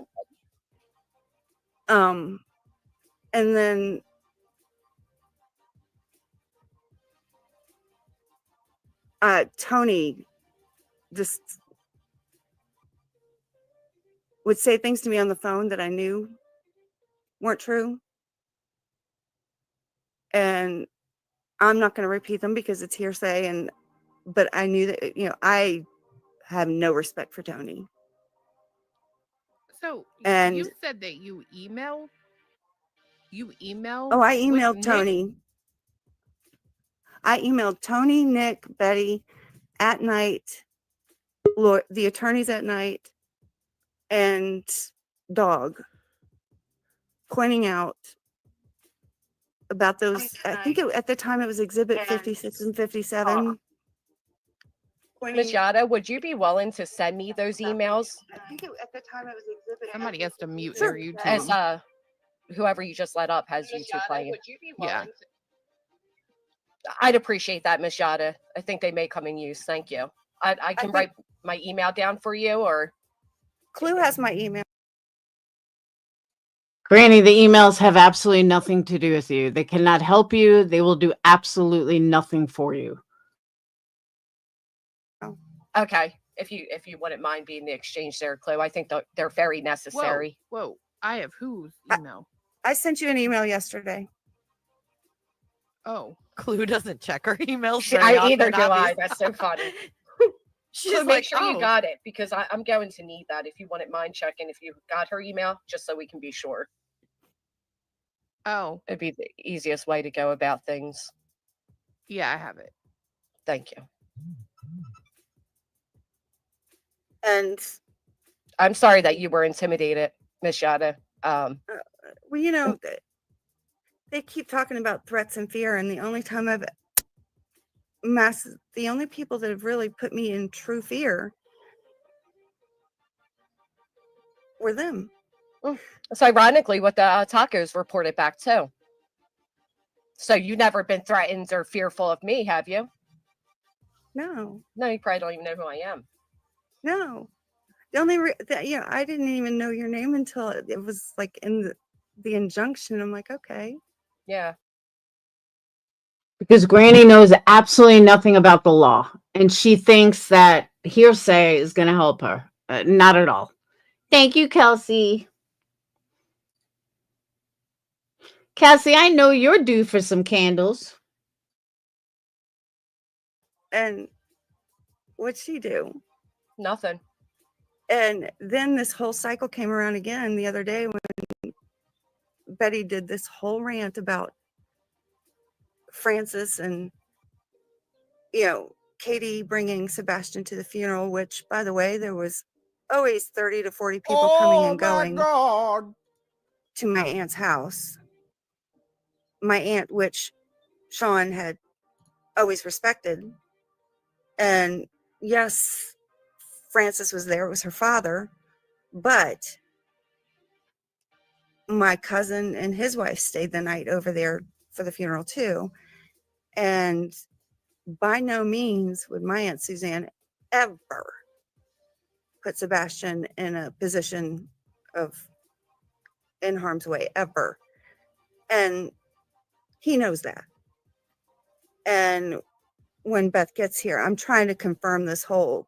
and then Tony just would say things to me on the phone that I knew weren't true. And I'm not going to repeat them because it's hearsay. But I knew that, I have no respect for Tony. So And you said that you emailed? Oh, I emailed Nick? Tony. I emailed Tony, Nick, Betty at night, the attorneys at night, and Dog, pointing out about those. I think at the time it was Exhibit 56 and 57. Ms. Yada, would you be willing to send me those emails I think at the time it was Exhibit. Somebody has to mute Sure. their YouTube. as whoever you just let up has YouTube playing? Yeah. I'd appreciate that, Ms. Yada. I think they may come in use. Thank you. I can write my email down for you, or Clue has my email. Granny, the emails have absolutely nothing to do with you. They cannot help you. They will do absolutely nothing for you. okay. If you wouldn't mind being the exchange there, Clue, I think they're very necessary. Whoa. I have whose email? I sent you an email yesterday. Oh. Clue doesn't check her emails. Either do I. That's so funny. She's So like, make sure oh. you got it, because I'm going to need that. If you wouldn't mind checking if you got her email, just so we can be sure. Oh. It'd be the easiest way to go about things. Yeah, I have it. Thank you. And I'm sorry that you were intimidated, Miss Yada. well, you know, they keep talking about threats and fear, and the only time the only people that have really put me in true fear were them. It's ironically what the tacos reported back too. So you never been threatened or fearful of me, have you? No, No, you probably don't even know who I am. no. The only I didn't even know your name until it was like in the injunction. I'm like, okay. Yeah. Because Granny knows absolutely nothing about the law. And she thinks that hearsay is going to help her. Not at all. Thank you, Kelsey. Kelsey, I know you're due for some candles. And what'd she do? Nothing. And then this whole cycle came around again the other day when Betty did this whole rant about Francis and, Katie bringing Sebastian to the funeral, which, by the way, there was always 30 to 40 people coming and going to my aunt's house. My aunt, which Sean had always respected. And yes, Francis was there. It was her father. But my cousin and his wife stayed the night over there for the funeral too. And by no means would my Aunt Suzanne ever put Sebastian in a position in harm's way, ever. And he knows that. And when Beth gets here, I'm trying to confirm this whole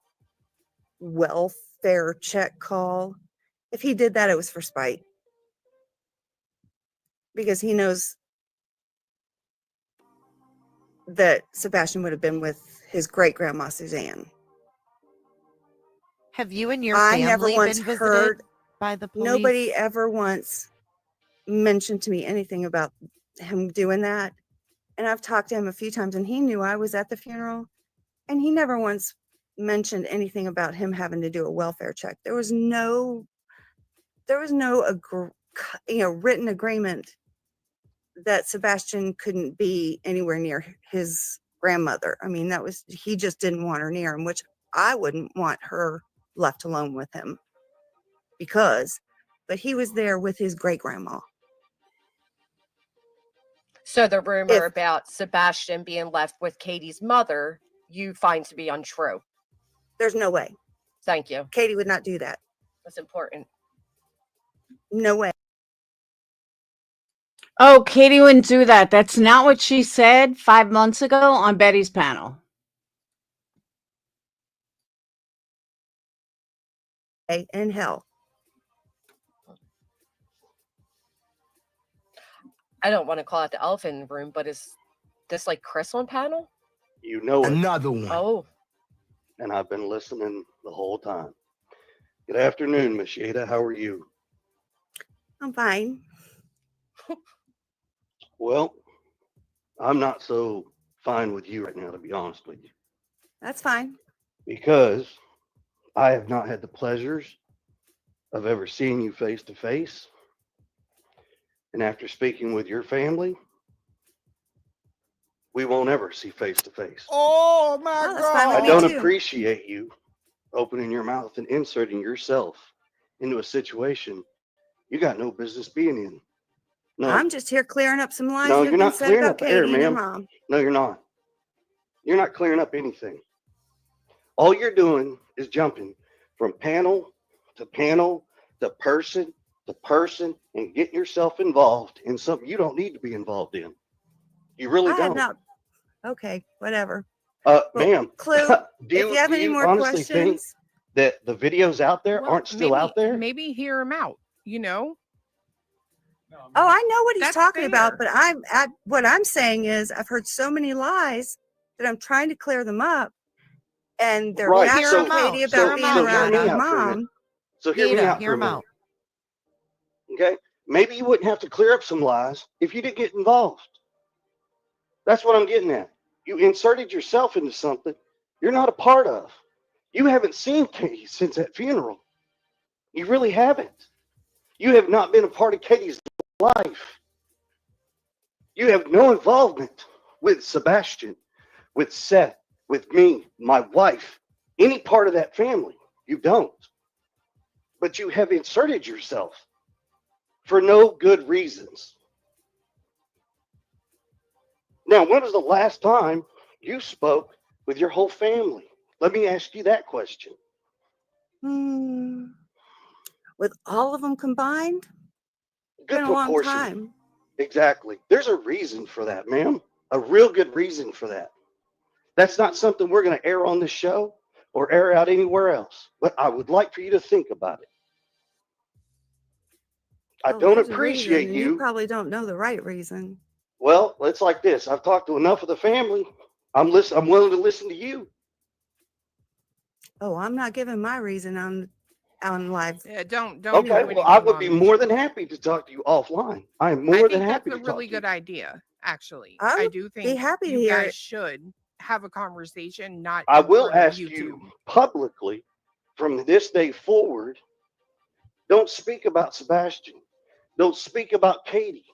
welfare check call. If he did that, it was for spite. Because he knows that Sebastian would have been with his great grandma Suzanne. Have you and your I family never once been visited heard by the police? Nobody ever once mentioned to me anything about him doing that. And I've talked to him a few times, and he knew I was at the funeral, and he never once mentioned anything about him having to do a welfare check. There was no written agreement that Sebastian couldn't be anywhere near his grandmother. I mean, he just didn't want her near him, which I wouldn't want her left alone with him but he was there with his great grandma. So the rumor about Sebastian being left with Katie's mother, you find to be untrue. There's no way. Thank you. Katie would not do that. That's important. No way. Oh, Katie wouldn't do that. That's not what she said 5 months ago on Betty's panel. In hell. I don't want to call it the elephant in the room, but is this like Chris on panel? You know it. Another one. Oh, And I've been listening the whole time. Good afternoon, Miss Yada. How are you? I'm fine. Well, I'm not so fine with you right now, to be honest with you, That's fine. because I have not had the pleasures of ever seeing you face to face. And after speaking with your family, we won't ever see face to face. Oh my Oh, that's fine with I me don't too. appreciate you opening your mouth and inserting yourself into a situation you got no business being in. No, I'm just here clearing up some lies no, that you're have been not said clearing about up the air, Katie and her ma'am. mom. No, you're not. You're not clearing up anything. All you're doing is jumping from panel to panel to person and getting yourself involved in something you don't need to be involved in. You really I have don't. not. Okay, whatever. Ma'am, Clue, do if you have do any more honestly think questions, that the videos out there Well, aren't still maybe, out there? Maybe hear him out, you know? oh, I know what he's That's talking about, fair. but what I'm saying is I've heard so many lies that I'm trying to clear them up, and they're Right. bashing hear 'em out. Katie Hear about 'em being out, around Yada. her mom. So hear me Yada, out hear for a him minute. out. Okay? Maybe you wouldn't have to clear up some lies if you didn't get involved. That's what I'm getting at. You inserted yourself into something you're not a part of. You haven't seen Katie since that funeral. You really haven't. You have not been a part of Katie's life. You have no involvement with Sebastian, with Seth, with me, my wife, any part of that family. You don't. But you have inserted yourself for no good reasons. Now, when was the last time you spoke with your whole family? Let me ask you that question. With all of them combined, Good been a long proportion. time. Exactly. There's a reason for that, ma'am. A real good reason for that. That's not something we're going to air on this show or air out anywhere else. But I would like for you to think about it. I don't There's a appreciate reason. You probably don't know the right reason. Well, it's like this. I've talked to enough of the family. I'm willing to listen to you. Oh, I'm not giving my reason on live. Yeah, don't Okay, do well, anything I would on be the more show. than happy to talk to you offline. I am I more than think happy that's to a talk really to you. good idea, actually. I I would do be think happy to you hear guys it. should have a conversation, not I in will front of ask YouTube. you publicly from this day forward, don't speak about Sebastian. Don't speak about Katie.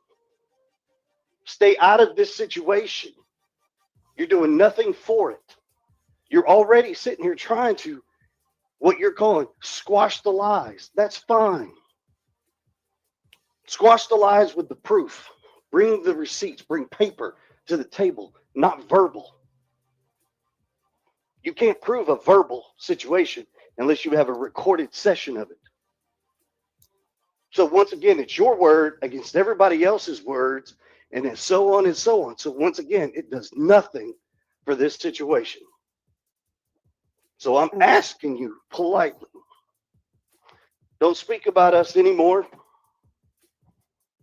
Stay out of this situation. You're doing nothing for it. You're already sitting here trying to, what you're calling, squash the lies. That's fine. Squash the lies with the proof. Bring the receipts, bring paper to the table, not verbal. You can't prove a verbal situation unless you have a recorded session of it. So once again, it's your word against everybody else's words, and then so on and so on. So once again, it does nothing for this situation. So I'm asking you politely, don't speak about us anymore.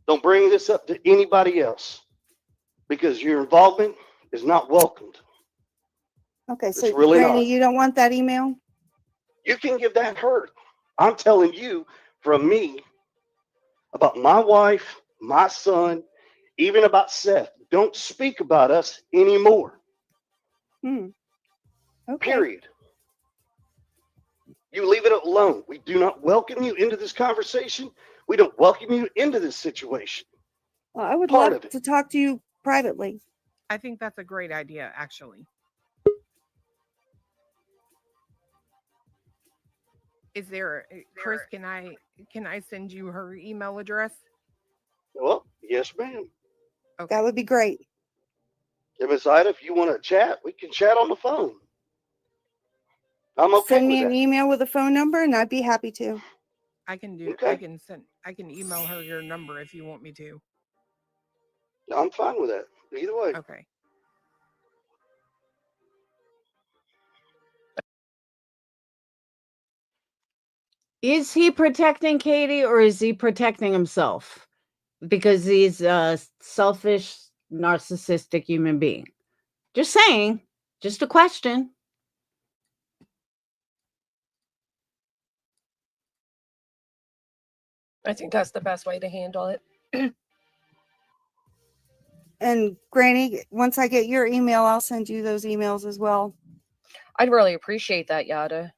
Don't bring this up to anybody else because your involvement is not welcomed. Okay, It's so really Granny, not. you don't want that email? You can give that hurt. I'm telling you from me about my wife, my son, even about Seth. Don't speak about us anymore. Okay. Period. You leave it alone. We do not welcome you into this conversation. We don't welcome you into this situation. Well, I would Part love of it. to talk to you privately. I think that's a great idea, actually. Is there, Chris? Can I send you her email address? Well, yes, ma'am. That would be great. And Miss Ida, if you want to chat, we can chat on the phone. I'm okay Send me with an that. email with a phone number, and I'd be happy to. I can do. Okay. I can email her your number if you want me to. I'm fine with that. Either way. Okay. Is he protecting Katie or is he protecting himself? Because he's a selfish, narcissistic human being. Just saying, just a question. I think that's the best way to handle it. And Granny, once I get your email, I'll send you those emails as well. I'd really appreciate that, Yada.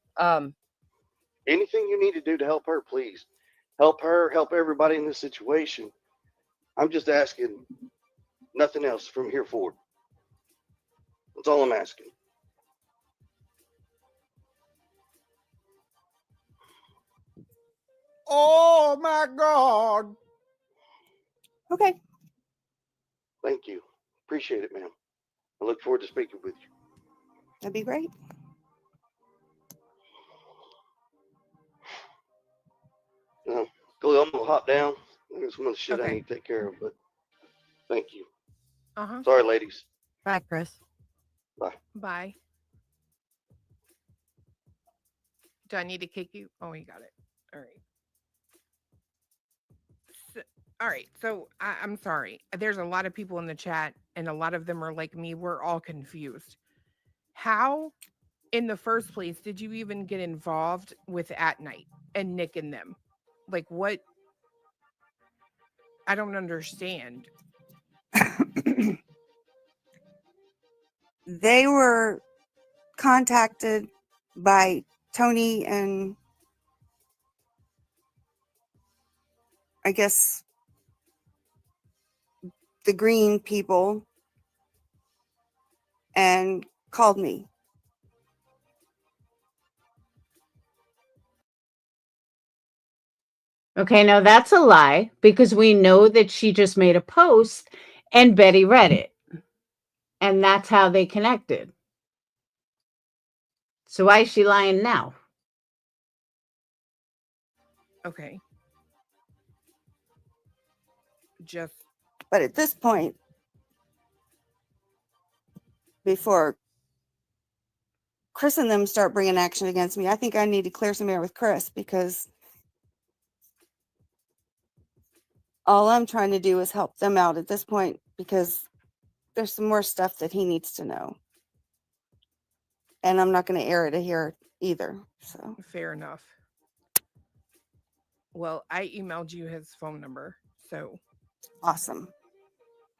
Anything you need to do to help her, please. Help her, help everybody in this situation. I'm just asking nothing else from here forward. That's all I'm asking. Oh my God. Okay. Thank you. Appreciate it, ma'am. I look forward to speaking with you. That'd be great. Chloe, I'm gonna hop down. There's some other shit I Okay. need to take care of, but thank you. Uh-huh. Sorry, ladies. Bye, Chris. Bye. Bye. Do I need to kick you? Oh, you got it. All right. All right. So I'm sorry. There's a lot of people in the chat, and a lot of them are like me. We're all confused. How, in the first place, did you even get involved with At Night and Nick and them? Like, what? I don't understand. They were contacted by Tony and I guess the green people and called me. Okay, now that's a lie because we know that she just made a post and Betty read it. And that's how they connected. So why is she lying now? Okay. Just. But at this point, before Chris and them start bringing action against me, I think I need to clear some air with Chris because all I'm trying to do is help them out at this point because there's some more stuff that he needs to know. And I'm not going to air it here either. So Fair enough. Well, I emailed you his phone number, so awesome.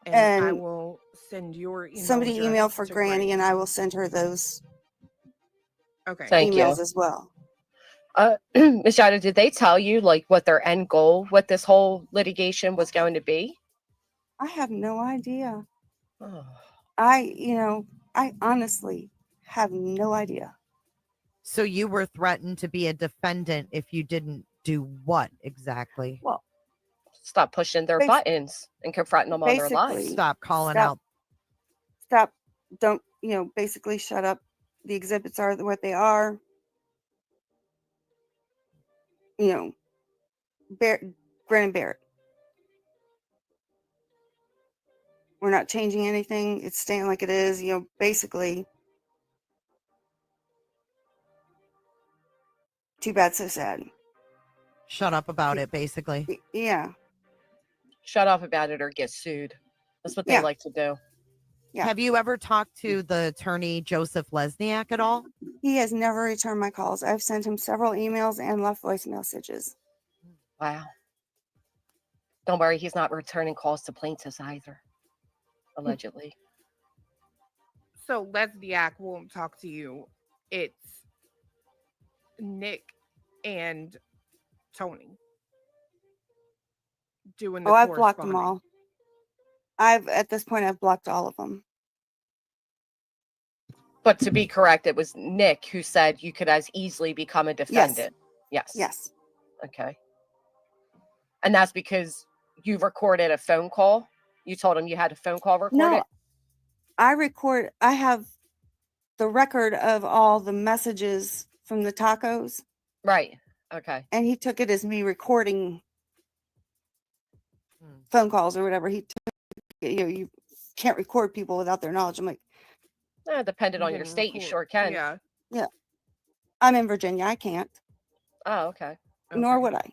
and I will send your email. Somebody address email for to Granny, and I will send her those Okay. Thank you. emails as well. Ms. Yada, did they tell you like what their end goal with this whole litigation was going to be? I have no idea. Oh. I honestly have no idea. So you were threatened to be a defendant if you didn't do what exactly? Well, stop pushing their buttons and confronting them on their lies. Stop calling out. Stop. Don't, basically shut up. The exhibits are what they are. Grin and bear it. We're not changing anything. It's staying like it is, basically. Too bad, so sad. Shut up about it, basically. Yeah. Shut up about it or get sued. That's what they like to do. Yeah. Have you ever talked to the attorney Joseph Lesniak at all? He has never returned my calls. I've sent him several emails and left voice messages. Wow. Don't worry, he's not returning calls to plaintiffs either, allegedly. So Lesniak won't talk to you. It's Nick and Tony doing the I've blocked them corresponding. all. At this point, I've blocked all of them. But to be correct, it was Nick who said you could as easily become a defendant. Yes. Yes. Okay. And that's because you recorded a phone call? You told him you had a phone call recorded? No, I have the record of all the messages from the tacos. Right. Okay. And he took it as me recording phone calls or whatever. He took you can't record people without their knowledge. I'm like, depending on your state, you sure can. Yeah. I'm in Virginia. I can't. Oh, okay. Nor would I.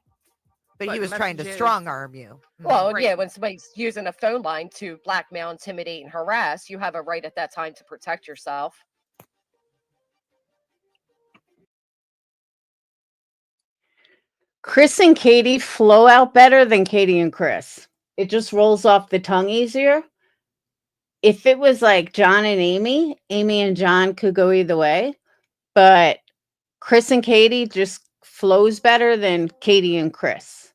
But he was trying to strong arm you. Well, yeah, when somebody's using a phone line to blackmail, intimidate, and harass, you have a right at that time to protect yourself. Chris and Katie flow out better than Katie and Chris. It just rolls off the tongue easier. If it was like John and Amy and John could go either way. But Chris and Katie just flows better than Katie and Chris.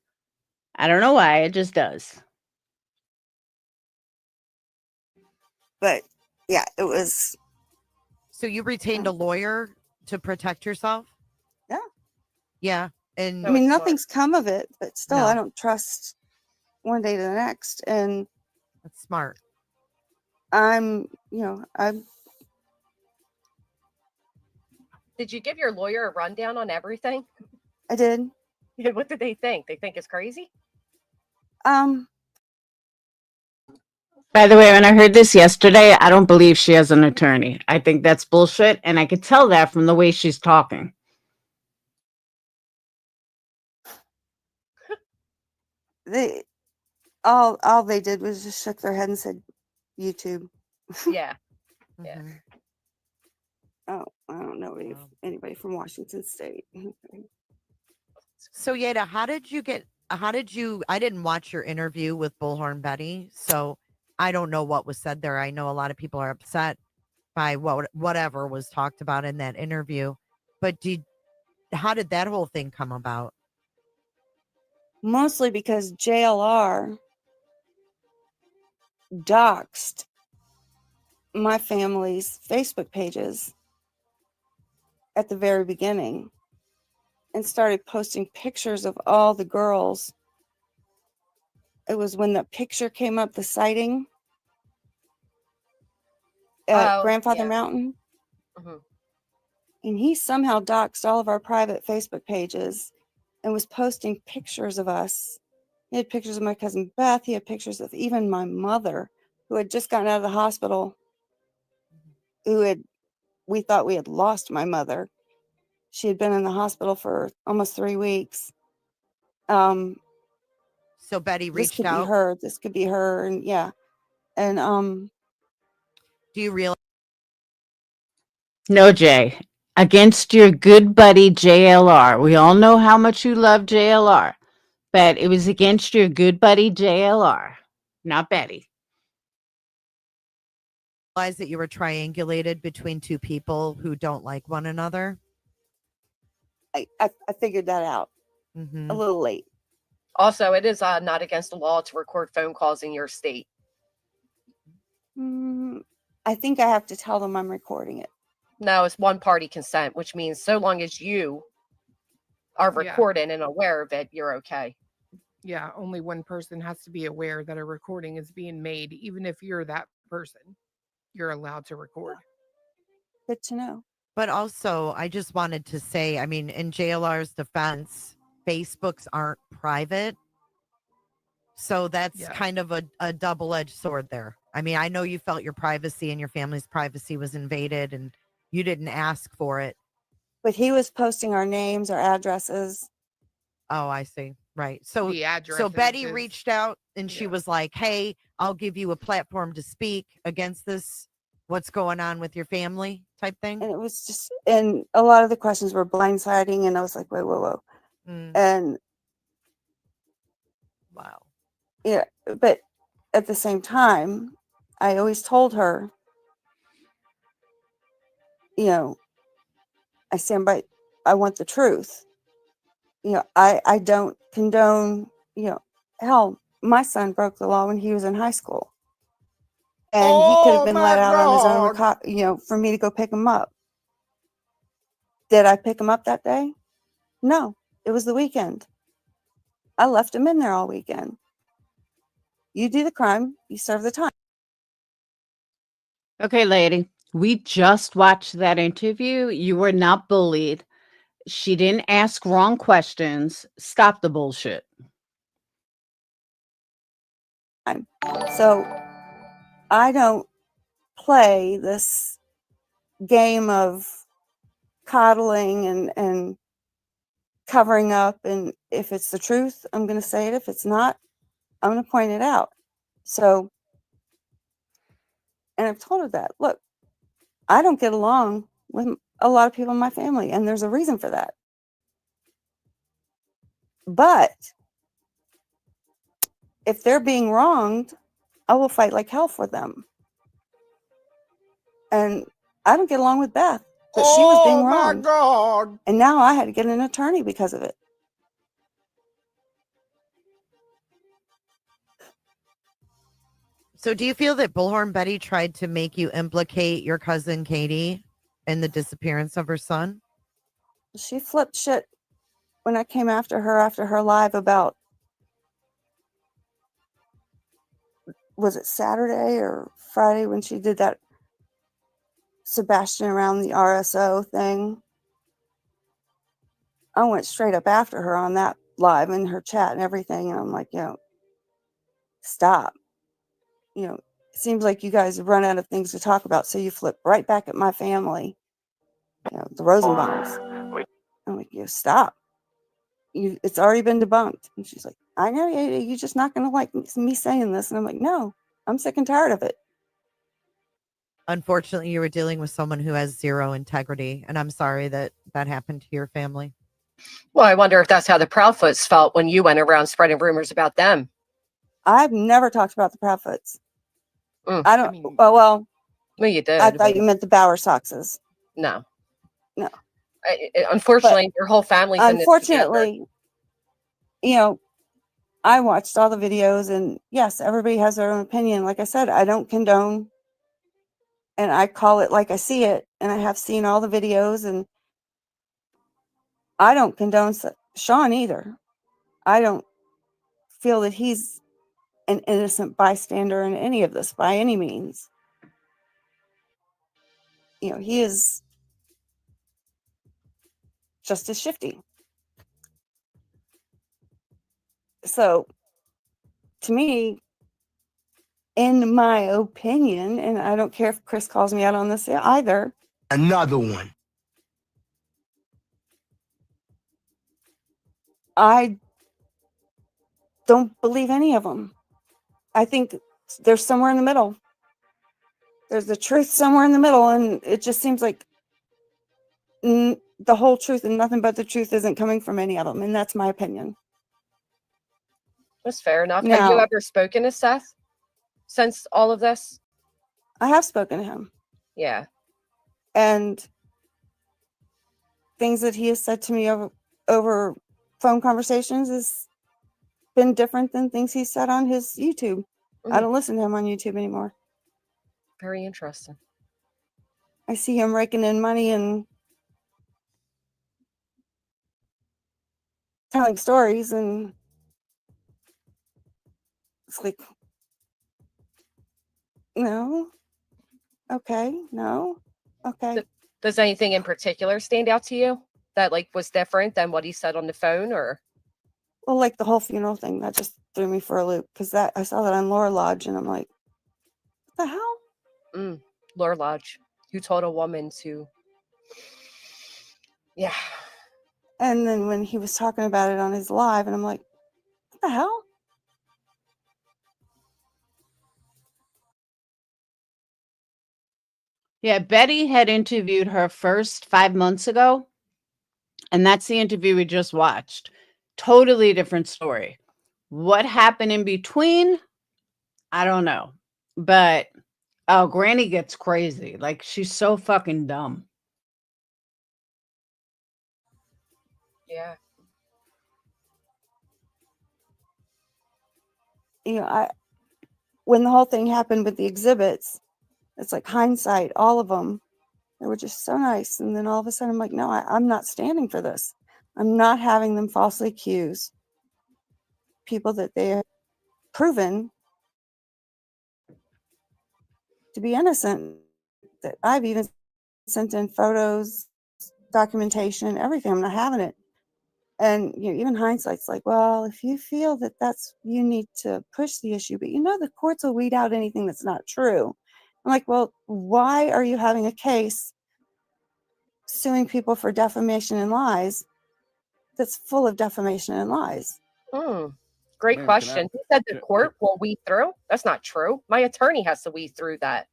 I don't know why, it just does. But yeah, it was So you retained a lawyer to protect yourself? Yeah. Yeah. And I mean, nothing's come of it, but still, No. I don't trust one day to the next. And that's smart. I'm Did you give your lawyer a rundown on everything? I did. What did they think? They think it's crazy? By the way, when I heard this yesterday, I don't believe she has an attorney. I think that's bullshit, and I could tell that from the way she's talking. They all they did was just shook their head and said, YouTube. Yeah. Yeah. Oh, I don't know anybody from Washington State. So Yada, how did you I didn't watch your interview with Bullhorn Betty, so I don't know what was said there. I know a lot of people are upset by whatever was talked about in that interview. But how did that whole thing come about? Mostly because JLR doxed my family's Facebook pages at the very beginning and started posting pictures of all the girls. It was when the picture came up, the sighting at Grandfather Mountain. Mhm. And he somehow doxed all of our private Facebook pages and was posting pictures of us. He had pictures of my cousin Beth. He had pictures of even my mother, who had just gotten out of the hospital, we thought we had lost my mother. She had been in the hospital for almost 3 weeks. So Betty This reached could be out. her. This could be her. And yeah. And Do you realize? No, Jay. Against your good buddy JLR. We all know how much you love JLR, but it was against your good buddy JLR, not Betty. That you were triangulated between two people who don't like one another? I figured that out a little late. Also, it is not against the law to record phone calls in your state. I think I have to tell them I'm recording it. No, it's one party consent, which means so long as you are recording and aware of it, you're okay. Yeah, only one person has to be aware that a recording is being made. Even if you're that person, you're allowed to record. Good to know. But also, I just wanted to say, I mean, in JLR's defense, Facebooks aren't private. So that's kind of a double-edged sword there. I mean, I know you felt your privacy and your family's privacy was invaded and you didn't ask for it. But he was posting our names, our addresses. Oh, I see. Right. So, The so Betty addresses, reached out and she was like, hey, I'll give you a platform to speak against this. What's going on with your family type thing? And it was just, and a lot of the questions were blindsiding. And I was like, whoa. And wow. Yeah, but at the same time, I always told her, I stand by, I want the truth. I don't condone, hell, my son broke the law when he was in high school. And he could have been let out on his own, for me to go pick him up. Did I pick him up that day? No, it was the weekend. I left him in there all weekend. You do the crime, you serve the time. Okay, lady, we just watched that interview. You were not bullied. She didn't ask wrong questions. Stop the bullshit. So I don't play this game of coddling and covering up. And if it's the truth, I'm going to say it. If it's not, I'm going to point it out. So, and I've told her that, look, I don't get along with a lot of people in my family, and there's a reason for that. But if they're being wronged, I will fight like hell for them. And I don't get along with Beth, but she was being wronged. Oh my God. And now I had to get an attorney because of it. So do you feel that Bullhorn Betty tried to make you implicate your cousin Katie in the disappearance of her son? She flipped shit when I came after her live about, was it Saturday or Friday when she did that Sebastian around the RSO thing. I went straight up after her on that live in her chat and everything. And I'm like, stop. It seems like you guys run out of things to talk about. So you flip right back at my family, the Rosenbaums. I'm like, stop. It's already been debunked. And she's like, I know you're just not going to like me saying this. And I'm like, no, I'm sick and tired of it. Unfortunately, you were dealing with someone who has zero integrity, and I'm sorry that that happened to your family. Well, I wonder if that's how the Proudfoots felt when you went around spreading rumors about them. I've never talked about the Proudfoots. I don't. Well, you did. I thought you meant the Bauer Soxes. No. No. Unfortunately, your whole family's in this unfortunately, I watched all the videos, and yes, everybody has their own opinion. Like I said, I don't condone, and I call it like I see it, and I have seen all the videos, and I don't condone Sean either. I don't feel that he's an innocent bystander in any of this by any means. He is just as shifty. So, to me, in my opinion, and I don't care if Chris calls me out on this either. Another one. I don't believe any of them. I think there's somewhere in the middle. There's the truth somewhere in the middle, and it just seems like the whole truth and nothing but the truth isn't coming from any of them, and that's my opinion. That's fair enough. Now, have you ever spoken to Seth since all of this? I have spoken to him. Yeah. And things that he has said to me over phone conversations has been different than things he said on his YouTube. I don't listen to him on YouTube anymore. Very interesting. I see him raking in money and telling stories, and it's like, no, okay, no, okay. Does anything in particular stand out to you that was different than what he said on the phone, or? Well, like the whole funeral thing, that just threw me for a loop, because I saw that on Laura Lodge, and I'm like, what the hell? Laura Lodge, who told a woman to, yeah. And then when he was talking about it on his live, and I'm like, what the hell? Yeah, Betty had interviewed her first 5 months ago, and that's the interview we just watched. Totally different story. What happened in between? I don't know. But Granny gets crazy. Like, she's so fucking dumb. Yeah. When the whole thing happened with the exhibits, it's like hindsight, all of them, they were just so nice. And then all of a sudden I'm like, no, I'm not standing for this. I'm not having them falsely accuse people that they have proven to be innocent. That I've even sent in photos, documentation, everything. I'm not having it. And even hindsight's like, well, if you feel that you need to push the issue, but the courts will weed out anything that's not true. I'm like, well, why are you having a case suing people for defamation and lies that's full of defamation and lies? Great question. Who said the court will weed through? That's not true. My attorney has to weed through that.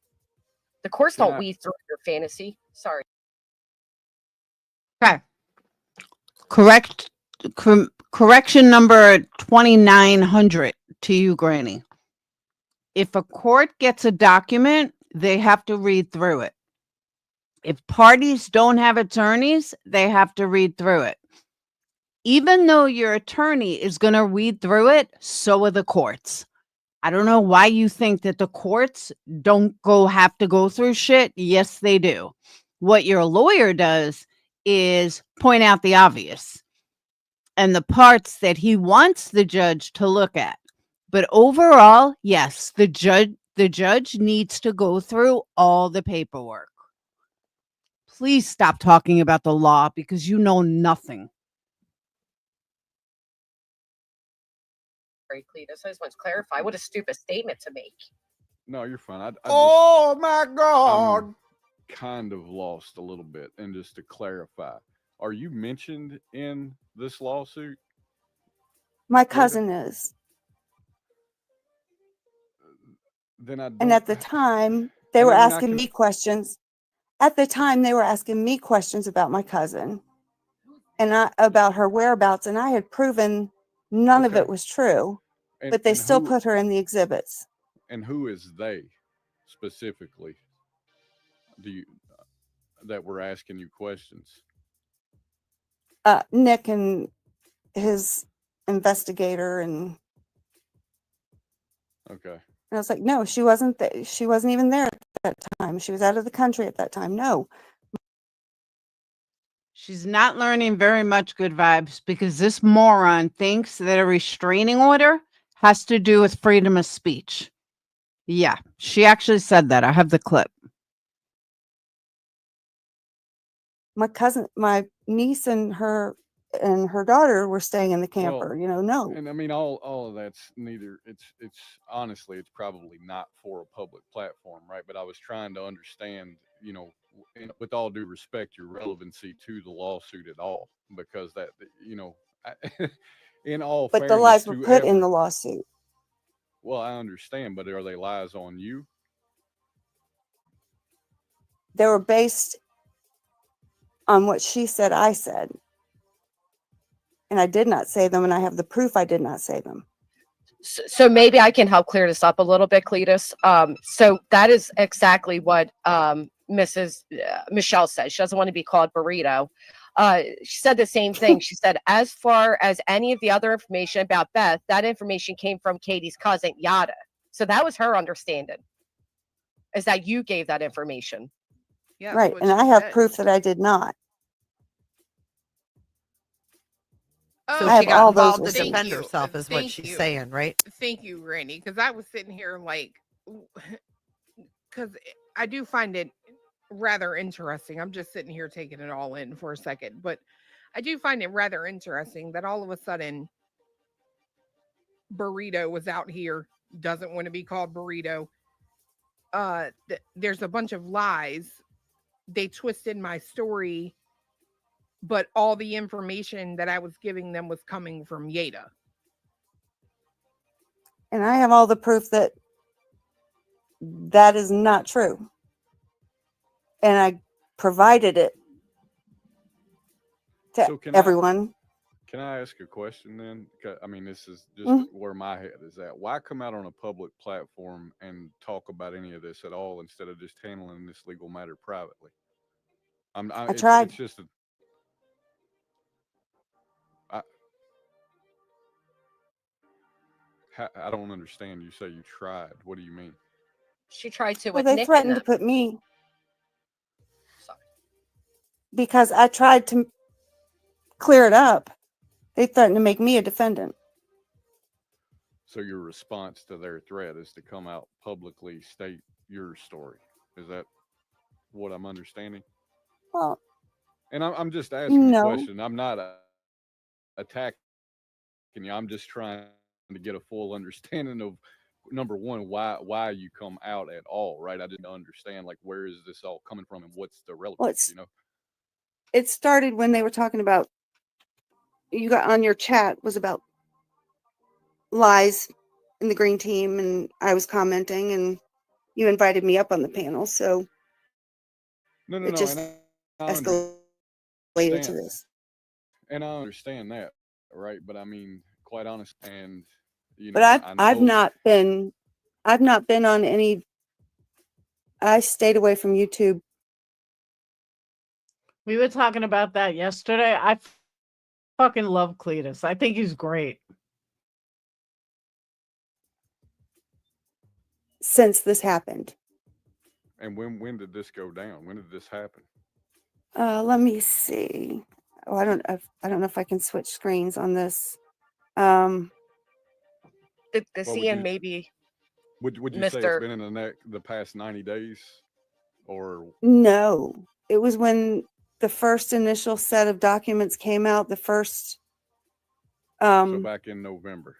The courts don't weed through your fantasy. Sorry. Okay. Correction number 2900 to you, Granny. If a court gets a document, they have to read through it. If parties don't have attorneys, they have to read through it. Even though your attorney is going to read through it, so are the courts. I don't know why you think that the courts don't have to go through shit. Yes, they do. What your lawyer does is point out the obvious and the parts that he wants the judge to look at. But overall, yes, the judge needs to go through all the paperwork. Please stop talking about the law because you know nothing. Cletus, I just want to clarify. What a stupid statement to make. No, you're fine. I Oh my God. I'm kind of lost a little bit. And just to clarify, are you mentioned in this lawsuit? My cousin is. Then I don't. And at the time, they And were I mean, I asking can- me questions. At the time, they were asking me questions about my cousin and about her whereabouts. And I had proven none of it Okay. was true, And- but they and still who- put her in the exhibits. And who is they specifically? Do you that we're asking you questions? Nick and his investigator. And Okay. I was like, no, she wasn't. She wasn't even there at that time. She was out of the country at that time. No. She's not learning very much good vibes because this moron thinks that a restraining order has to do with freedom of speech. Yeah, she actually said that. I have the clip. My cousin, my niece and her daughter were staying in the camper. Well, no. And I mean, all of that's neither. It's honestly, it's probably not for a public platform, right? But I was trying to understand, with all due respect, your relevancy to the lawsuit at all, because that, in all But the fairness lies were to put in the lawsuit. Well, I understand, but are they lies on you? They were based on what she said I said. And I did not say them, and I have the proof I did not say them. So maybe I can help clear this up a little bit, Cletus. So that is exactly what Mrs. Michelle said. She doesn't want to be called burrito. She said the same thing. She said, as far as any of the other information about Beth, that information came from Katie's cousin, Yada. So that was her understanding, is that you gave that information. Yeah, right. And I have proof that I did not. So I she have got all those involved to receipts. defend herself, is what she's saying, right? Thank you, Randy, because I was sitting here like, because I do find it rather interesting. I'm just sitting here taking it all in for a second, but I do find it rather interesting that all of a sudden Burrito was out here, doesn't want to be called Burrito. There's a bunch of lies. They twisted my story, but all the information that I was giving them was coming from Yada. And I have all the proof that that is not true. And I provided it to So everyone. Can I ask a question then? I mean, this is just where my head is at. Why come out on a public platform and talk about any of this at all instead of just handling this legal matter privately? I tried. It's just I don't understand. You say you tried. What do you mean? She tried to. Well, with they Nick and threatened to them. put me. Sorry. Because I tried to clear it up. They threatened to make me a defendant. So your response to their threat is to come out publicly state your story. Is that what I'm understanding? Well, and I'm just asking no. a question. I'm not attacking you. I'm just trying to get a full understanding of, number one, why you come out at all, right? I didn't understand, like, where is this all coming from and what's the relevance, It started when they were talking about, you got on your chat was about lies in the green team, and I was commenting, and you invited me up on the panel, so No, just and I escalated to this. And I understand that, right? But I mean, quite honest, and But I've not been on any. I stayed away from YouTube. We were talking about that yesterday. I fucking love Cletus. I think he's great. Since this happened. And when did this go down? When did this happen? Let me see. Oh, I don't know if I can switch screens on this. The What would CN you maybe would you say it's Mr. been in the past 90 days, or No, it was when the first initial set of documents came out. The first so back in November,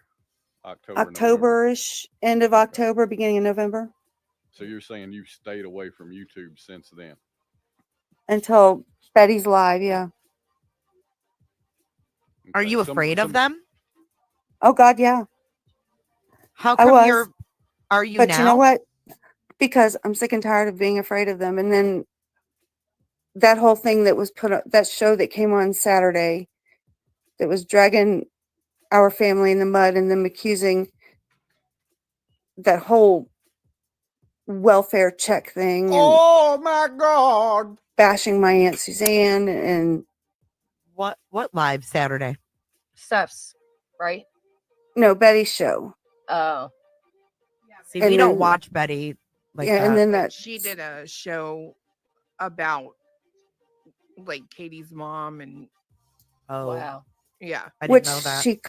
October, November? October-ish, end of Okay. October, beginning of November, So you're saying you've stayed away from YouTube since then? until Betty's live. Yeah. Are Okay. you afraid of them? Oh God, yeah. How I come was. are you But you know now? what? Because I'm sick and tired of being afraid of them. And then that whole thing that was put up, that show that came on Saturday, that was dragging our family in the mud and them accusing that whole welfare check thing and Oh my God. bashing my Aunt Suzanne and What live Saturday? Steph's, right? no, Betty's show. Oh. See, And we don't then- watch Betty like yeah, that. and then But that she did a show about like Katie's mom and Oh, Wow. yeah. I didn't which know that. she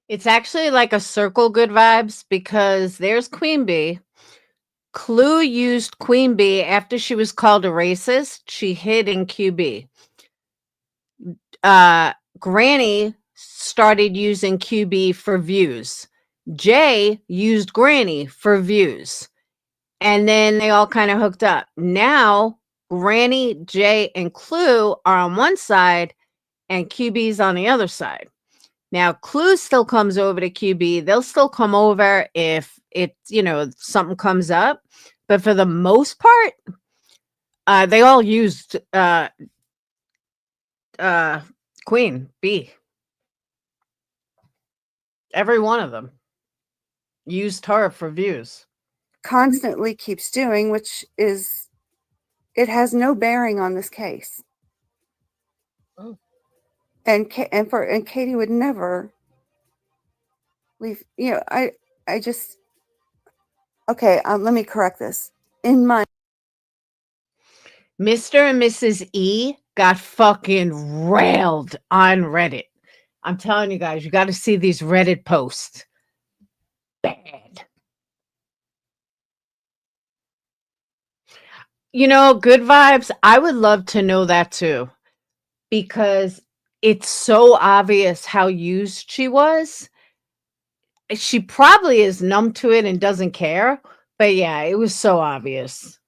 It's actually like a circle good vibes because there's Queen Bee. Clue used Queen Bee after she was called a racist. She hid in QB. Granny started using QB for views. Jay used Granny for views. And then they all kind of hooked up. Now, Granny, Jay, and Clue are on one side and QB's on the other side. Now, Clue still comes over to QB. They'll still come over if something comes up. But for the most part, they all used Queen Bee. Every one of them used her for views. constantly keeps doing, which is, it has no bearing on this case. Oh. And Katie would never leave. I just, okay. Let me correct this. In my Mr. and Mrs. E got fucking railed on Reddit. I'm telling you guys, you got to see these Reddit posts. Bad. Good vibes. I would love to know that too, because it's so obvious how used she was. She probably is numb to it and doesn't care, but yeah, it was so obvious.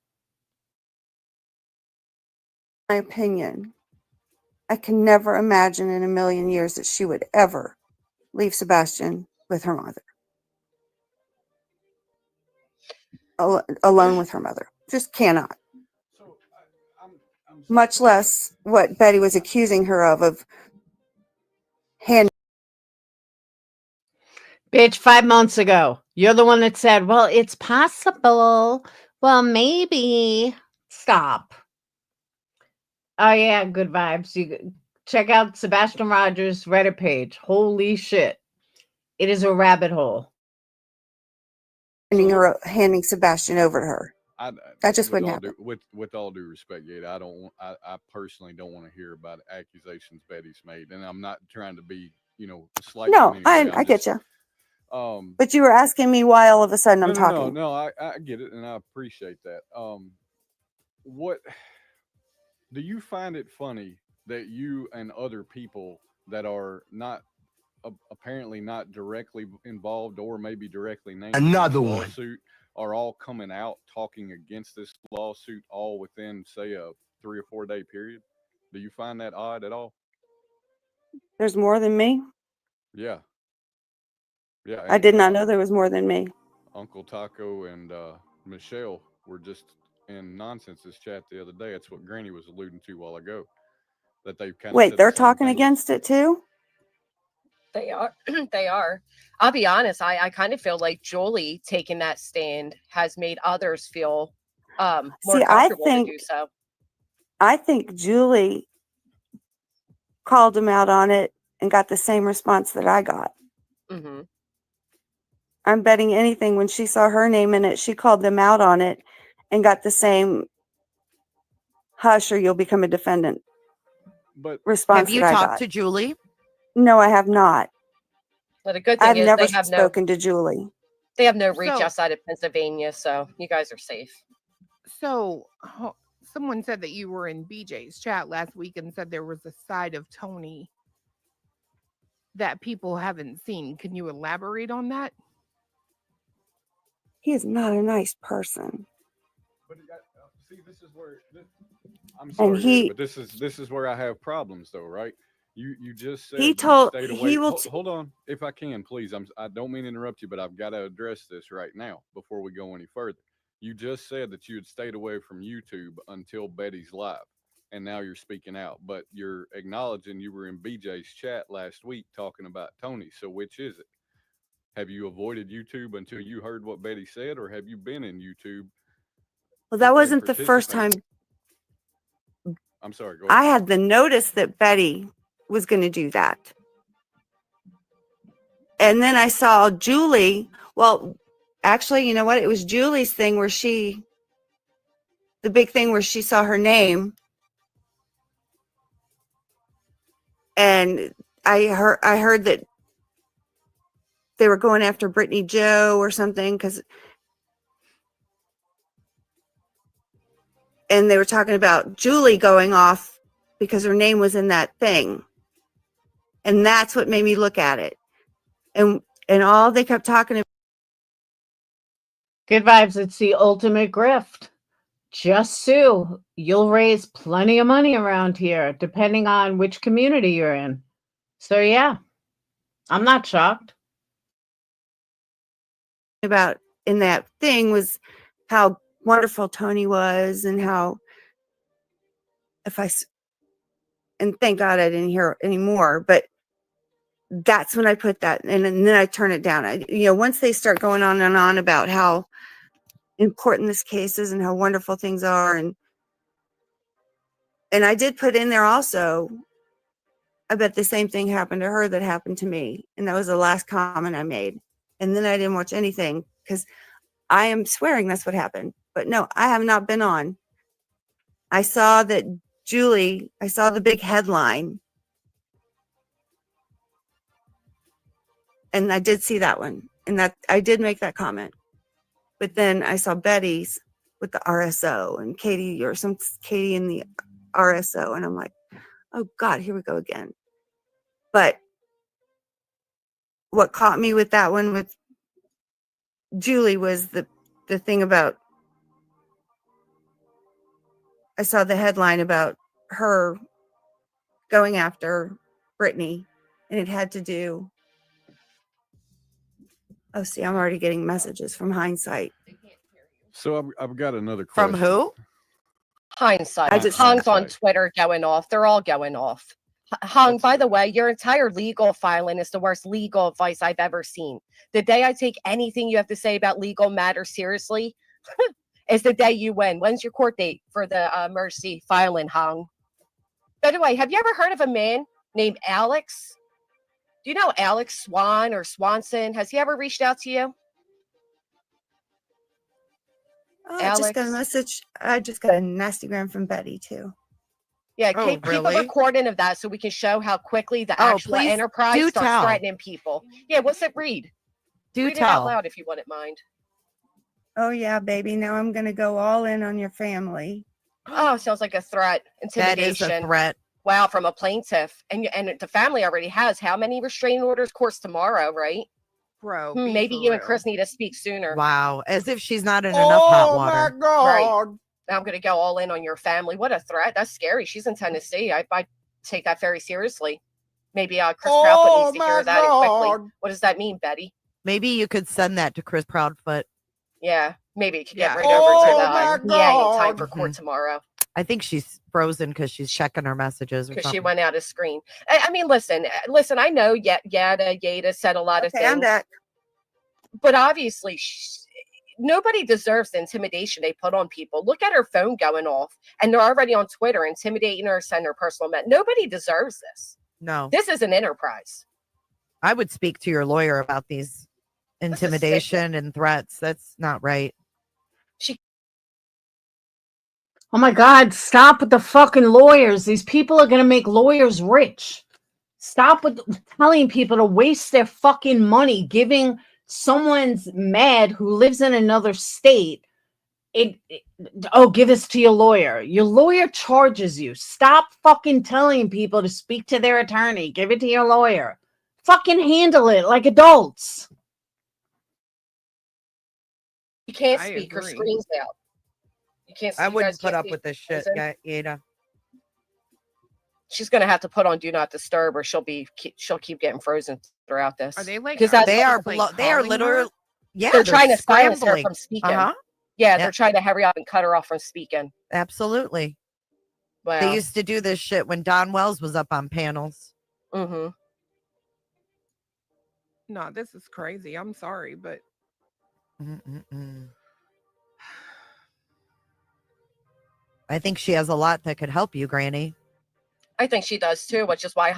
opinion, I can never imagine in a million years that she would ever leave Sebastian with her mother. Alone with her mother. Just cannot. Much less what Betty was accusing her of hand. Bitch, 5 months ago, you're the one that said, well, it's possible. Well, maybe. Stop. Oh, yeah, good vibes. You check out Sebastian Rogers' Reddit page. Holy shit. It is a rabbit hole. Handing Sebastian over to her. That just wouldn't happen. With all due respect, Yada, I personally don't want to hear about accusations Betty's made, and I'm not trying to be, slight. No, I get you. But you were asking me why all of a sudden I'm talking. No, I get it, and I appreciate that. What do you find it funny that you and other people that are not apparently not directly involved or maybe directly named in Another this one. lawsuit are all coming out talking against this lawsuit all within, say, a 3 or 4 day period? Do you find that odd at all? There's more than me? Yeah. Yeah. I did not know there was more than me. Uncle Taco and Michelle were just in Nonsense's chat the other day. That's what Granny was alluding to a while ago. That they kind of Wait, they're talking against it too? They are. They are. I'll be honest. I kind of feel like Julie taking that stand has made others feel more comfortable to do so. I think Julie called him out on it and got the same response that I got. Mm-hmm. I'm betting anything when she saw her name in it, she called them out on it and got the same hush or you'll become a defendant. But Response have you that I talked got. to Julie? No, I have not. But the good thing I've is never they have spoken to Julie. they have no reach So- outside of Pennsylvania, so you guys are safe. So someone said that you were in BJ's chat last week and said there was a side of Tony that people haven't seen. Can you elaborate on that? He is not a nice person. But see, this is where I'm And sorry, he- but this is where I have problems, though, right? You just said He you told- stayed he away. will Hold on, if I can, please. I don't mean to interrupt you, but I've got to address this right now before we go any further. You just said that you had stayed away from YouTube until Betty's live, and now you're speaking out. But you're acknowledging you were in BJ's chat last week talking about Tony. So which is it? Have you avoided YouTube until you heard what Betty said, or have you been in YouTube? Well, that and wasn't the first time. participated? I'm sorry. Go ahead. I had the notice that Betty was going to do that. And then I saw Julie. Well, actually, you know what? It was Julie's thing where the big thing where she saw her name. And I heard that they were going after Brittany Joe or something and they were talking about Julie going off because her name was in that thing. And that's what made me look at it. And all they kept talking about. Good vibes. It's the ultimate grift. Just sue. You'll raise plenty of money around here, depending on which community you're in. So yeah, I'm not shocked. About in that thing was how wonderful Tony was and how and thank God I didn't hear anymore, but that's when I put that and then I turn it down. Once they start going on and on about how important this case is and how wonderful things are and I did put in there also, I bet the same thing happened to her that happened to me. And that was the last comment I made. And then I didn't watch anything because I am swearing that's what happened. But no, I have not been on. I saw that I saw the big headline. And I did see that one. And that I did make that comment. But then I saw Betty's with the RSO and Katie in the RSO. And I'm like, oh God, here we go again. But what caught me with that one with Julie was the thing about, I saw the headline about her going after Brittany, and it had to do, oh, see, I'm already getting messages from Hindsight. So I've got another question. From who? Hindsight. I just- Hung's on Hindsight. Twitter going off. They're all going off. Hung, by the way, your entire legal filing is the worst legal advice I've ever seen. The day I take anything you have to say about legal matters seriously is the day you win. When's your court date for the Mercy filing, Hung? By the way, have you ever heard of a man named Alex? Do you know Alex Swan or Swanson? Has he ever reached out to you? Oh, I just got a Alex? message. I just got a nasty gram from Betty too. Yeah, Oh, keep a really? recording of that so we can show how quickly the Oh, actual please enterprise do starts tell. threatening people. Yeah, what's it read? Do Read it out tell. loud if you wouldn't mind. Oh yeah, baby. Now I'm gonna go all in on your family. Oh, sounds like a threat. That is Intimidation. a threat. Wow, from a plaintiff. And the family already has how many restraining orders? Course tomorrow, right? Bro, Maybe for you and real. Chris need to speak sooner. Wow. As if she's not in enough hot Oh my water. God. Now I'm going to go all in on your family. What a threat. That's scary. She's in Tennessee. I take that very seriously. Maybe Chris Proudfoot Oh needs to my hear that and quickly. God. What does that mean, Betty? Maybe you could send that to Chris Proudfoot. Yeah, maybe it could get Yeah. right over to Oh the my PA in time God. for court tomorrow I think she's frozen because she's checking her messages or because something. she went out of screen. I mean, listen. I know Yada said a lot of Okay, I'm things, back. but obviously nobody deserves the intimidation they put on people. Look at her phone going off, and they're already on Twitter intimidating her, sending her personal message. Nobody deserves this. No. This is an enterprise. I would speak to your lawyer about these intimidation and threats. That's not right. Oh my God, stop with the fucking lawyers. These people are going to make lawyers rich. Stop with telling people to waste their fucking money giving someone's mad who lives in another state. Oh, give this to your lawyer. Your lawyer charges you. Stop fucking telling people to speak to their attorney. Give it to your lawyer. Fucking handle it like adults. You can't I speak. Her agree. screen's out. You can't. I you wouldn't guys put can't up see with this shit, frozen. Ada. She's gonna have to put on do not disturb, or she'll keep getting frozen throughout this. Are they like? Because Are that's they They are just, like, they are calling her? literally yeah, they're trying to silence her scrambling. from speaking. Uh-huh. Yeah, Yeah. they're trying to hurry up and cut her off from speaking. Absolutely. Wow. They used to do this shit when Don Wells was up on panels. Mm-hmm. No, this is crazy. I'm sorry, but Mm-mm-mm. I think she has a lot that could help you, Granny. I think she does too, which is why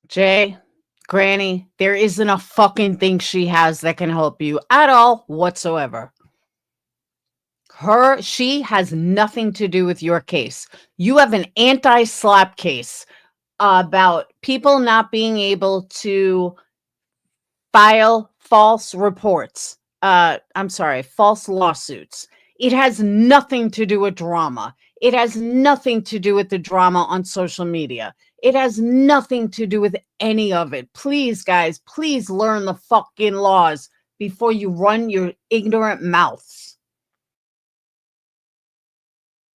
Jay, Granny, there isn't a fucking thing she has that can help you at all whatsoever. She has nothing to do with your case. You have an anti-slap case about people not being able to file false reports. I'm sorry, false lawsuits. It has nothing to do with drama. It has nothing to do with the drama on social media. It has nothing to do with any of it. Please, guys, please learn the fucking laws before you run your ignorant mouths.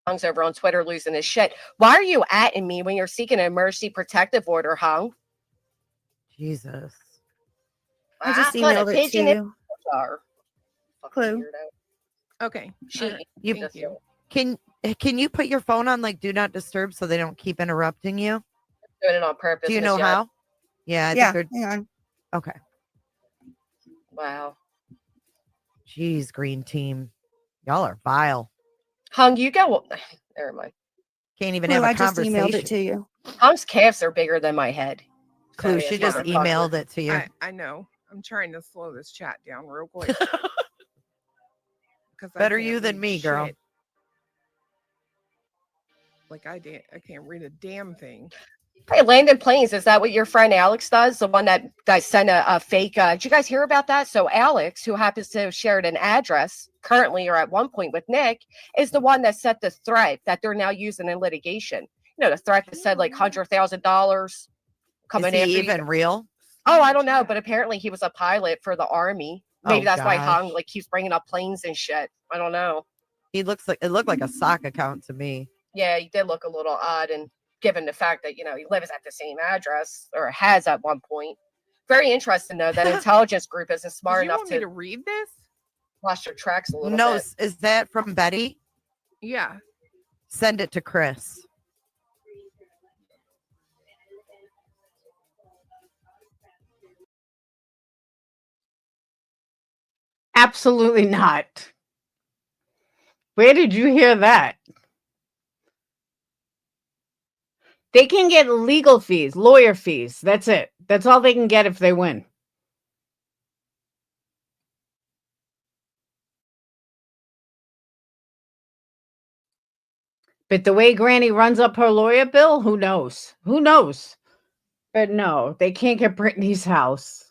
Hung's over on Twitter losing his shit. Why are you atting me when you're seeking an emergency protective order, Hung? Jesus. I just put a emailed it to pigeon in you. the jar. Fucking Clue. weirdo. okay. She, All right. You- Thank you. Can you put your phone on like do not disturb so they don't keep interrupting you? doing it on purpose. Do you Miss know Yad. how? Yeah, I Yeah, think they're hang on. okay. Wow. Jeez, green team. Y'all are vile. Hung, you go. Never mind. Can't even Clue, have a I just emailed conversation. it to you. Hung's calves are bigger than my head. Clue, That she is just motherfucker. emailed it to you. I know. I'm trying to slow this chat down real quick. 'Cause I Better can't you than read me, girl. shit. Like I can't read a damn thing. Hey, Landon Plains, is that what your friend Alex does? The one that sent a fake. Did you guys hear about that? So Alex, who happens to have shared an address currently or at one point with Nick, is the one that set the threat that they're now using in litigation. You know, the threat that said like $100,000 coming Is after he you. even real? Oh, I don't know, but apparently he was a pilot for the army. Maybe Oh, that's why gosh. Hung like keeps bringing up planes and shit. I don't know. He looks like it looked like a sock account to me. Yeah, he did look a little odd, and given the fact that he lives at the same address or has at one point. Very interesting though that intelligence group isn't smart You enough want me to read this? watch their tracks a little No, bit. is that from Betty? Yeah. Send it to Chris. Absolutely not. Where did you hear that? They can get legal fees, lawyer fees. That's it. That's all they can get if they win. But the way Granny runs up her lawyer bill, who knows? Who knows? But no, they can't get Brittany's house.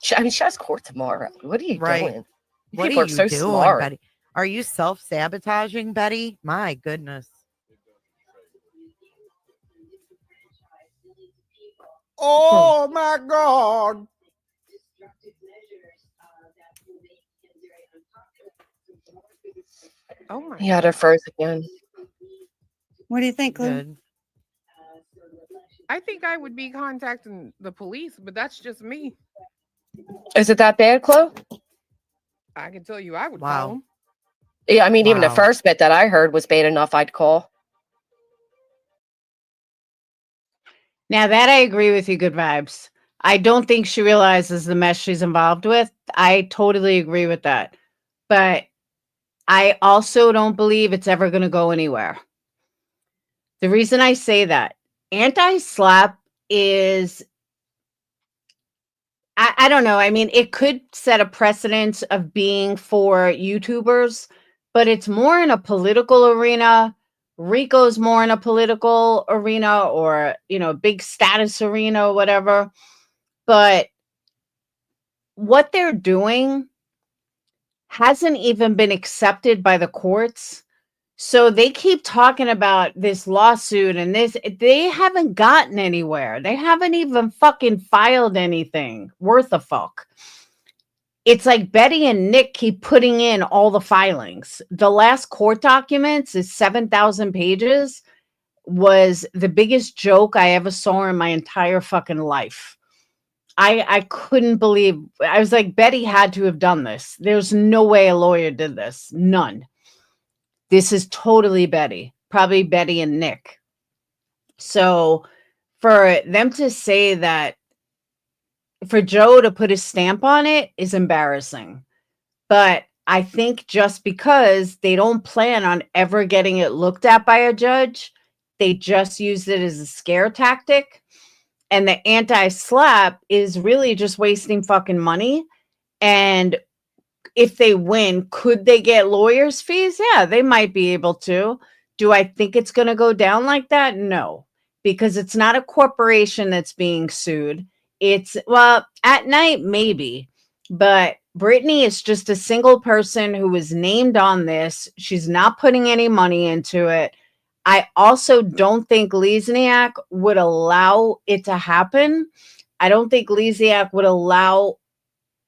She has court tomorrow. What are you doing? You What people are you so doing, smart. Betty? Are you self-sabotaging, Betty? My goodness. Oh my God. Oh my. He had her froze again. What do you think, Clue? I think I would be contacting the police, but that's just me. Is it that bad, Chloe? I can tell you I would Wow. call them. Yeah, I mean, even the Wow. first bit that I heard was bad enough. I'd call. Now that I agree with you, good vibes. I don't think she realizes the mess she's involved with. I totally agree with that. But I also don't believe it's ever going to go anywhere. The reason I say that, anti-slap is I don't know. I mean, it could set a precedence of being for YouTubers, but it's more in a political arena. Rico's more in a political arena or, big status arena or whatever. But what they're doing hasn't even been accepted by the courts. So they keep talking about this lawsuit and this. They haven't gotten anywhere. They haven't even fucking filed anything worth a fuck. It's like Betty and Nick keep putting in all the filings. The last court documents is 7,000 pages, was the biggest joke I ever saw in my entire fucking life. I couldn't believe. I was like, Betty had to have done this. There's no way a lawyer did this. None. This is totally Betty. Probably Betty and Nick. So for them to say that, for Joe to put his stamp on it is embarrassing. But I think just because they don't plan on ever getting it looked at by a judge, they just use it as a scare tactic. And the anti-slap is really just wasting fucking money. And if they win, could they get lawyers' fees? Yeah, they might be able to. Do I think it's going to go down like that? No, because it's not a corporation that's being sued. It's, well, at night, maybe. But Brittany is just a single person who was named on this. She's not putting any money into it. I also don't think Lesniak would allow it to happen. I don't think Lesniak would allow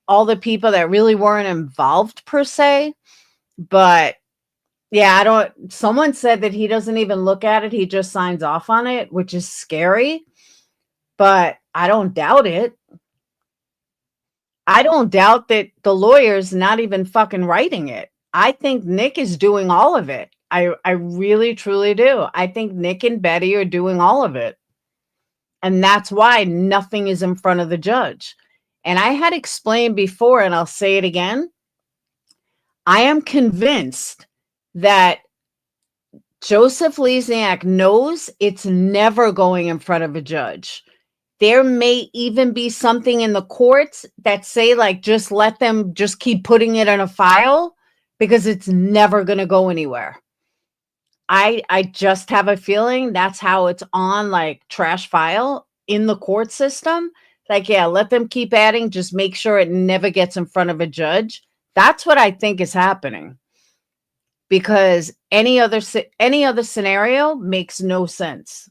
all the people that really weren't involved per se. But yeah, someone said that he doesn't even look at it. He just signs off on it, which is scary. But I don't doubt it. I don't doubt that the lawyer's not even fucking writing it. I think Nick is doing all of it. I really, truly do. I think Nick and Betty are doing all of it. And that's why nothing is in front of the judge. And I had explained before, and I'll say it again. I am convinced that Joseph Lesniak knows it's never going in front of a judge. There may even be something in the courts that say, like, just let them just keep putting it in a file because it's never going to go anywhere. I just have a feeling that's how it's on, like, trash file in the court system. Like, yeah, let them keep adding. Just make sure it never gets in front of a judge. That's what I think is happening. Because any other scenario makes no sense.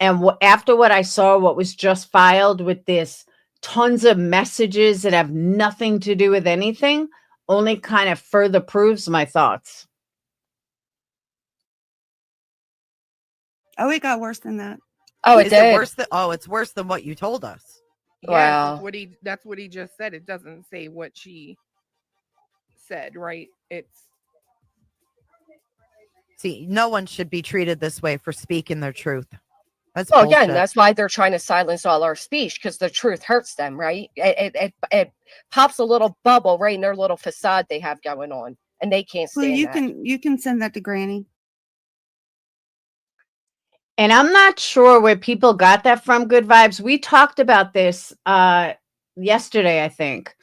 And after what I saw, what was just filed with this tons of messages that have nothing to do with anything, only kind of further proves my thoughts. Oh, it got worse than that. Oh, it Is did. it worse than? Oh, it's worse than what you told us. Yes, Wow. that's what he just said. It doesn't say what she said, right? See, no one should be treated this way for speaking their truth. That's Well, bullshit. again, that's why they're trying to silence all our speech, because the truth hurts them, right? It pops a little bubble right in their little facade they have going on, and they can't Well, stand you can send that to Granny. And I'm not sure where people got that from, Good Vibes. We talked about this yesterday, I think.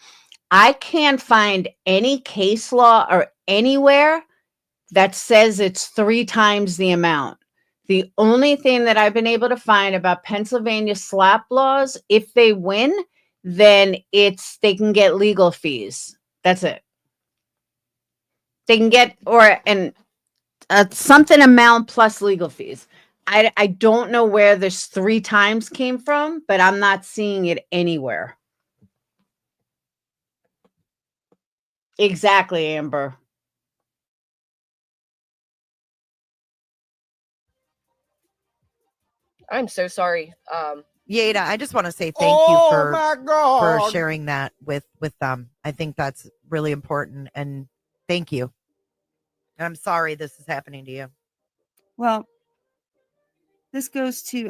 I can't find any case law or anywhere that says it's 3 times the amount. The only thing that I've been able to find about Pennsylvania slap laws, if they win, then they can get legal fees. That's it. They can get something amount plus legal fees. I don't know where this 3 times came from, but I'm not seeing it anywhere. Exactly, Amber. I'm so sorry. Yada, I just want to say thank you for sharing that with them. I think that's really important, and thank you. And I'm sorry this is happening to you. Well, this goes to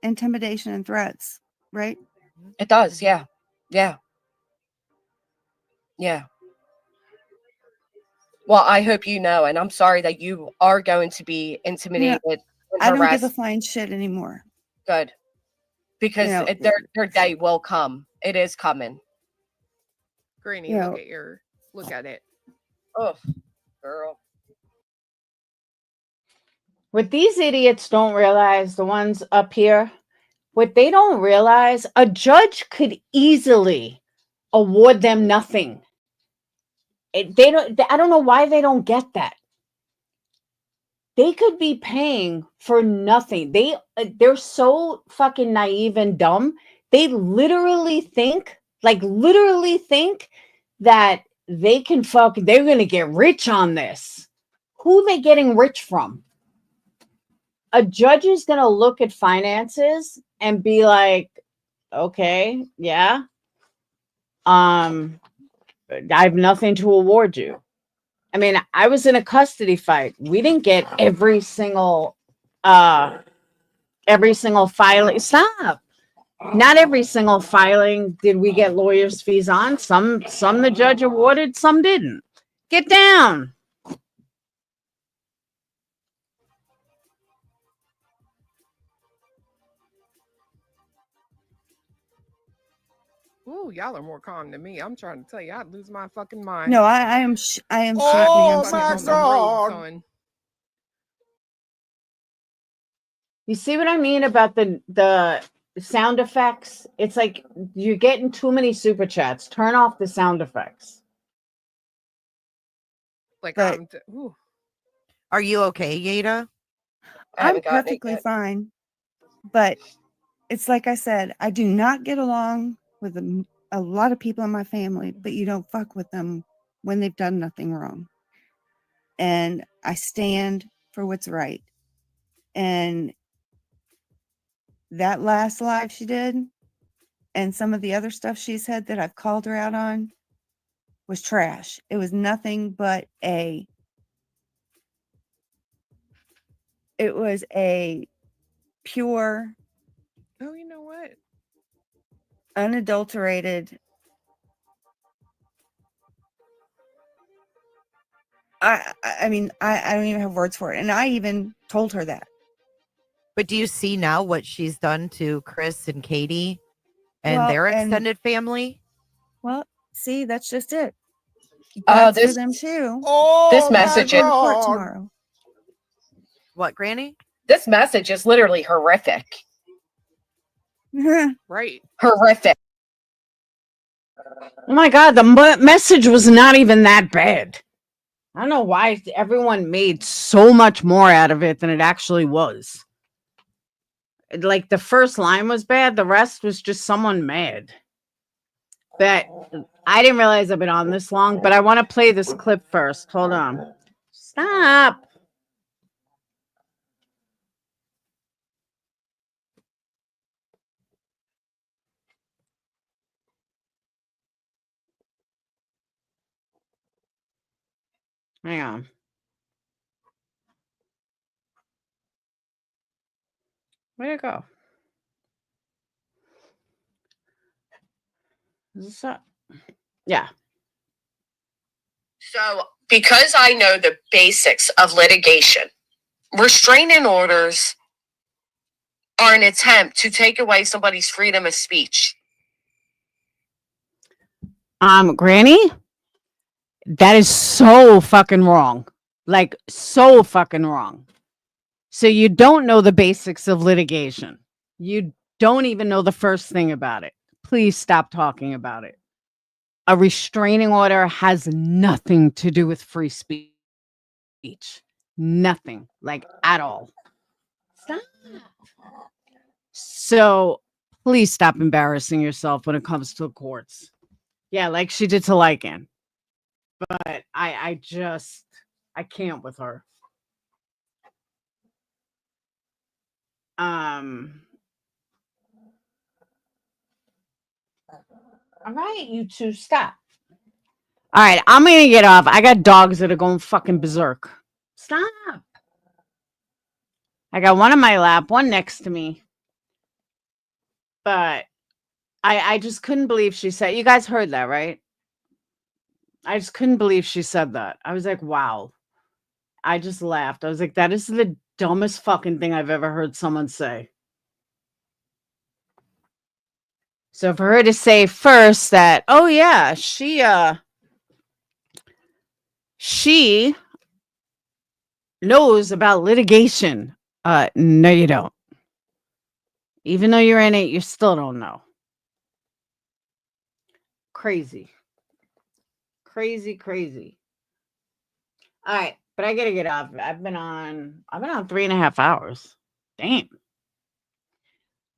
intimidation and threats, right? It does, yeah. Yeah. Well, I hope you know, and I'm sorry that you are going to be intimidated. I don't give a flying shit anymore. Good. because know, their day will come. It is coming. Granny, you know, look at it. Oh, girl. What these idiots don't realize, the ones up here, what they don't realize, a judge could easily award them nothing. They don't. I don't know why they don't get that. They could be paying for nothing. They're so fucking naive and dumb. They literally think that they're gonna get rich on this. Who they getting rich from? A judge is gonna look at finances and be like, okay, yeah. I have nothing to award you. I mean, I was in a custody fight. We didn't get every single filing. Stop. Not every single filing did we get lawyers' fees on. Some the judge awarded, some didn't. Get down. Ooh, y'all are more calm than me. I'm trying to tell you, I'd lose my fucking mind. no, I am shocked. Oh I'm my serious. God. You see what I mean about the sound effects? It's like you're getting too many super chats. Turn off the sound effects. Like, But Are you okay, Yada? I'm perfectly fine. But it's like I said, I do not get along with a lot of people in my family, but you don't fuck with them when they've done nothing wrong. And I stand for what's right. And that last live she did, and some of the other stuff she said that I've called her out on, was trash. It was nothing but it was a pure, oh, you know what? unadulterated. I mean, I don't even have words for it. And I even told her that. But do you see now what she's done to Chris and Katie and Well, their and- extended family? Well, see, that's just it. Oh, That's for them too. This message Go is to court tomorrow. What, Granny? This message is literally horrific. Right. Horrific. Oh my God, the message was not even that bad. I don't know why everyone made so much more out of it than it actually was. Like the first line was bad, the rest was just someone mad. But I didn't realize I've been on this long, but I want to play this clip first. Hold on. Stop. Hang on. Where'd it go? Is this up? Yeah. So, because I know the basics of litigation, restraining orders are an attempt to take away somebody's freedom of speech. Granny, that is so fucking wrong. Like, so fucking wrong. So you don't know the basics of litigation. You don't even know the first thing about it. Please stop talking about it. A restraining order has nothing to do with free speech. Nothing, like at all. Stop. So please stop embarrassing yourself when it comes to courts. Yeah, like she did to Lycan. But I can't with her. All right, you two, stop. All right, I'm gonna get off. I got dogs that are going fucking berserk. Stop. I got one on my lap, one next to me. But I just couldn't believe she said, you guys heard that, right? I just couldn't believe she said that. I was like, wow. I just laughed. I was like, that is the dumbest fucking thing I've ever heard someone say. So for her to say first that, oh yeah, she knows about litigation. No, you don't. Even though you're in it, you still don't know. Crazy. Crazy. All right, but I gotta get off. I've been on 3.5 hours. Damn.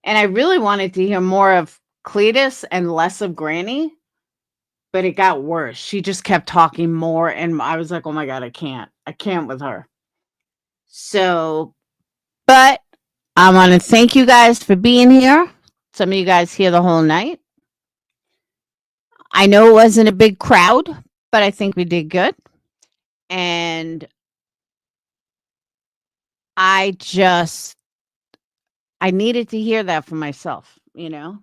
And I really wanted to hear more of Cletus and less of Granny, but it got worse. She just kept talking more, and I was like, oh my God, I can't with her. So, but I want to thank you guys for being here. Some of you guys here the whole night. I know it wasn't a big crowd, but I think we did good. And I needed to hear that for myself, you know?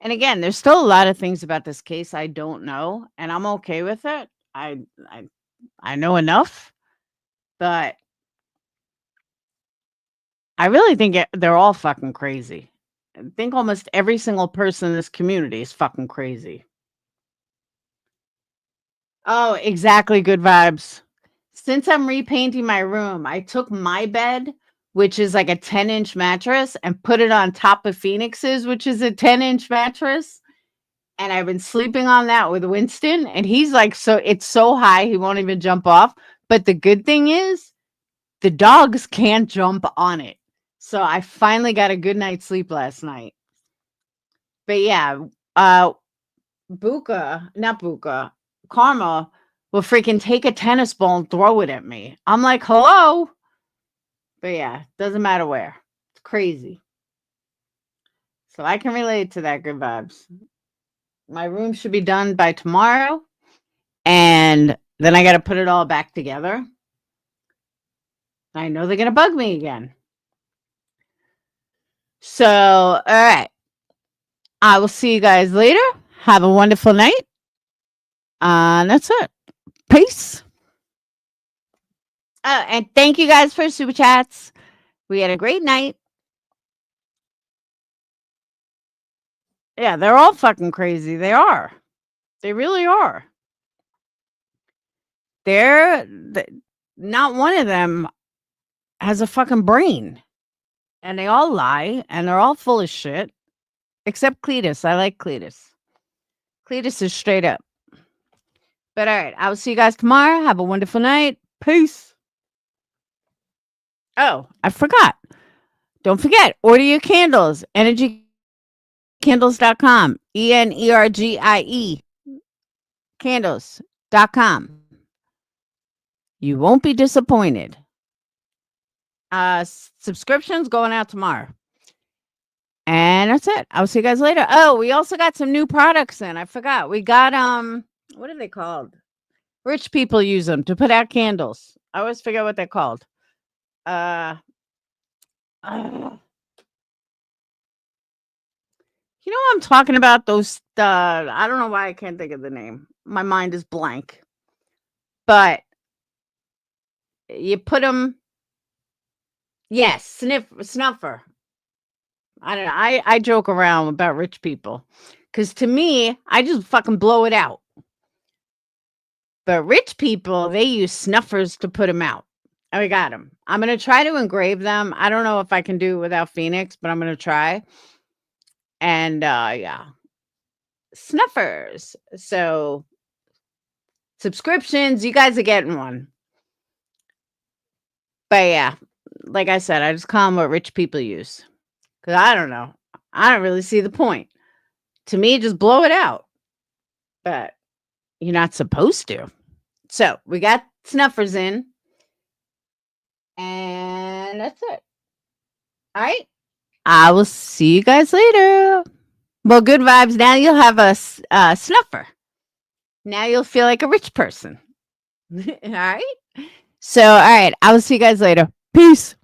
And again, there's still a lot of things about this case I don't know, and I'm okay with it. I know enough, but I really think they're all fucking crazy. I think almost every single person in this community is fucking crazy. Oh, exactly. Good vibes. Since I'm repainting my room, I took my bed, which is like a 10-inch mattress, and put it on top of Phoenix's, which is a 10-inch mattress. And I've been sleeping on that with Winston, and he's like, it's so high, he won't even jump off. But the good thing is, the dogs can't jump on it. So I finally got a good night's sleep last night. But yeah, Karma will freaking take a tennis ball and throw it at me. I'm like, hello? But yeah, doesn't matter where. It's crazy. So I can relate to that. Good vibes. My room should be done by tomorrow. And then I got to put it all back together. I know they're going to bug me again. So, all right. I will see you guys later. Have a wonderful night. That's it. Peace. Oh, and thank you guys for super chats. We had a great night. Yeah, they're all fucking crazy. They are. They really are. Not one of them has a fucking brain. And they all lie, and they're all full of shit. Except Cletus. I like Cletus. Cletus is straight up. But all right, I will see you guys tomorrow. Have a wonderful night. Peace. Oh, I forgot. Don't forget, order your candles. EnergyCandles.com. ENERGIE. Candles.com. You won't be disappointed. Subscriptions going out tomorrow. And that's it. I'll see you guys later. Oh, we also got some new products in. I forgot. We got what are they called? Rich people use them to put out candles. I always forget what they're called. You know what I'm talking about? Those I don't know why I can't think of the name. My mind is blank. But you put them. Yes, snuffer. I don't know. I joke around about rich people because to me, I just fucking blow it out. But rich people, they use snuffers to put them out. And we got them. I'm going to try to engrave them. I don't know if I can do it without Phoenix, but I'm going to try. And yeah, snuffers. So subscriptions, you guys are getting one. But yeah, like I said, I just call them what rich people use. Because I don't know. I don't really see the point. To me, just blow it out. But you're not supposed to. So we got snuffers in. And that's it. All right. I will see you guys later. Well, good vibes. Now you'll have a snuffer. Now you'll feel like a rich person. All right. So, all right. I will see you guys later. Peace.